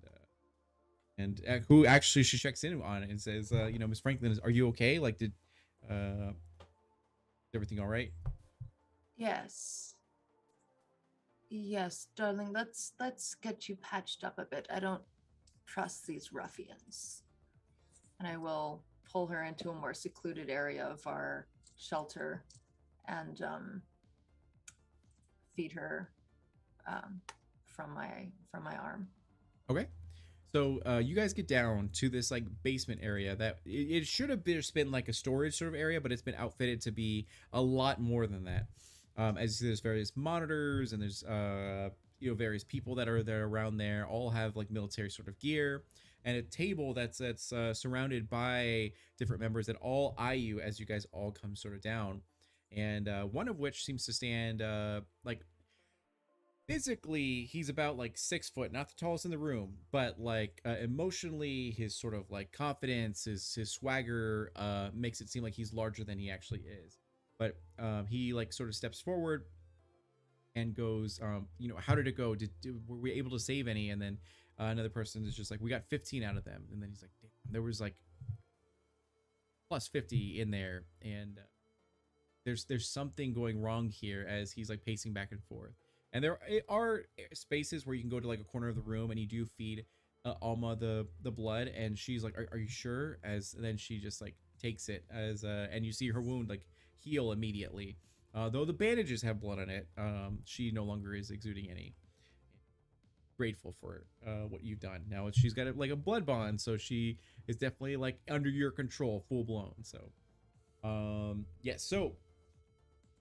and who actually she checks in on it and says, Miss Franklin, are you okay? Like, is everything all right? Yes. Yes, darling, let's get you patched up a bit. I don't trust these ruffians. And I will pull her into a more secluded area of our shelter and feed her um, from my arm. Okay. So you guys get down to this like basement area that it should have been like a storage sort of area, but it's been outfitted to be a lot more than that. As you see, there's various monitors and there's various people that are there around there, all have like military sort of gear, and a table that's surrounded by different members that all eye you as you guys all come sort of down, and one of which seems to stand like physically he's about like 6 foot, not the tallest in the room, but like emotionally his sort of like confidence, his swagger makes it seem like he's larger than he actually is. But he like sort of steps forward and goes, how did it go? Were we able to save any? And then another person is just like, we got 15 out of them. And then he's like, damn, there was like plus 50 in there, and there's something going wrong here, as he's like pacing back and forth. And there are spaces where you can go to like a corner of the room and you do feed Alma the blood, and she's like, are you sure? As then she just like takes it as and you see her wound like heal immediately. Though the bandages have blood on it, she no longer is exuding any. Grateful for what you've done. Now she's got like a blood bond, so she is definitely like under your control, full blown. So so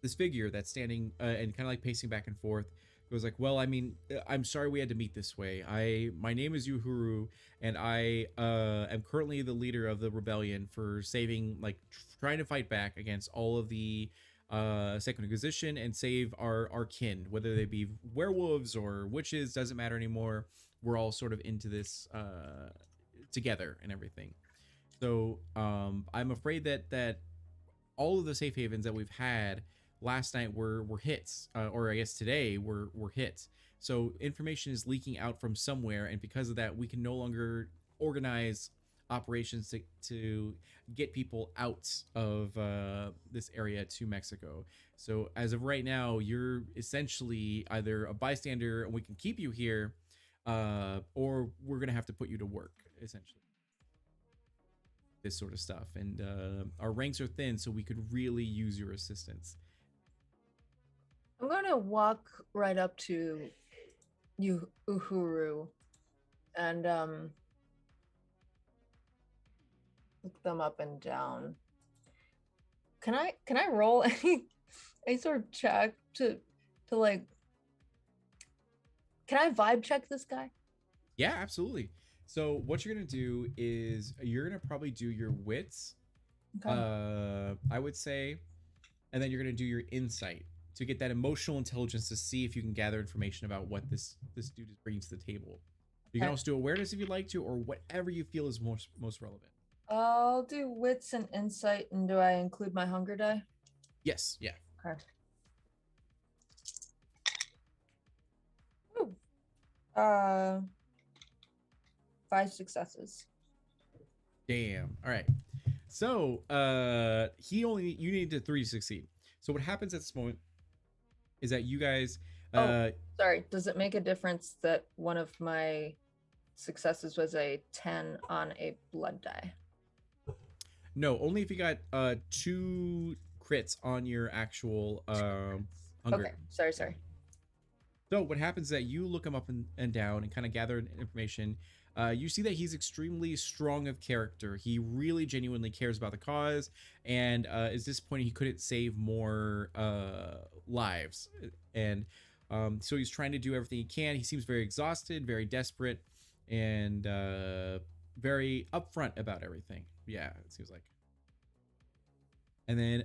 this figure that's standing and kind of like pacing back and forth goes like, well, I mean, I'm sorry we had to meet this way. My name is Uhuru, and I am currently the leader of the rebellion for saving, like, trying to fight back against all of the Second Inquisition and save our kin, whether they be werewolves or witches, doesn't matter anymore. We're all sort of into this together and everything. So I'm afraid that all of the safe havens that we've had last night were hits, or I guess today were hits. So information is leaking out from somewhere, and because of that, we can no longer organize operations to get people out of this area to Mexico. So as of right now, you're essentially either a bystander and we can keep you here, or we're gonna have to put you to work, essentially. This sort of stuff, and our ranks are thin, so we could really use your assistance. I'm going to walk right up to Uhuru and look them up and down. Can I roll any sort of check to like, can I vibe check this guy? Yeah, absolutely. So what you're gonna do is you're gonna probably do your wits, Okay. I would say, and then you're gonna do your insight to get that emotional intelligence to see if you can gather information about what this dude is bringing to the table. You can Okay. also do awareness if you'd like to, or whatever you feel is most relevant. I'll do wits and insight, and do I include my hunger die? Yes, yeah. Okay. Ooh. 5 successes. Damn. All right. So you needed 3 to succeed. So what happens at this moment is that you guys Sorry, does it make a difference that one of my successes was a 10 on a blood die? no, only if you got 2 crits on your actual hunger. Okay, sorry. So what happens is that you look him up and down and kind of gather information. You see that he's extremely strong of character. He really genuinely cares about the cause, and is disappointed he couldn't save more lives. And so he's trying to do everything he can. He seems very exhausted, very desperate, and very upfront about everything. Yeah, it seems like. And then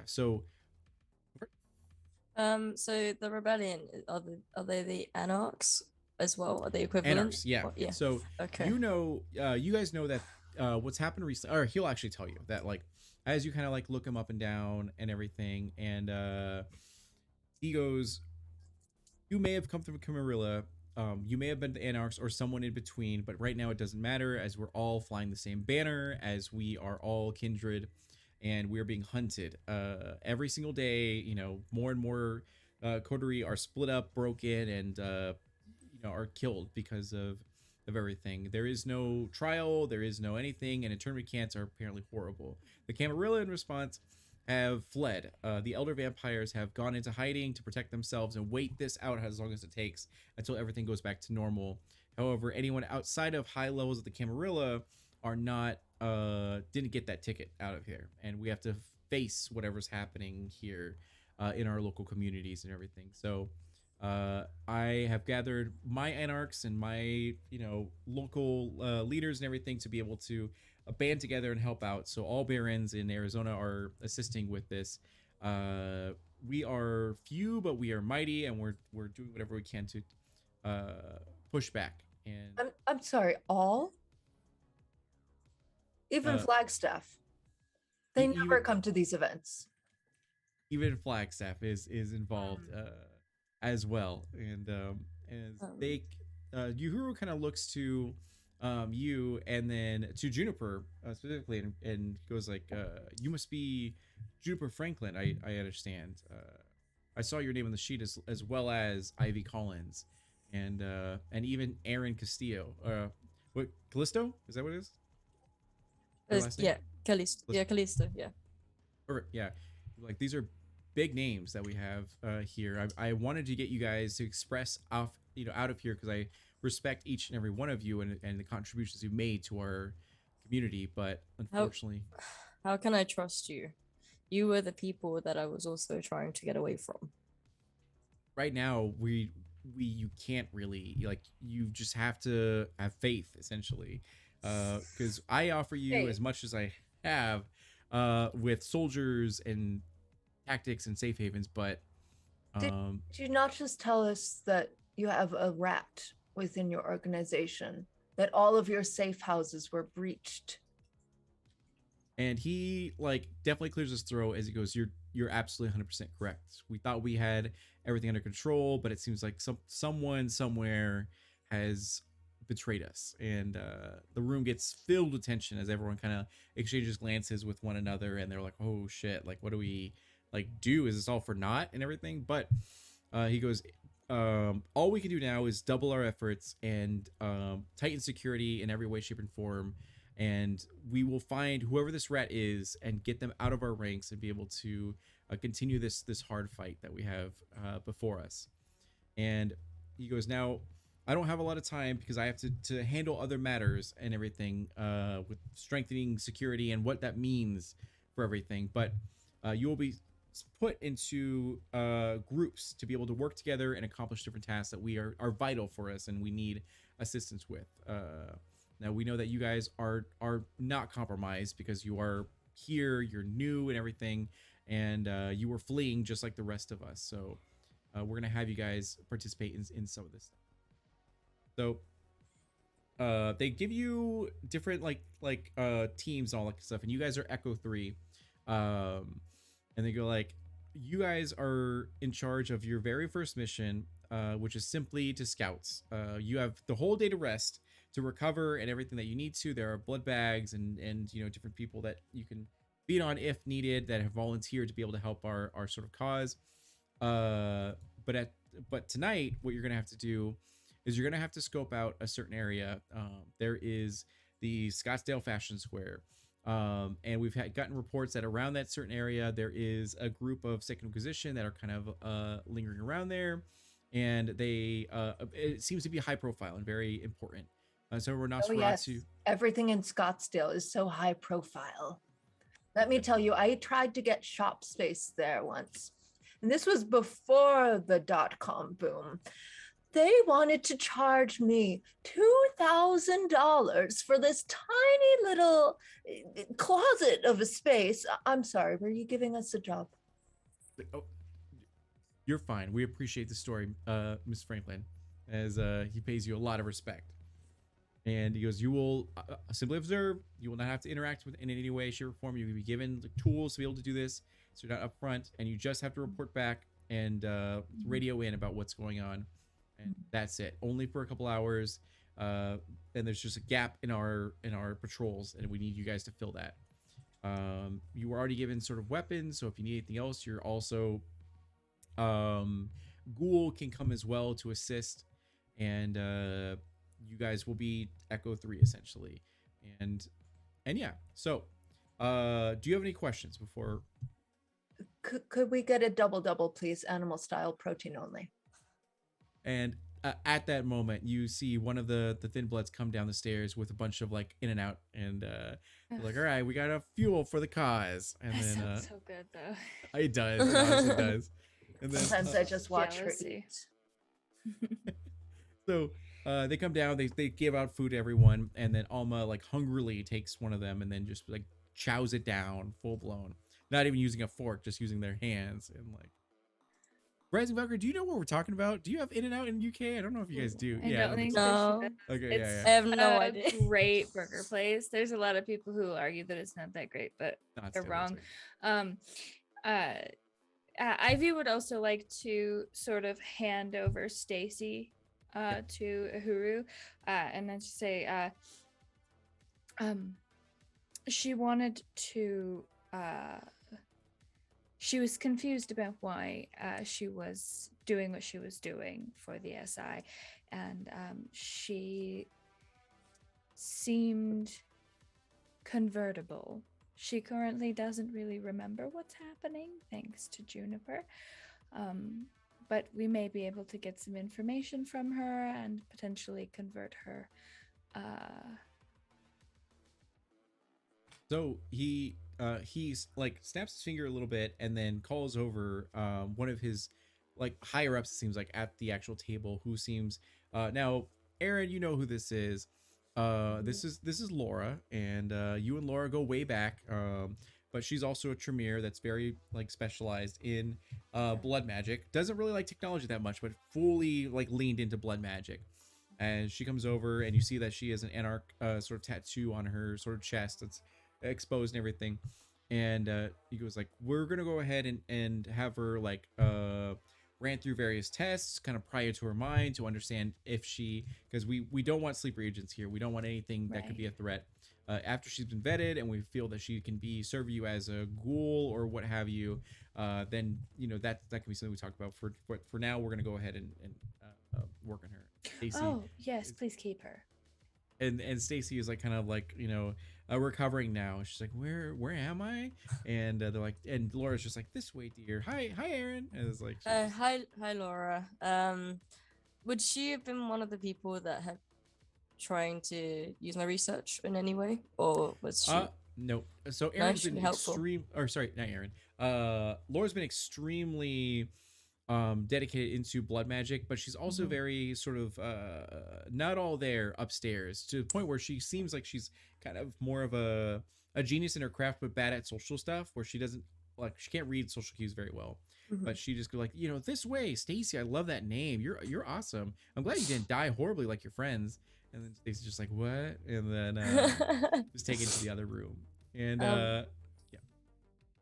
so So the rebellion, are they the anarchs as well? Are they equivalent? Anarchs, yeah. Or- yeah. So Okay. you guys know that what's happened recently, or he'll actually tell you that, like, as you kind of like look him up and down and everything, and he goes, you may have come from Camarilla, you may have been the Anarchs or someone in between, but right now it doesn't matter as we're all flying the same banner, as we are all kindred, and we're being hunted every single day. You know, more and more coterie are split up, broken, and are killed because of everything. There is no trial, there is no anything, and intern mechanics are apparently horrible. The Camarilla, in response, have fled. The elder vampires have gone into hiding to protect themselves and wait this out as long as it takes until everything goes back to normal. However, anyone outside of high levels of the Camarilla are not didn't get that ticket out of here, and we have to face whatever's happening here in our local communities and everything. So I have gathered my anarchs and my local leaders and everything to be able to band together and help out. So all barons in Arizona are assisting with this. We are few, but we are mighty, and we're doing whatever we can to push back. And I'm sorry, all? Even Uh, Flagstaff. They even never come to these events. even Flagstaff is involved as well, and as they Uhuru kind of looks to you and then to Juniper specifically, and goes like, you must be Juniper Franklin. I understand. I saw your name on the sheet as well as Ivy Collins, and even Aaron Castillo. What, Callisto, is that what it is? Her last name? Yeah, Callisto. Yeah, Callisto. Yeah. Or yeah, like these are big names that we have here. I wanted to get you guys to express out of here because I respect each and every one of you and the contributions you made to our community, but unfortunately, How can I trust you? You were the people that I was also trying to get away from. right now you can't really, like, you just have to have faith essentially, because I offer you as much as I have with soldiers and tactics and safe havens, but Did you not just tell us that you have a rat within your organization, that all of your safe houses were breached? and he like definitely clears his throat as he goes, you're absolutely 100% correct. We thought we had everything under control, but it seems like someone somewhere has betrayed us. And the room gets filled with tension as everyone kind of exchanges glances with one another, and they're like, oh shit, like what do we like do? Is this all for naught and everything? But he goes, all we can do now is double our efforts and tighten security in every way, shape, and form, and we will find whoever this rat is and get them out of our ranks and be able to continue this hard fight that we have before us. And he goes, now I don't have a lot of time because I have to handle other matters and everything with strengthening security and what that means for everything, but you will be put into groups to be able to work together and accomplish different tasks that we are vital for us and we need assistance with. Now we know that you guys are not compromised because you are here, you're new and everything, and you were fleeing just like the rest of us. So we're gonna have you guys participate in some of this stuff. So they give you different like teams and all that stuff, and you guys are Echo 3. And they go like, you guys are in charge of your very first mission, which is simply to scouts. You have the whole day to rest, to recover, and everything that you need to. There are blood bags and different people that you can feed on if needed that have volunteered to be able to help our sort of cause. But tonight, what you're gonna have to do is you're gonna have to scope out a certain area. There is the Scottsdale Fashion Square. And we've gotten reports that around that certain area there is a group of Second Inquisition that are kind of lingering around there, and they it seems to be high profile and very important. So we're not Everything in Scottsdale is so high profile. Let me tell you, I tried to get shop space there once, and this was before the .com boom. They wanted to charge me $2,000 for this tiny little closet of a space. I'm sorry, were you giving us a job? Oh, you're fine. We appreciate the story, Miss Franklin, as he pays you a lot of respect. And he goes, you will simply observe. You will not have to interact with in any way, shape, or form. You will be given the tools to be able to do this, so you're not up front, and you just have to report back and radio in about what's going on. and that's it. Only for a couple hours. And there's just a gap in our patrols, and we need you guys to fill that. You were already given sort of weapons, so if you need anything else, you're also Ghoul can come as well to assist, and you guys will be Echo 3 essentially. And yeah, so do you have any questions before? Could we get a double, please? Animal style, protein only. And at that moment, you see one of the Thin Bloods come down the stairs with a bunch of like in and out, and they're like, "All right, we got a fuel for the cause." And That then sounds so good though. it does, it honestly does. And then Sometimes I just watch Jealousy. her eat. so they come down, they give out food to everyone, and then Alma like hungrily takes one of them and then just like chows it down full blown, not even using a fork, just using their hands. And like, Rising Valkyrie, do you know what we're talking about? Do you have In and Out in UK? I don't know if you guys do. I Yeah, don't think so. they should. Okay, It's yeah, I have no a idea. great burger place. There's a lot of people who argue that it's not that great, but no, it's they're terrible, it's wrong. Ivy would also like to sort of hand over Stacy to Uhuru, and then say she wanted to she was confused about why she was doing what she was doing for the SI, and she seemed convertible. She currently doesn't really remember what's happening, thanks to Juniper. But we may be able to get some information from her and potentially convert her. So he's like snaps his finger a little bit and then calls over one of his like higher ups, it seems like, at the actual table, who seems now, Aaron, you know who this is. This is Laura, and you and Laura go way back. But she's also a Tremere that's very like specialized in blood magic. Doesn't really like technology that much, but fully like leaned into blood magic. And she comes over, and you see that she has an Anarch sort of tattoo on her sort of chest that's exposed and everything. And he goes like, we're gonna go ahead and have her like ran through various tests, kind of prior to her mind, to understand if she, because we don't want sleeper agents here. We don't want anything that could be a threat. After she's been vetted and we feel that she can serve you as a ghoul or what have you, then you know that can be something we talk about. For now, we're gonna go ahead and work on her. Stacey, Oh yes, please keep her. and Stacy is like kind of like, you know, recovering now. She's like, where am I? And they're like, and Laura's just like, this way, dear. Hi Aaron. And it's like, Hi Laura. Would she have been one of the people that had trying to use my research in any way, or was she? No. So Aaron's she'd been be helpful. sorry, not Aaron. Laura's been extremely dedicated into blood magic, but she's also very sort of not all there upstairs, to the point where she seems like she's kind of more of a genius in her craft but bad at social stuff, where she doesn't like, she can't read social cues very well. But she just go like, you know, this way, Stacy, I love that name, you're awesome, I'm glad you didn't die horribly like your friends. And then Stacy's just like, what? And then just take it to the other room. And yeah.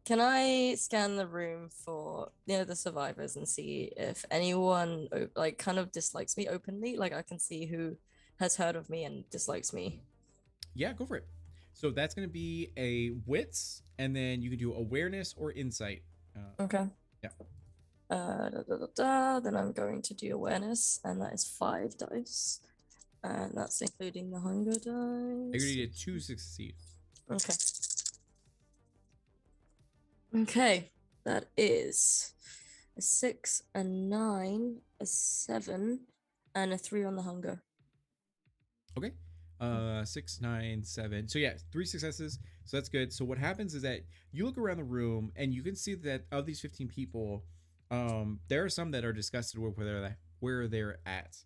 Can I scan the room for the survivors and see if anyone like kind of dislikes me openly? Like I can see who has heard of me and dislikes me. Yeah, go for it. So that's going to be a wits, and then you can do awareness or insight. Okay. Yeah. Then I'm going to do awareness, and that is 5 dice, and that's including the hunger dice. You're going to need a 2 to succeed. Okay. Okay, that is a 6, a 9, a 7, and a 3 on the hunger. Okay. 6, 9, 7. So yeah, 3 successes. So that's good. So what happens is that you look around the room and you can see that of these 15 people, there are some that are disgusted with where they're at.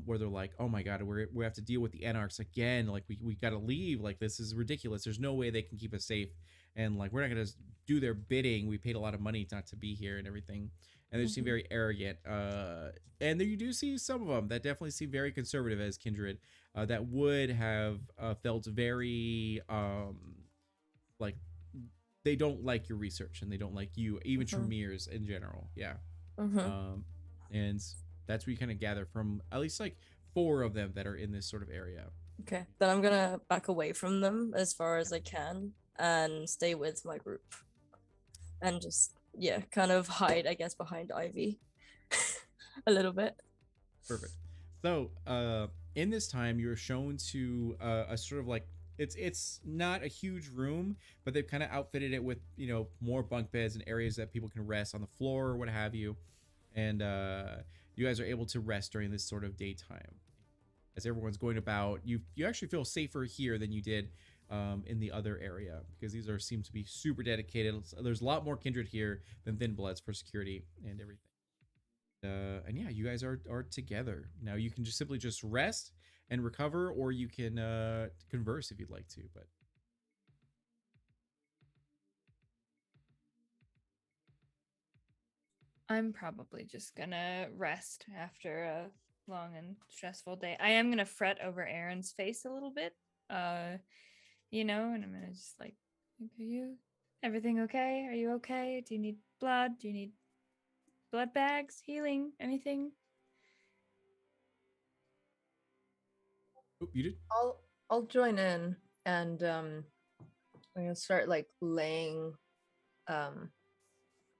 Where they're like, oh my god, we have to deal with the anarchs again. Like we gotta leave. Like this is ridiculous. There's no way they can keep us safe. And like we're not gonna do their bidding. We paid a lot of money not to be here and everything. And they seem very arrogant. And there you do see some of them that definitely seem very conservative as kindred. That would have felt very like they don't like your research and they don't like you, even Tremere's in general. Yeah. And that's where you kind of gather from at least like 4 of them that are in this sort of area. Okay, then I'm gonna back away from them as far as I can and stay with my group, and just kind of hide, I guess, behind Ivy a little bit. Perfect. So in this time you're shown to a sort of like it's not a huge room, but they've kind of outfitted it with, you know, more bunk beds and areas that people can rest on the floor or what have you. And you guys are able to rest during this sort of daytime as everyone's going about. You actually feel safer here than you did in the other area, because these seem to be super dedicated. There's a lot more kindred here than Thin Bloods for security and everything. And yeah, you guys are together now. You can just simply just rest and recover, or you can converse if you'd like to. But I'm probably just gonna rest after a long and stressful day. I am gonna fret over Aaron's face a little bit. You know, and I'm gonna just like, are you everything okay? Are you okay? Do you need blood? Do you need blood bags, healing, anything? oh, you did. I'll join in, and I'm gonna start like laying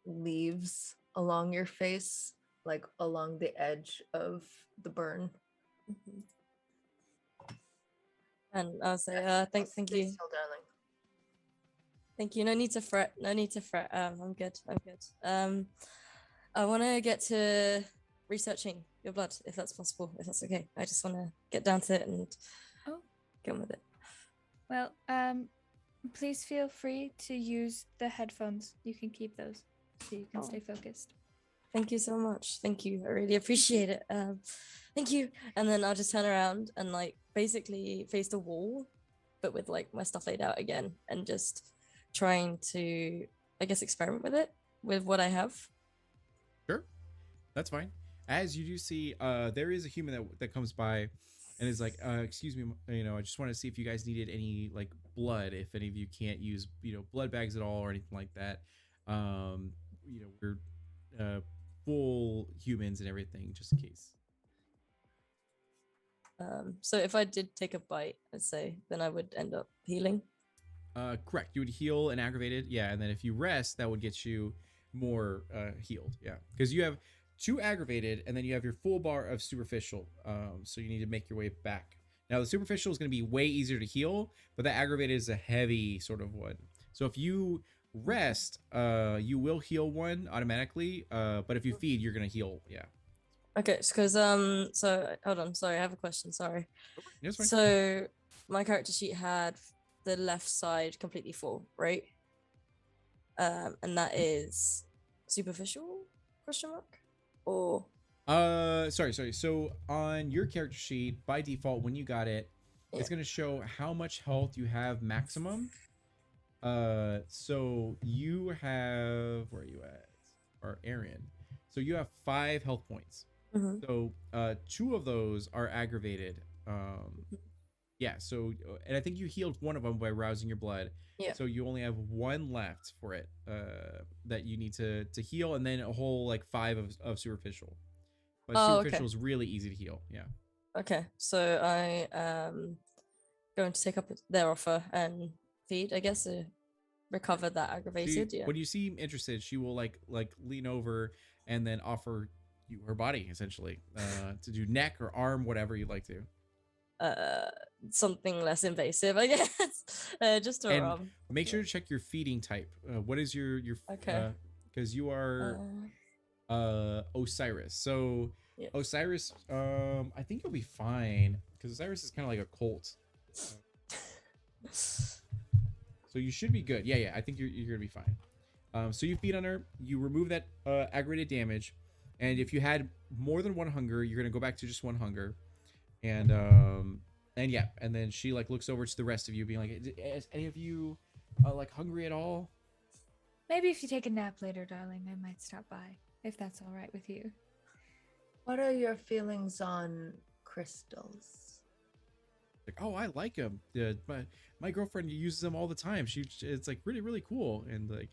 leaves along your face, like along the edge of the burn. Mhm. And I'll say, thank Stay you. still, darling. Thank you. No need to fret. No need to fret. I'm good. I'm good. I want to get to researching your blood, if that's possible, if that's okay. I just want to get down to it and get on with it. Well, please feel free to use the headphones. You can keep those so you can stay focused. Thank you so much. Thank you. I really appreciate it. Thank you. And then I'll just turn around and like basically face the wall, but with like my stuff laid out again, and just trying to, I guess, experiment with it with what I have. Sure, that's fine. As you do see, there is a human that comes by and is like, excuse me, you know, I just want to see if you guys needed any like blood, if any of you can't use, you know, blood bags at all or anything like that. You know, we're full humans and everything, just in case. So if I did take a bite, let's say, then I would end up healing. Correct. You would heal and aggravated, yeah, and then if you rest, that would get you more healed, yeah, because you have 2 aggravated, and then you have your full bar of superficial. So you need to make your way back. Now the superficial is going to be way easier to heal, but the aggravated is a heavy sort of one. So if you rest, you will heal 1 automatically. But if you feed, you're going to heal, yeah. Okay, because so hold on, sorry, I have a question. Sorry. That's fine. So my character sheet had the left side completely full, right? And that is superficial question mark, or sorry. So on your character sheet, by default, when you got it, it's Yeah. gonna show how much health you have maximum. So you have, where are you at? Or Aaron. So you have 5 health points. Mhm. So 2 of those are aggravated. Yeah, so and I think you healed 1 of them by rousing your blood. Yeah. So you only have 1 left for it that you need to heal, and then a whole like 5 of superficial. But superficial is really easy to heal. Yeah. Okay, so I going to take up their offer and feed, I guess, to recover that aggravated. When you seem interested, she will like lean over and then offer you her body essentially to do neck or arm, whatever you'd like to. Something less invasive, I guess. Just to And make sure to check your feeding type. What is your okay? Because you are Osiris. So Yeah. Osiris, I think you'll be fine because Osiris is kind of like a cult. So you should be good. Yeah. I think you're gonna be fine. So you feed on her. You remove that aggravated damage, and if you had more than 1 hunger, you're gonna go back to just 1 hunger, and yeah, and then she like looks over to the rest of you, being like, "Is any of you like hungry at all?" Maybe if you take a nap later, darling, I might stop by, if that's all right with you. What are your feelings on crystals? Like, oh, I like them. My girlfriend uses them all the time. It's like really cool, and like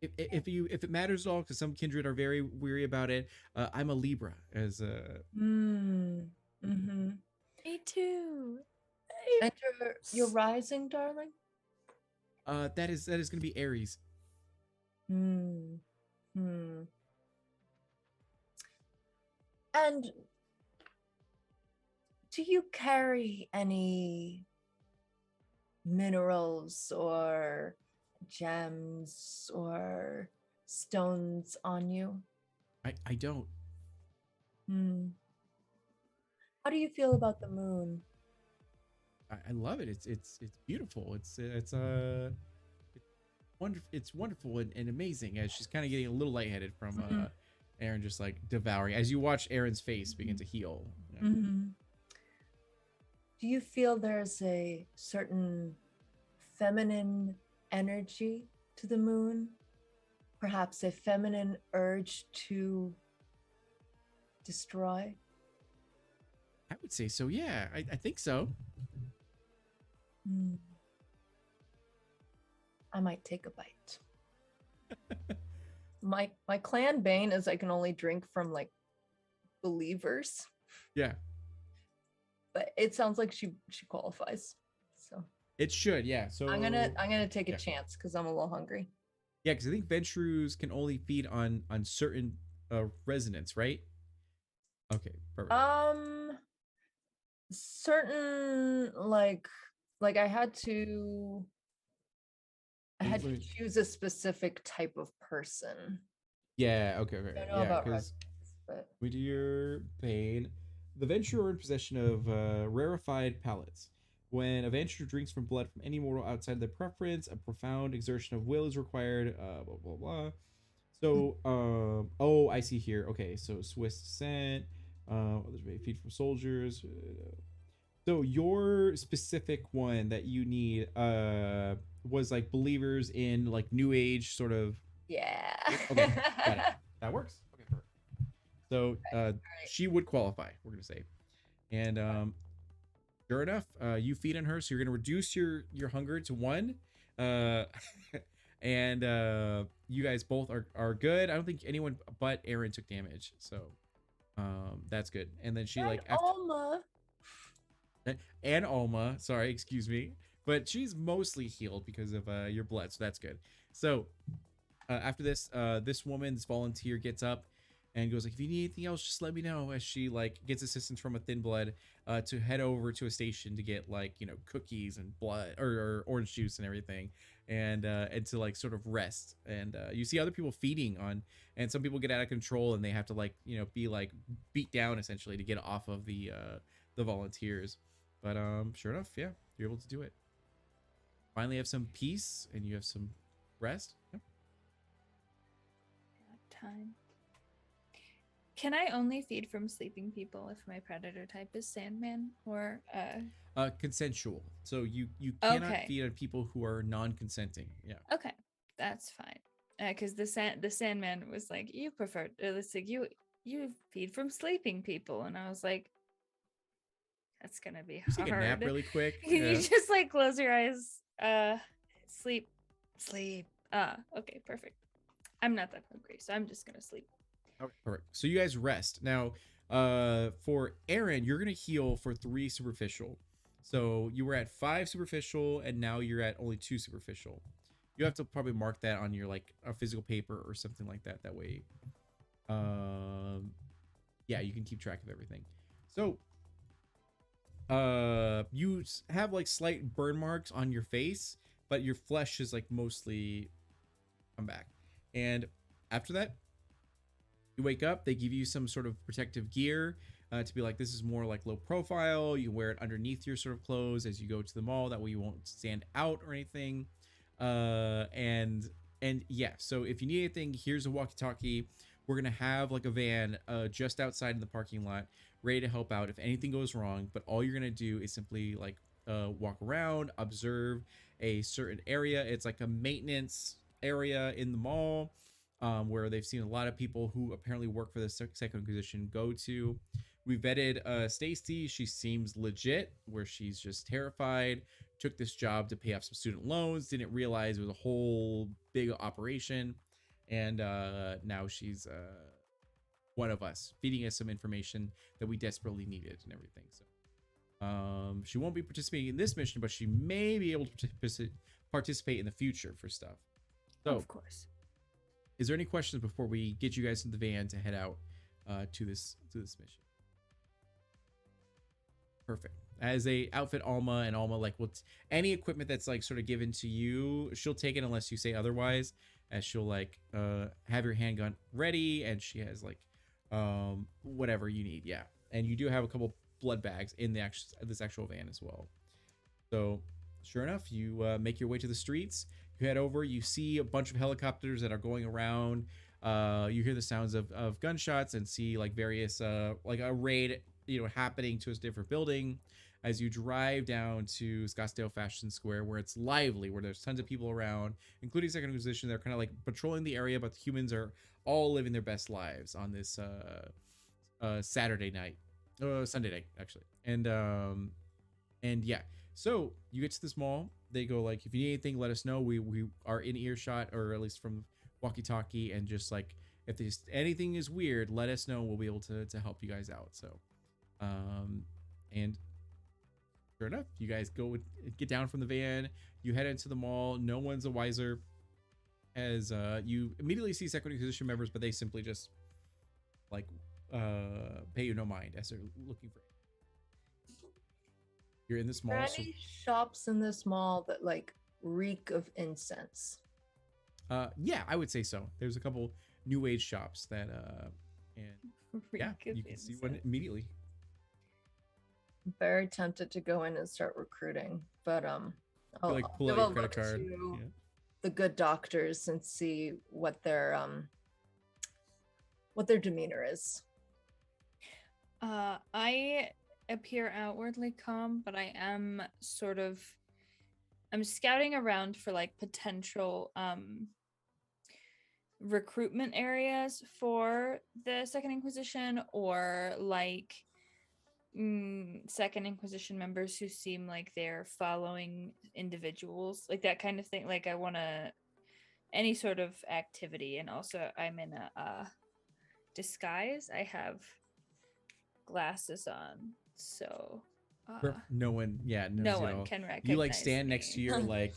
If it matters at all, because some kindred are very weary about it. I'm a Libra as a Mm. Mm-hmm. Me too. And your rising, darling? that is gonna be Aries. Hmm. Hmm. And do you carry any minerals or gems or stones on you? I don't. Hmm. How do you feel about the moon? I love it. It's beautiful. It's wonderful and amazing. As she's kind of getting a little lightheaded from Mhm. Aaron just like devouring as you watch Aaron's face begin to heal. Yeah. Mhm. Do you feel there's a certain feminine energy to the moon? Perhaps a feminine urge to destroy? I would say so. Yeah, I think so. Hmm. I might take a bite. My clan bane is I can only drink from like believers, Yeah, but it sounds like she qualifies. So it should. Yeah. So I'm gonna take a yeah, chance because I'm a little hungry. yeah, because I think Ventrues can only feed on certain resonance, right? Okay, perfect. Um, certain like I Let me, had let to me, choose a specific type of person. yeah. Okay. Okay. I don't know Yeah. about Because resonance, but we do your Bane. The Venturer are in possession of rarefied palates. When a Venturer drinks from blood from any mortal outside their preference, a profound exertion of will is required. Blah blah blah. So, oh, I see here. Okay, so Swiss descent. Others may feed from soldiers. So your specific one that you need, was like believers in like New Age sort of. yeah. Okay, got it. That works. Okay, perfect. So, Alright. she would qualify. We're gonna say, and sure enough, you feed on her, so you're gonna reduce your hunger to one. Uh, and you guys both are good. I don't think anyone but Aaron took damage, so that's good. And then she And like after Alma. and Alma, sorry, excuse me, but she's mostly healed because of your blood, so that's good. So after this, this woman, this volunteer, gets up and goes like, "If you need anything else, just let me know." As she like gets assistance from a thin blood to head over to a station to get like cookies and blood or orange juice and everything, and to like sort of rest. And you see other people feeding on, and some people get out of control and they have to like be like beat down essentially to get off of the volunteers. But sure enough, yeah, you're able to do it. Finally, have some peace and you have some rest. Yep. Time. Can I only feed from sleeping people if my predator type is Sandman or Consensual. So you cannot okay. feed on people who are non-consenting. Yeah. Okay, that's fine. Because the Sandman was like, you prefer it's like you feed from sleeping people, and I was like, that's gonna be Just take a nap hard. really quick. Can you Yeah. just like close your eyes? Sleep, sleep. Okay, perfect. I'm not that hungry, so I'm just gonna sleep. Okay. Perfect. So you guys rest now. For Aaron, you're gonna heal for 3 superficial. So you were at 5 superficial, and now you're at only 2 superficial. You have to probably mark that on your like a physical paper or something like that. That way, um, yeah, you can keep track of everything. So you have like slight burn marks on your face, but your flesh is like mostly come back. And after that, you wake up, they give you some sort of protective gear, to be like, this is more like low profile. You wear it underneath your sort of clothes as you go to the mall, that way you won't stand out or anything. And yeah, so if you need anything, here's a walkie talkie. We're gonna have like a van just outside in the parking lot, ready to help out if anything goes wrong. But all you're gonna do is simply like walk around, observe a certain area. It's like a maintenance area in the mall, where they've seen a lot of people who apparently work for the Second Inquisition go to. We vetted Stacy. She seems legit, where she's just terrified. Took this job to pay off some student loans. Didn't realize it was a whole big operation. and now she's one of us, feeding us some information that we desperately needed and everything. So she won't be participating in this mission, but she may be able to participate in the future for stuff. So, Of course. is there any questions before we get you guys in the van to head out to this mission? Perfect. As they outfit Alma, and Alma like any equipment that's like sort of given to you, she'll take it unless you say otherwise. As she'll like have your handgun ready, and she has like whatever you need. Yeah, and you do have a couple blood bags in this actual van as well. So sure enough, you make your way to the streets. You head over. You see a bunch of helicopters that are going around. You hear the sounds of gunshots and see like various like a raid happening to a different building. As you drive down to Scottsdale Fashion Square, where it's lively, where there's tons of people around, including Second Inquisition. They're kind of like patrolling the area, but the humans are all living their best lives on this Saturday night, Sunday night actually. And yeah, so you get to this mall. They go like, if you need anything, let us know. We are in earshot, or at least from walkie-talkie, and just like if there's anything is weird, let us know. We'll be able to help you guys out. So and sure enough, you guys get down from the van. You head into the mall. No one's a wiser, as you immediately see Second Inquisition members, but they simply just like pay you no mind as they're looking for. You're in this Are mall. there So, any shops in this mall that like reek of incense? yeah, I would say so. There's a couple new age shops that and yeah, you can see one immediately. Very tempted to go in and start recruiting, but I'll, Like I'll pull give out a your credit look card. to Yeah. the good doctors and see what their demeanor is. I appear outwardly calm, but I am I'm scouting around for like potential recruitment areas for the Second Inquisition, or like Second Inquisition members who seem like they're following individuals, like that kind of thing. Like I want to any sort of activity. And also I'm in a disguise. I have glasses on, so No one, yeah, knows no you at one all. can recognize You like stand next to me. your like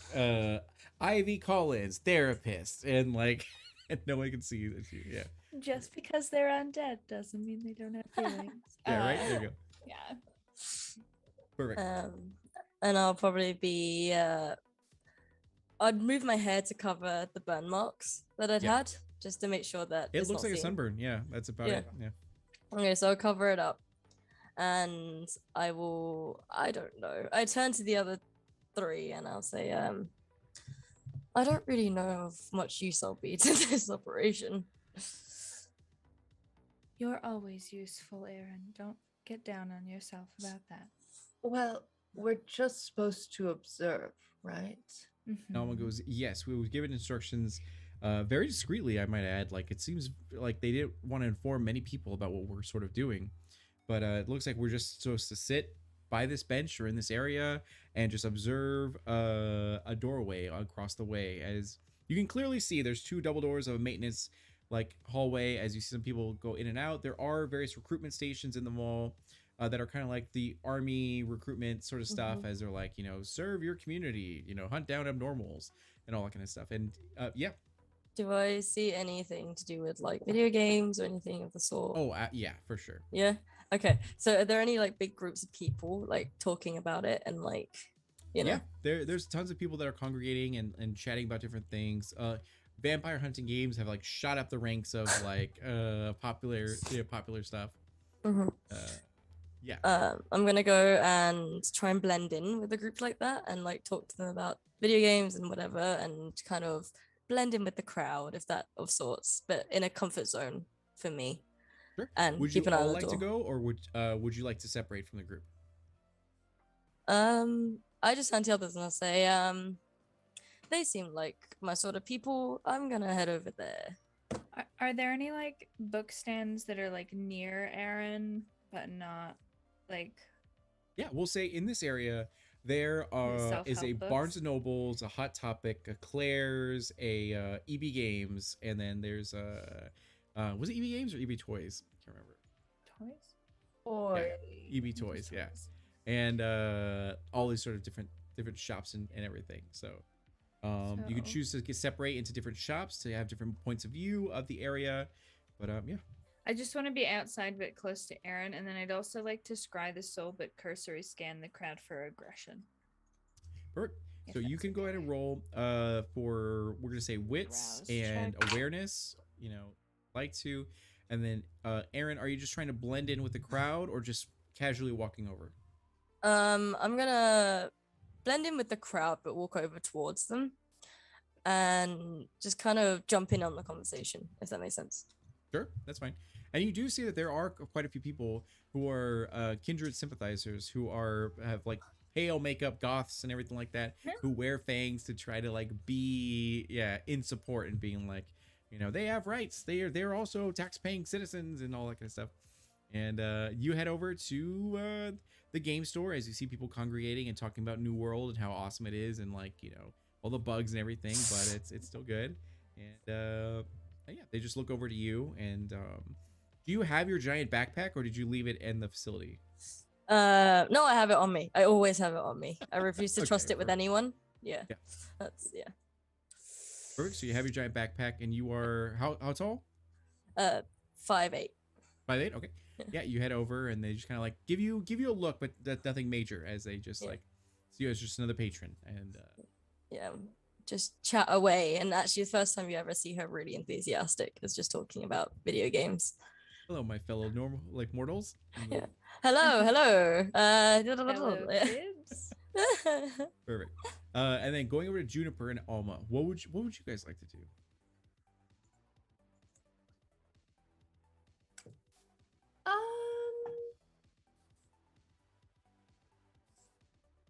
Ivy Collins, therapist, and like and no one can see you. Yeah. Just because they're undead doesn't mean they don't have feelings. Yeah, right? There you go. Yeah. Perfect. And I'll probably be I'd move my hair to cover the burn marks that I'd Yeah. had, just to make sure that It it's looks not like a seen. sunburn. Yeah, that's about Yeah. it. Yeah. Okay, so I'll cover it up. And I will, I don't know. I turn to the other three and I'll say, I don't really know of much use I'll be to this operation. You're always useful, Aaron. Don't get down on yourself about that. Well, we're just supposed to observe, right? Alma goes, yes, we were given instructions very discreetly, I might add. Like, it seems like they didn't want to inform many people about what we're sort of doing. But it looks like we're just supposed to sit by this bench or in this area and just observe a doorway across the way. As you can clearly see, there's two double doors of a maintenance like hallway. As you see some people go in and out, there are various recruitment stations in the mall that are kind of like the army recruitment sort of stuff, as they're like, serve your community, hunt down abnormals and all that kind of stuff. And yeah. Do I see anything to do with like video games or anything of the sort? Oh, yeah, for sure. Yeah. Okay. So are there any like big groups of people like talking about it and like, Yeah, there's tons of people that are congregating and chatting about different things. Vampire hunting games have like shot up the ranks of like popular stuff. Yeah. I'm gonna go and try and blend in with a group like that and like talk to them about video games and whatever, and kind of blend in with the crowd, if that of sorts, but in a comfort zone for me. Sure. And Would keep you an eye on all the like to door. go, or would you like to separate from the group? I just hand to others and I'll say, they seem like my sort of people. I'm gonna head over there. Are there any like book stands that are like near Aaron, but not like? Yeah, we'll say in this area, There is a Self-help Barnes books. and Nobles, a Hot Topic, a Claire's, a EB Games, and then there's was it EB Games or EB Toys? Can't remember. Toys. Yeah, Boy. yeah. EB Toys, yeah, and all these sort of different shops and everything. So you could So- choose to separate into different shops to have different points of view of the area. But yeah, I just want to be outside but close to Aaron, and then I'd also like to scry the soul but cursory scan the crowd for aggression. perfect. If So you that's can go ahead and okay. roll for, we're gonna say wits Rouse and check. awareness. Like to, and then Aaron, are you just trying to blend in with the crowd or just casually walking over? I'm gonna blend in with the crowd, but walk over towards them and just kind of jump in on the conversation, if that makes sense. Sure, that's fine. And you do see that there are quite a few people who are kindred sympathizers who have like pale makeup goths and everything like that, Yeah. who wear fangs to try to like be in support and being like, they have rights. They're also tax paying citizens and all that kind of stuff. And you head over to the game store as you see people congregating and talking about New World and how awesome it is and like all the bugs and everything, but it's still good. And yeah, they just look over to you. And do you have your giant backpack or did you leave it in the facility? No, I have it on me. I always have it on me. I refuse to trust Okay, it with perfect. anyone. Yeah. Yeah. That's yeah. Perfect. So you have your giant backpack and you are how tall? 5'8". 5'8"? Okay. Yeah, you head over and they just kind of like give you a look, but that's nothing major as they just Yeah. like see you as just another patron. And Yeah. Just chat away. And actually, the first time you ever see her really enthusiastic is just talking about video games. hello, my fellow normal like mortals. Yeah. Hello, hello. Hello, kids. Perfect. And then going over to Juniper and Alma, what would you guys like to do?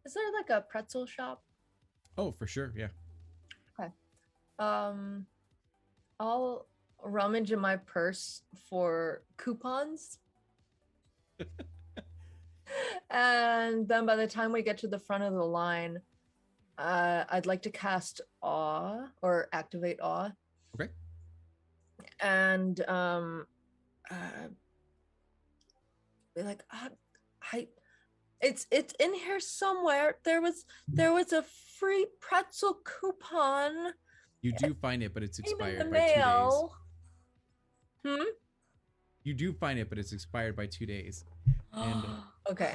Is there like a pretzel shop? Oh, for sure. Yeah. I'll rummage in my purse for coupons. And then by the time we get to the front of the line, I'd like to cast awe or activate awe. Okay. And be like, it's in here somewhere. There was a free pretzel coupon. You do find it, but it's Came in expired the by 2 days. mail. You do find it, but it's expired by 2 days. And Okay.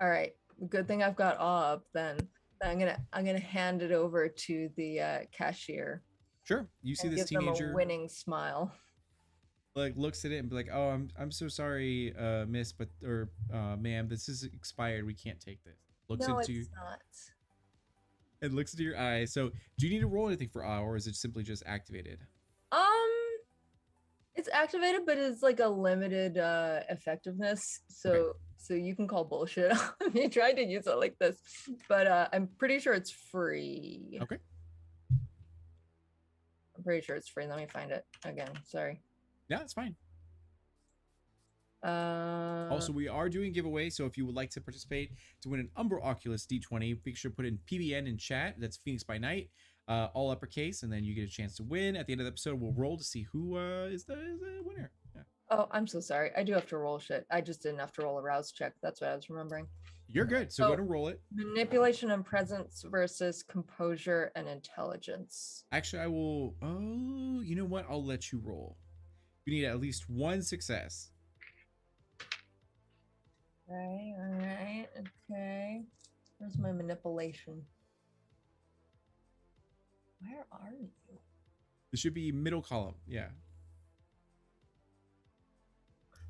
All right. Good thing I've got awe up then. I'm gonna hand it over to the cashier. sure, you see And this give them a teenager winning smile. like looks at it and be like, "Oh, I'm so sorry, miss, but or ma'am, this is expired. We can't take this." Looks No, into it's not. and looks into your eyes. So, do you need to roll anything for awe, or is it simply just activated? It's activated, but it's like a limited effectiveness. So you can call bullshit on me trying to use it like this. But I'm pretty sure it's free. Okay. I'm pretty sure it's free. Let me find it again. Sorry. Yeah, that's fine. Also, we are doing giveaway, so if you would like to participate to win an Umbro Oculus D20, make sure to put in PBN in chat. That's Phoenix by Night, all uppercase, and then you get a chance to win. At the end of the episode, we'll roll to see who is the winner. Yeah. Oh, I'm so sorry. I do have to roll shit. I just didn't have to roll a rouse check. That's what I was remembering. You're good, so go ahead and roll it. Manipulation and presence versus composure and intelligence. Actually, I will. Oh, you know what? I'll let you roll. You need at least one success. All right, okay. Where's my manipulation? Where are you? This should be middle column. Yeah.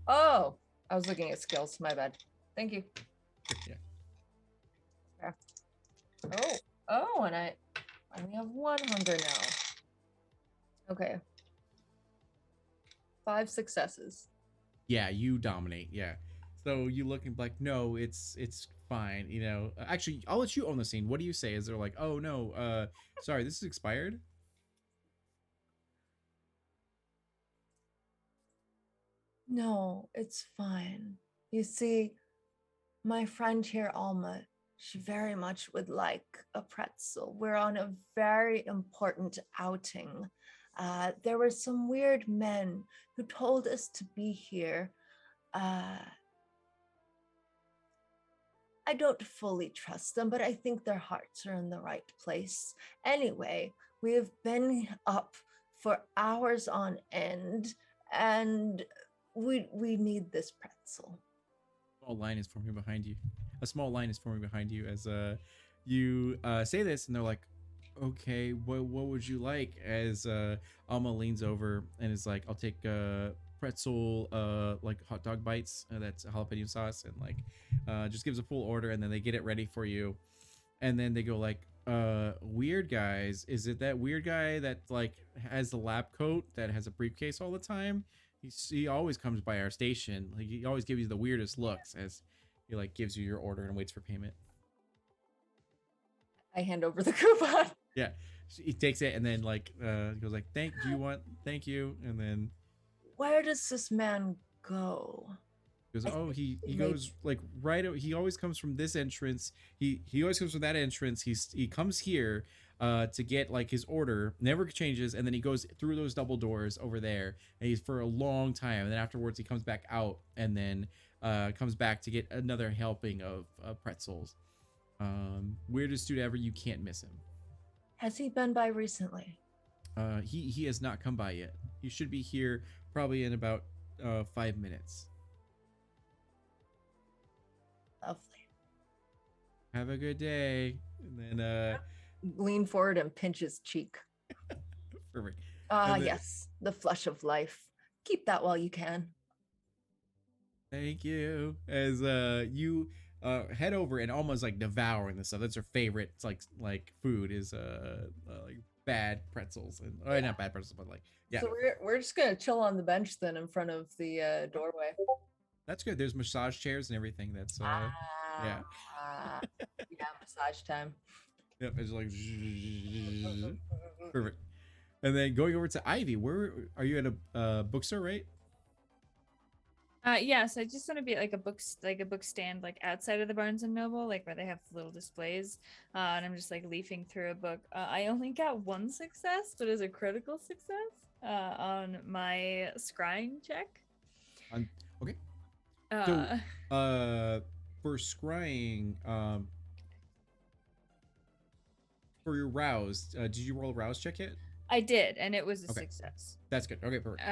Oh, I was looking at skills. My bad. Thank you. Yeah. Oh, and I only have one hunger now. Okay. 5 successes. Yeah, you dominate. Yeah. So you look and be like, no, it's fine. You know, actually, I'll let you own the scene. What do you say? Is there like, oh no, sorry, this is expired? No, it's fine. You see, my friend here, Alma, She very much would like a pretzel. We're on a very important outing. There were some weird men who told us to be here. Uh, I don't fully trust them, but I think their hearts are in the right place. Anyway, we have been up for hours on end, and we need this pretzel. Small line is forming behind you. A small line is forming behind you as you say this, and they're like, "Okay, what would you like?" As Alma leans over and is like, "I'll take pretzel, like hot dog bites. That's jalapeno sauce, and like, just gives a full order, and then they get it ready for you, and then they go like, weird guys. Is it that weird guy that like has the lab coat that has a briefcase all the time? He always comes by our station. Like he always gives you the weirdest looks as he like gives you your order and waits for payment. I hand over the coupon. Yeah, so he takes it and then like goes like, thank you, and then Where does this man go? goes, I oh, think he he goes like he always comes from this entrance. He always comes from that entrance. He comes here to get like his order, never changes, and then he goes through those double doors over there, and he's for a long time, and then afterwards he comes back out, and then comes back to get another helping of pretzels. Weirdest dude ever. You can't miss him. Has he been by recently? He has not come by yet. He should be here probably in about 5 minutes. Lovely. Have a good day. And then Lean forward and pinch his cheek. perfect. Ah, And then- yes, the flush of life. Keep that while you can. Thank you. As you head over and almost like devouring this stuff. That's her favorite. It's like food is like bad pretzels and not bad pretzels, but like yeah. So we're just gonna chill on the bench then in front of the doorway. That's good. There's massage chairs and everything. That's yeah. Yeah, massage time. Yep, it's like perfect. And then going over to Ivy, where are you at a bookstore, right? Yeah, so I just want to be like a book stand like outside of the Barnes and Noble, like where they have little displays. And I'm just like leafing through a book. I only got one success, but it was a critical success on my scrying check. Okay. Uh, So for scrying, for your rouse, did you roll a rouse check yet? I did, and it was a Okay. success. That's good. Okay, perfect.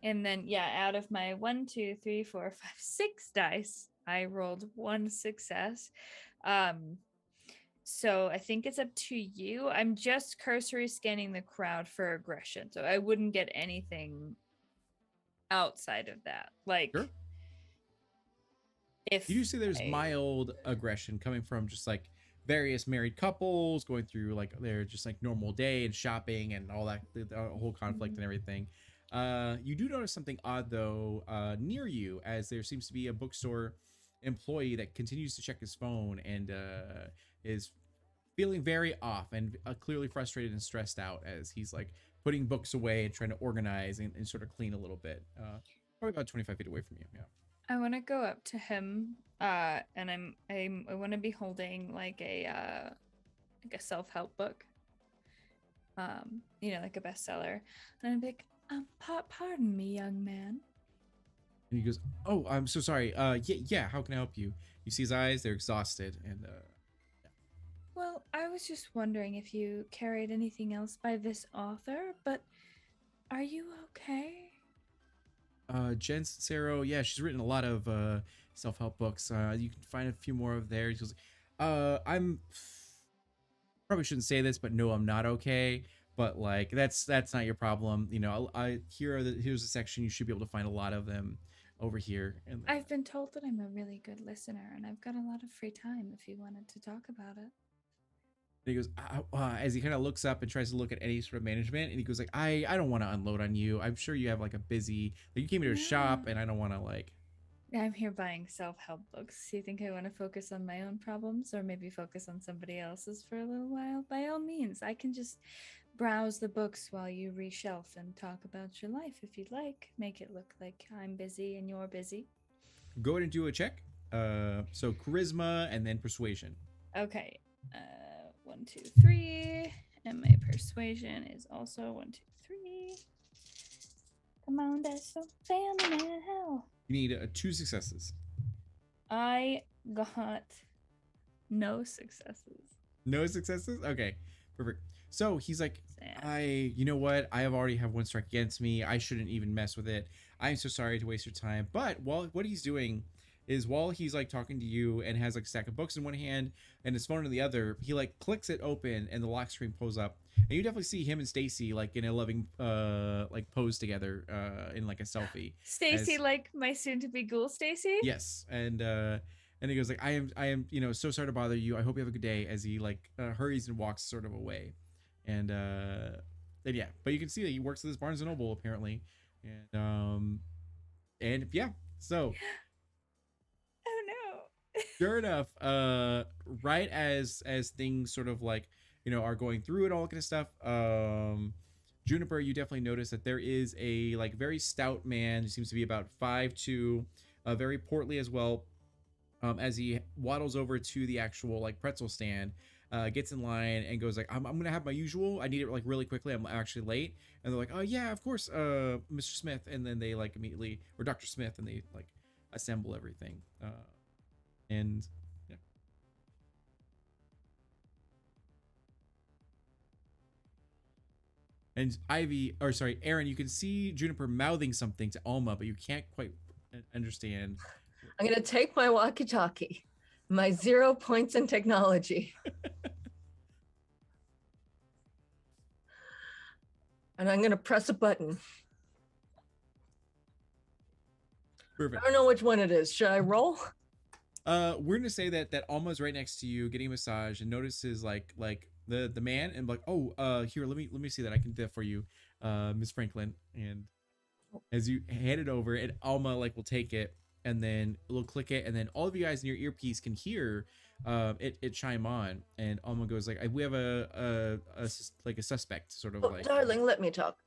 And then yeah, out of my 1, 2, 3, 4, 5, 6 dice, I rolled one success. So I think it's up to you. I'm just cursory scanning the crowd for aggression, so I wouldn't get anything outside of that. Like, Sure. if You do see there's I- mild aggression coming from just like various married couples going through like their just like normal day and shopping and all that, the whole conflict and everything. You do notice something odd though near you, as there seems to be a bookstore employee that continues to check his phone and is feeling very off and clearly frustrated and stressed out as he's like putting books away and trying to organize and sort of clean a little bit. Probably about 25 feet away from you. Yeah. I want to go up to him, and I want to be holding like a self-help book, like a bestseller, and I'm like, pardon me, young man. And he goes, "Oh, I'm so sorry. Yeah. How can I help you?" You see his eyes; they're exhausted, and Well, I was just wondering if you carried anything else by this author, but are you okay? Jen Sincero, yeah, she's written a lot of self-help books. You can find a few more of there. He goes, I'm probably shouldn't say this, but no, I'm not okay. But like that's not your problem. Here's a section. You should be able to find a lot of them over here. And I've been told that I'm a really good listener, and I've got a lot of free time if you wanted to talk about it. he goes, as he kind of looks up and tries to look at any sort of management, and he goes like, I don't want to unload on you. I'm sure you have like a busy, like you came here to shop, and I don't want to like. I'm here buying self-help books. Do you think I want to focus on my own problems or maybe focus on somebody else's for a little while? By all means, I can just browse the books while you reshelf and talk about your life if you'd like. Make it look like I'm busy and you're busy. Go ahead and do a check. So charisma and then persuasion. Okay. 1, 2, 3. And my persuasion is also 1, 2, 3. Come on, that's so family now. You need 2 successes. I got no successes. No successes? Okay, perfect. So he's like, Sad. you know what? I have already have 1 strike against me. I shouldn't even mess with it. I'm so sorry to waste your time. But what he's doing is while he's like talking to you and has like a stack of books in one hand and his phone in the other, he like clicks it open and the lock screen pulls up. And you definitely see him and Stacy like in a loving like pose together in like a selfie. Stacy, as- like my soon-to-be ghoul Stacy? Yes, and he goes like, I am, so sorry to bother you. I hope you have a good day. As he like hurries and walks sort of away, and yeah, but you can see that he works at this Barnes and Noble apparently, and yeah, so Oh no. sure enough, right as things sort of like are going through and all that kind of stuff, Juniper, you definitely notice that there is a like very stout man who seems to be about 5'2", very portly as well. As he waddles over to the actual like pretzel stand, gets in line and goes like, I'm gonna have my usual. I need it like really quickly. I'm actually late. And they're like, oh yeah, of course, Mr. Smith. And then they like immediately, or Dr. Smith, and they like assemble everything. And yeah. And Aaron, you can see Juniper mouthing something to Alma, but you can't quite understand. I'm going to take my walkie-talkie, my 0 points in technology. And I'm going to press a button. Perfect. I don't know which one it is. Should I roll? We're gonna say that Alma's right next to you getting a massage and notices like the man and like, oh, here, let me see that. I can do that for you, Miss Franklin. And as you hand it over, and Alma like will take it and then it'll click it, and then all of you guys in your earpiece can hear it chime on, and Alma goes like, we have like a suspect sort of Oh, like. darling, let me talk.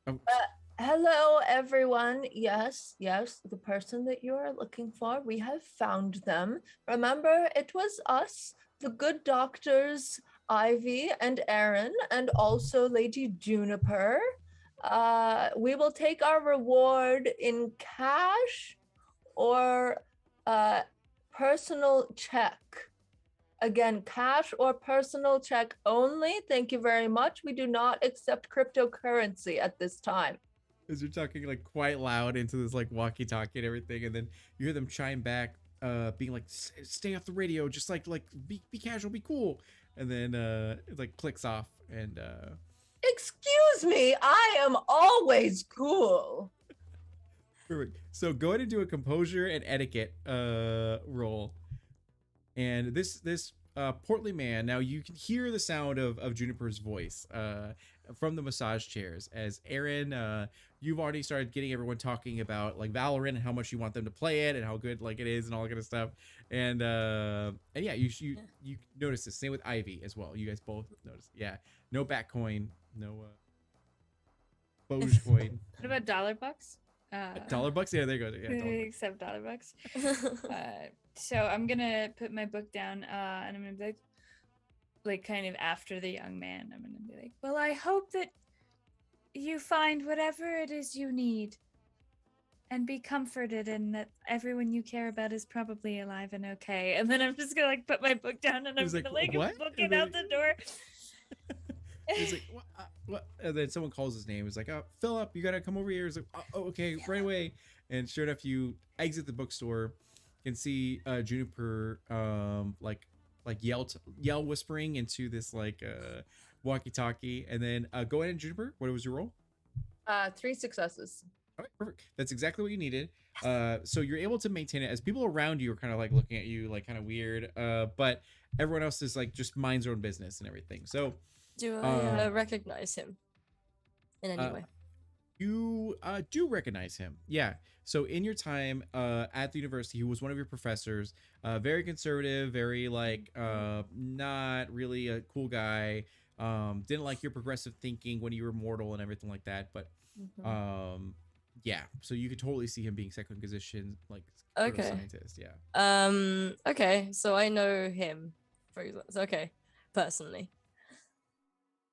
Oh. Hello, everyone. Yes, the person that you are looking for, we have found them. Remember, it was us, the good doctors, Ivy and Aaron, and also Lady Juniper. We will take our reward in cash or personal check. Again, cash or personal check only. Thank you very much. We do not accept cryptocurrency at this time. As you're talking like quite loud into this like walkie-talkie and everything, and then you hear them chime back, being like, stay off the radio, just like be casual, be cool. And then it like clicks off, and Excuse me, I am always cool. perfect. So go ahead and do a composure and etiquette roll. And this portly man, now you can hear the sound of Juniper's voice from the massage chairs, as Aaron, you've already started getting everyone talking about like Valorant and how much you want them to play it and how good like it is and all that kind of stuff. And yeah, you notice this. Same with Ivy as well. You guys both notice. Yeah, no Batcoin, no Dogecoin. What about dollar bucks? $1? Yeah, there you go. Yeah, $1. Except dollar bucks. So I'm gonna put my book down, and I'm gonna be like kind of after the young man. I'm gonna be like, well, I hope that you find whatever it is you need, and be comforted, and that everyone you care about is probably alive and okay. And then I'm just gonna like put my book down, and I'm He's gonna like, like "What?" book And it then- out the door. He's like, what? And then someone calls his name. He's like, Philip, you gotta come over here. He's like, oh, okay, right away. And sure enough, you exit the bookstore, can see Juniper like yell whispering into this like walkie-talkie. And then go ahead and Juniper, what was your roll? 3 successes. All right, perfect. That's exactly what you needed. So you're able to maintain it as people around you are kind of like looking at you like kind of weird. But everyone else is like just minds their own business and everything. So Do I recognize him in any way? you do recognize him. Yeah. So in your time at the university, he was one of your professors. Very conservative, very like not really a cool guy. Didn't like your progressive thinking when you were mortal and everything like that. But Yeah, so you could totally see him being second position, like sort of Okay. scientist. Yeah. Okay, so I know him, for example. Okay, personally.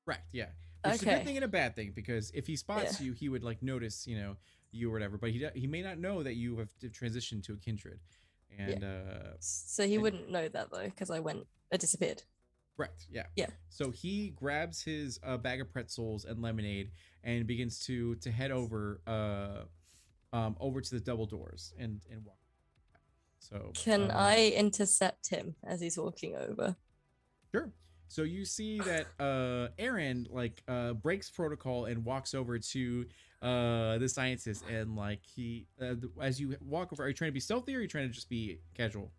Correct. Yeah. Which is a good Okay. thing and a bad thing, because if he Yeah. spots you, he would like notice, you or whatever. But he may not know that you have transitioned to a kindred, Yeah. and So he and wouldn't know that though, because I disappeared. correct. Yeah. Yeah. So he grabs his bag of pretzels and lemonade and begins to head over to the double doors and walk. So Can I intercept him as he's walking over? sure. So you see that Aaron like breaks protocol and walks over to the scientist, and like as you walk over, are you trying to be stealthy or are you trying to just be casual?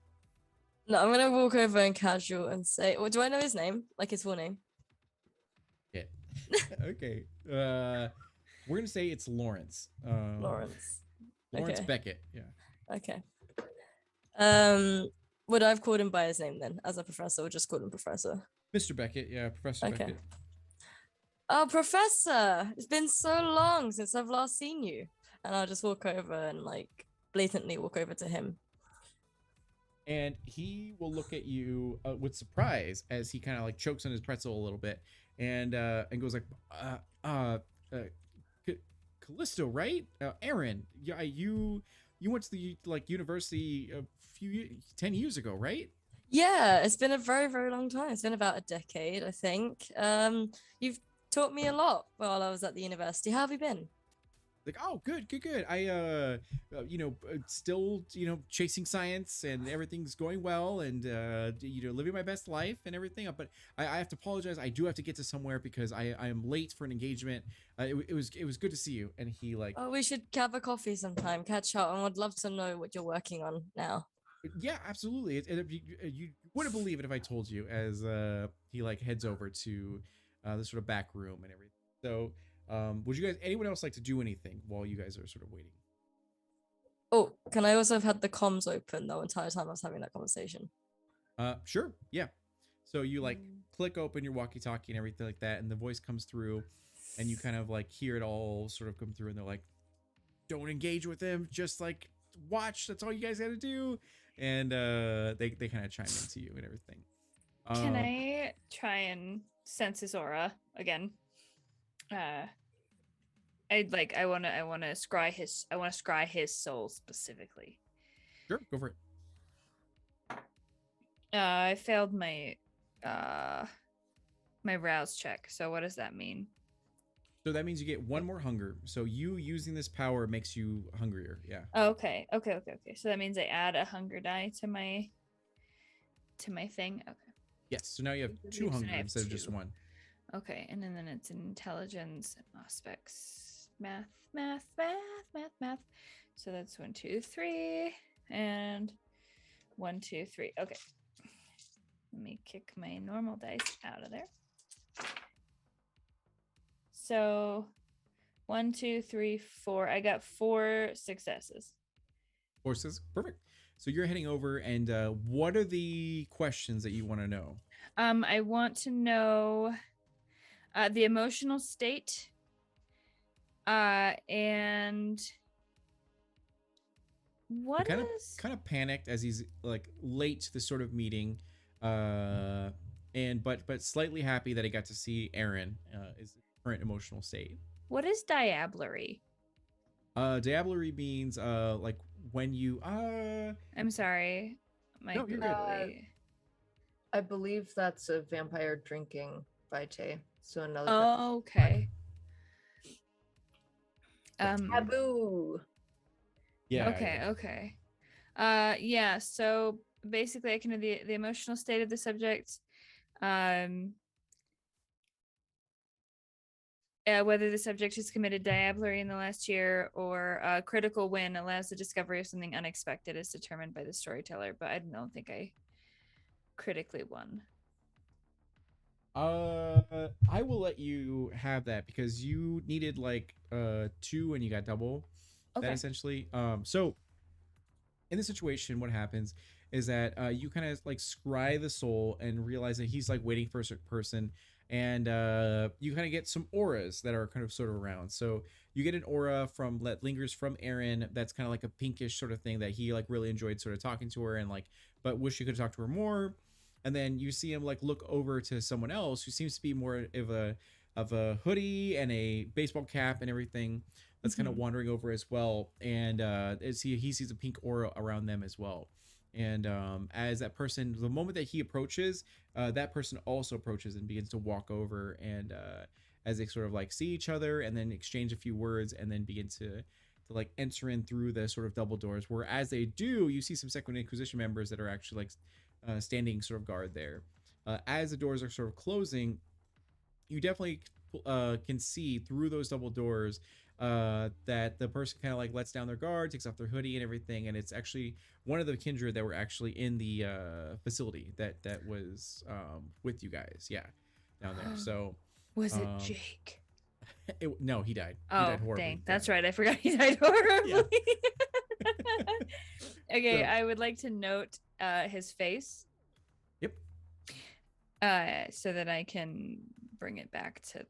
No, I'm gonna walk over and casual and say, well, do I know his name? Like his full name? Yeah. Okay. We're gonna say it's Lawrence. Lawrence. Lawrence Okay. Beckett. Yeah. Okay. Um, would I have called him by his name then, as a professor, or just called him Professor? Mr. Beckett. Yeah. Professor Okay. Beckett. Oh, Professor! It's been so long since I've last seen you. And I'll just walk over and like blatantly walk over to him. And he will look at you with surprise as he kind of like chokes on his pretzel a little bit, and goes like, Callisto, right? Aaron, yeah, you went to the like university a 10 years ago, right? Yeah, it's been a very, very long time. It's been about a decade, I think. You've taught me a lot while I was at the university. How have you been? Like, oh, good, good, good. I still chasing science, and everything's going well, and living my best life and everything. But I have to apologize. I do have to get to somewhere because I am late for an engagement. It was good to see you. And he like, Oh, we should have a coffee sometime, catch up, and I'd love to know what you're working on now. yeah, absolutely. You wouldn't believe it if I told you. As he like heads over to the sort of back room and everything. So, would you guys, anyone else, like to do anything while you guys are sort of waiting? Oh, can I also have had the comms open the entire time I was having that conversation? Sure, yeah. So you like Mm. click open your walkie-talkie and everything like that, and the voice comes through, and you kind of like hear it all sort of come through, and they're like, "Don't engage with him, just like watch. That's all you guys got to do." And they kind of chime into you and everything. Can I try and sense his aura again? I wanna scry his soul specifically. Sure, go for it. I failed my my rouse check. So what does that mean? So that means you get one more hunger. So you using this power makes you hungrier. Yeah. Oh, okay. So that means I add a hunger die to my thing. Okay. Yes. So now you have So two I hunger have instead of just 2. one. Okay, and then it's intelligence, aspects, math. So that's 1, 2, 3, and 1, 2, 3. Okay. Let me kick my normal dice out of there. So 1, 2, 3, 4. I got 4 successes. Horses. Perfect. So you're heading over, and what are the questions that you want to know? I want to know the emotional state, and what kind is of panicked as he's like late to this sort of meeting, and but slightly happy that he got to see Aaron. Is his current emotional state. what is diablerie? Diablerie means like when you I'm sorry, my No, you're good. Googly. I believe that's a vampire drinking vitae. So another Oh, okay. taboo. Yeah. Okay. Yeah. So basically, I can know the emotional state of the subject, whether the subject has committed diablerie in the last year, or a critical win allows the discovery of something unexpected as determined by the storyteller. But I don't think I critically won. I will let you have that because you needed like 2 and you got double that Okay. essentially. So in this situation, what happens is that you kind of like scry the soul and realize that he's like waiting for a certain person, and you kind of get some auras that are kind of sort of around. So you get an aura from that lingers from Aaron that's kind of like a pinkish sort of thing that he like really enjoyed sort of talking to her and like, but wish you could talk to her more. And then you see him like look over to someone else who seems to be more of a hoodie and a baseball cap and everything that's kind of wandering over as well. And as he sees a pink aura around them as well. And as that person, the moment that he approaches, that person also approaches and begins to walk over. And as they sort of like see each other and then exchange a few words and then begin to like enter in through the sort of double doors. Where as they do, you see some Second Inquisition members that are actually like standing sort of guard there. As the doors are sort of closing, you definitely can see through those double doors that the person kind of like lets down their guard, takes off their hoodie and everything, and it's actually one of the kindred that were actually in the facility that was with you guys, yeah, down there. So Was it um, Jake? no, he died. He Oh, died horribly. dang. That's right. I forgot he died horribly. Okay, So- I would like to note his face Yep. so that I can bring it back to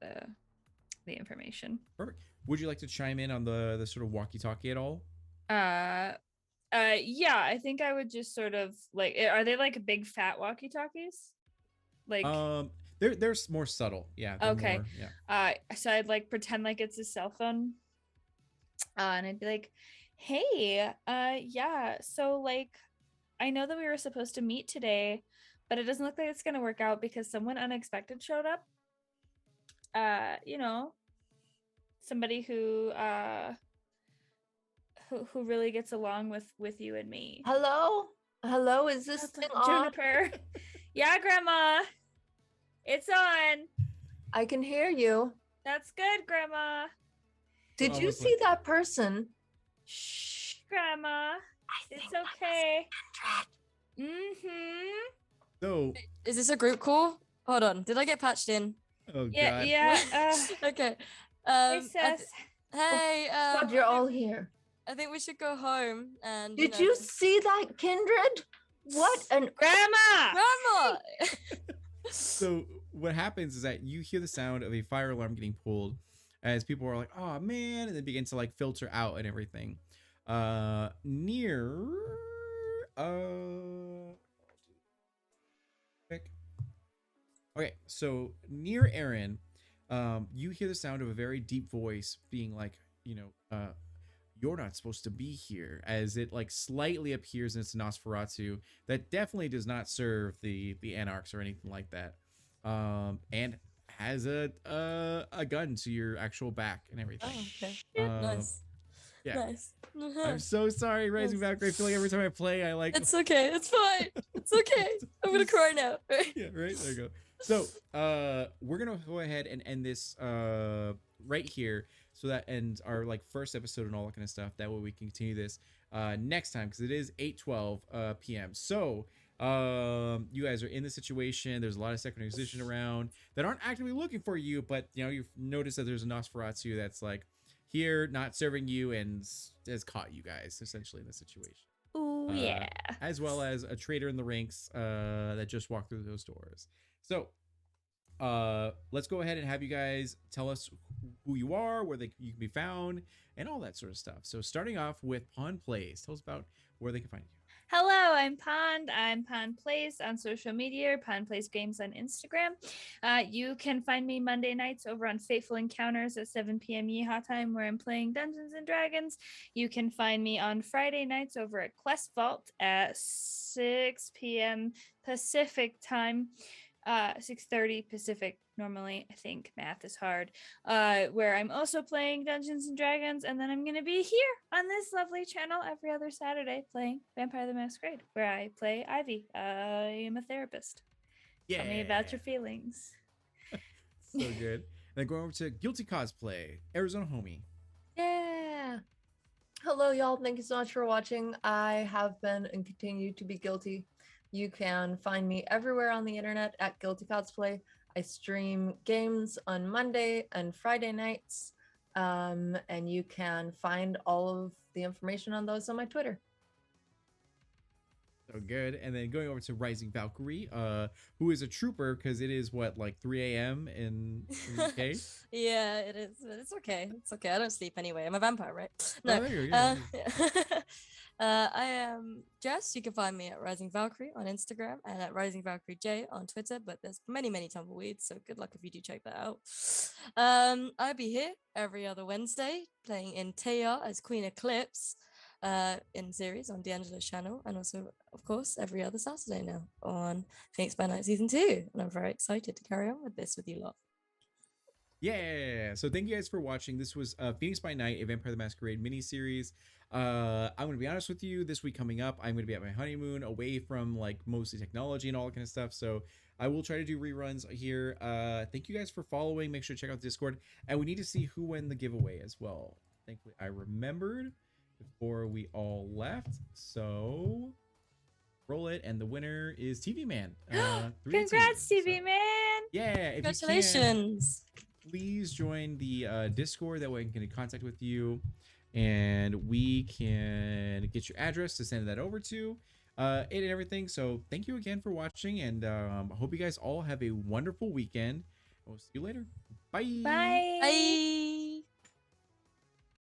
the information. Perfect. Would you like to chime in on the sort of walkie-talkie at all? Yeah, I think I would just sort of like, are they like big fat walkie-talkies? Like, They're more subtle. Yeah. They're Okay. more- yeah. So I'd like pretend like it's a cell phone. And I'd be like, hey, yeah, so like I know that we were supposed to meet today, but it doesn't look like it's gonna work out because someone unexpected showed up. You know, somebody who really gets along with you and me. Hello, is this thing on? Juniper. Yeah, Grandma. It's on. I can hear you. That's good, Grandma. Did you Almost see like- that person? Shh, Grandma. I It's think that was okay. Kindred. Mm-hmm. So, Is this a group call? Hold on. Did I get patched in? oh Yeah, god. yeah. Okay. Hey, I Seth. hey. God, you're all here. I think we should go home. And Did know, you see that, Kindred? What an Grandma. Grandma? So what happens is that you hear the sound of a fire alarm getting pulled as people are like, oh man, and then begin to like filter out and everything. Near quick. Okay, so near Aaron, you hear the sound of a very deep voice being like, you're not supposed to be here, as it like slightly appears in its Nosferatu that definitely does not serve the Anarchs or anything like that, and has a gun to your actual back and everything. Oh, okay. Nice. Nice. Yeah. Nice. I'm so sorry, Rising Yes. Valkyrie. I feel like every time I play, I like. It's okay. It's fine. It's okay. I'm gonna cry now. Yeah, right. There you go. So, we're gonna go ahead and end this right here. So that ends our like first episode and all that kind of stuff. That way we can continue this next time because it is 8:12 p.m. So you guys are in the situation. There's a lot of Second Inquisition around that aren't actively looking for you, but you've noticed that there's a Nosferatu that's like here, not serving you, and has caught you guys essentially in the situation. Ooh, yeah. As well as a traitor in the ranks that just walked through those doors. So let's go ahead and have you guys tell us who you are, where you can be found, and all that sort of stuff. So starting off with Pond Plays, tell us about where they can find you. Hello, I'm Pond. I'm Pond Plays on social media, Pond Plays Games on Instagram. You can find me Monday nights over on Fateful Encounters at 7 p.m. Yeehaw time, where I'm playing Dungeons and Dragons. You can find me on Friday nights over at Quest Vault at 6 p.m. Pacific time. 6:30 Pacific normally. I think math is hard. Where I'm also playing Dungeons and Dragons, and then I'm gonna be here on this lovely channel every other Saturday playing Vampire the Masquerade, where I play Ivy. I am a therapist. Tell me about your feelings. So good. Then going over to Guilty Cosplay, Arizona Homie. Yeah. Hello, y'all. Thank you so much for watching. I have been and continue to be guilty. You can find me everywhere on the internet at Guilty Cosplay. I stream games on Monday and Friday nights. And you can find all of the information on those on my Twitter. So good. And then going over to Rising Valkyrie, who is a trooper because it is what, like 3 a.m. in the UK. Yeah, it is. But it's okay. It's okay. I don't sleep anyway. I'm a vampire, right? Oh, No. there you go. Yeah, I am Jess. You can find me at Rising Valkyrie on Instagram and at Rising Valkyrie J on Twitter. But there's many, many tumbleweeds, so good luck if you do check that out. I'll be here every other Wednesday playing in Taya as Queen Eclipse in series on D'Angelo's channel, and also, of course, every other Saturday now on Phoenix by Night Season 2. And I'm very excited to carry on with this with you lot. Yeah. So thank you guys for watching. This was Phoenix by Night, a Vampire the Masquerade mini-series. I'm going to be honest with you, this week coming up, I'm going to be at my honeymoon away from like mostly technology and all that kind of stuff. So I will try to do reruns here. Thank you guys for following. Make sure to check out the Discord. And we need to see who won the giveaway as well. Thankfully, I remembered before we all left. So roll it. And the winner is TV Man. 3-2. Congrats, TV So, man. yeah. If you can, Congratulations. please join the Discord. That way I can get in contact with you and we can get your address to send that over to it and everything. So thank you again for watching, and I hope you guys all have a wonderful weekend. We'll see you later. Bye. Bye. Bye.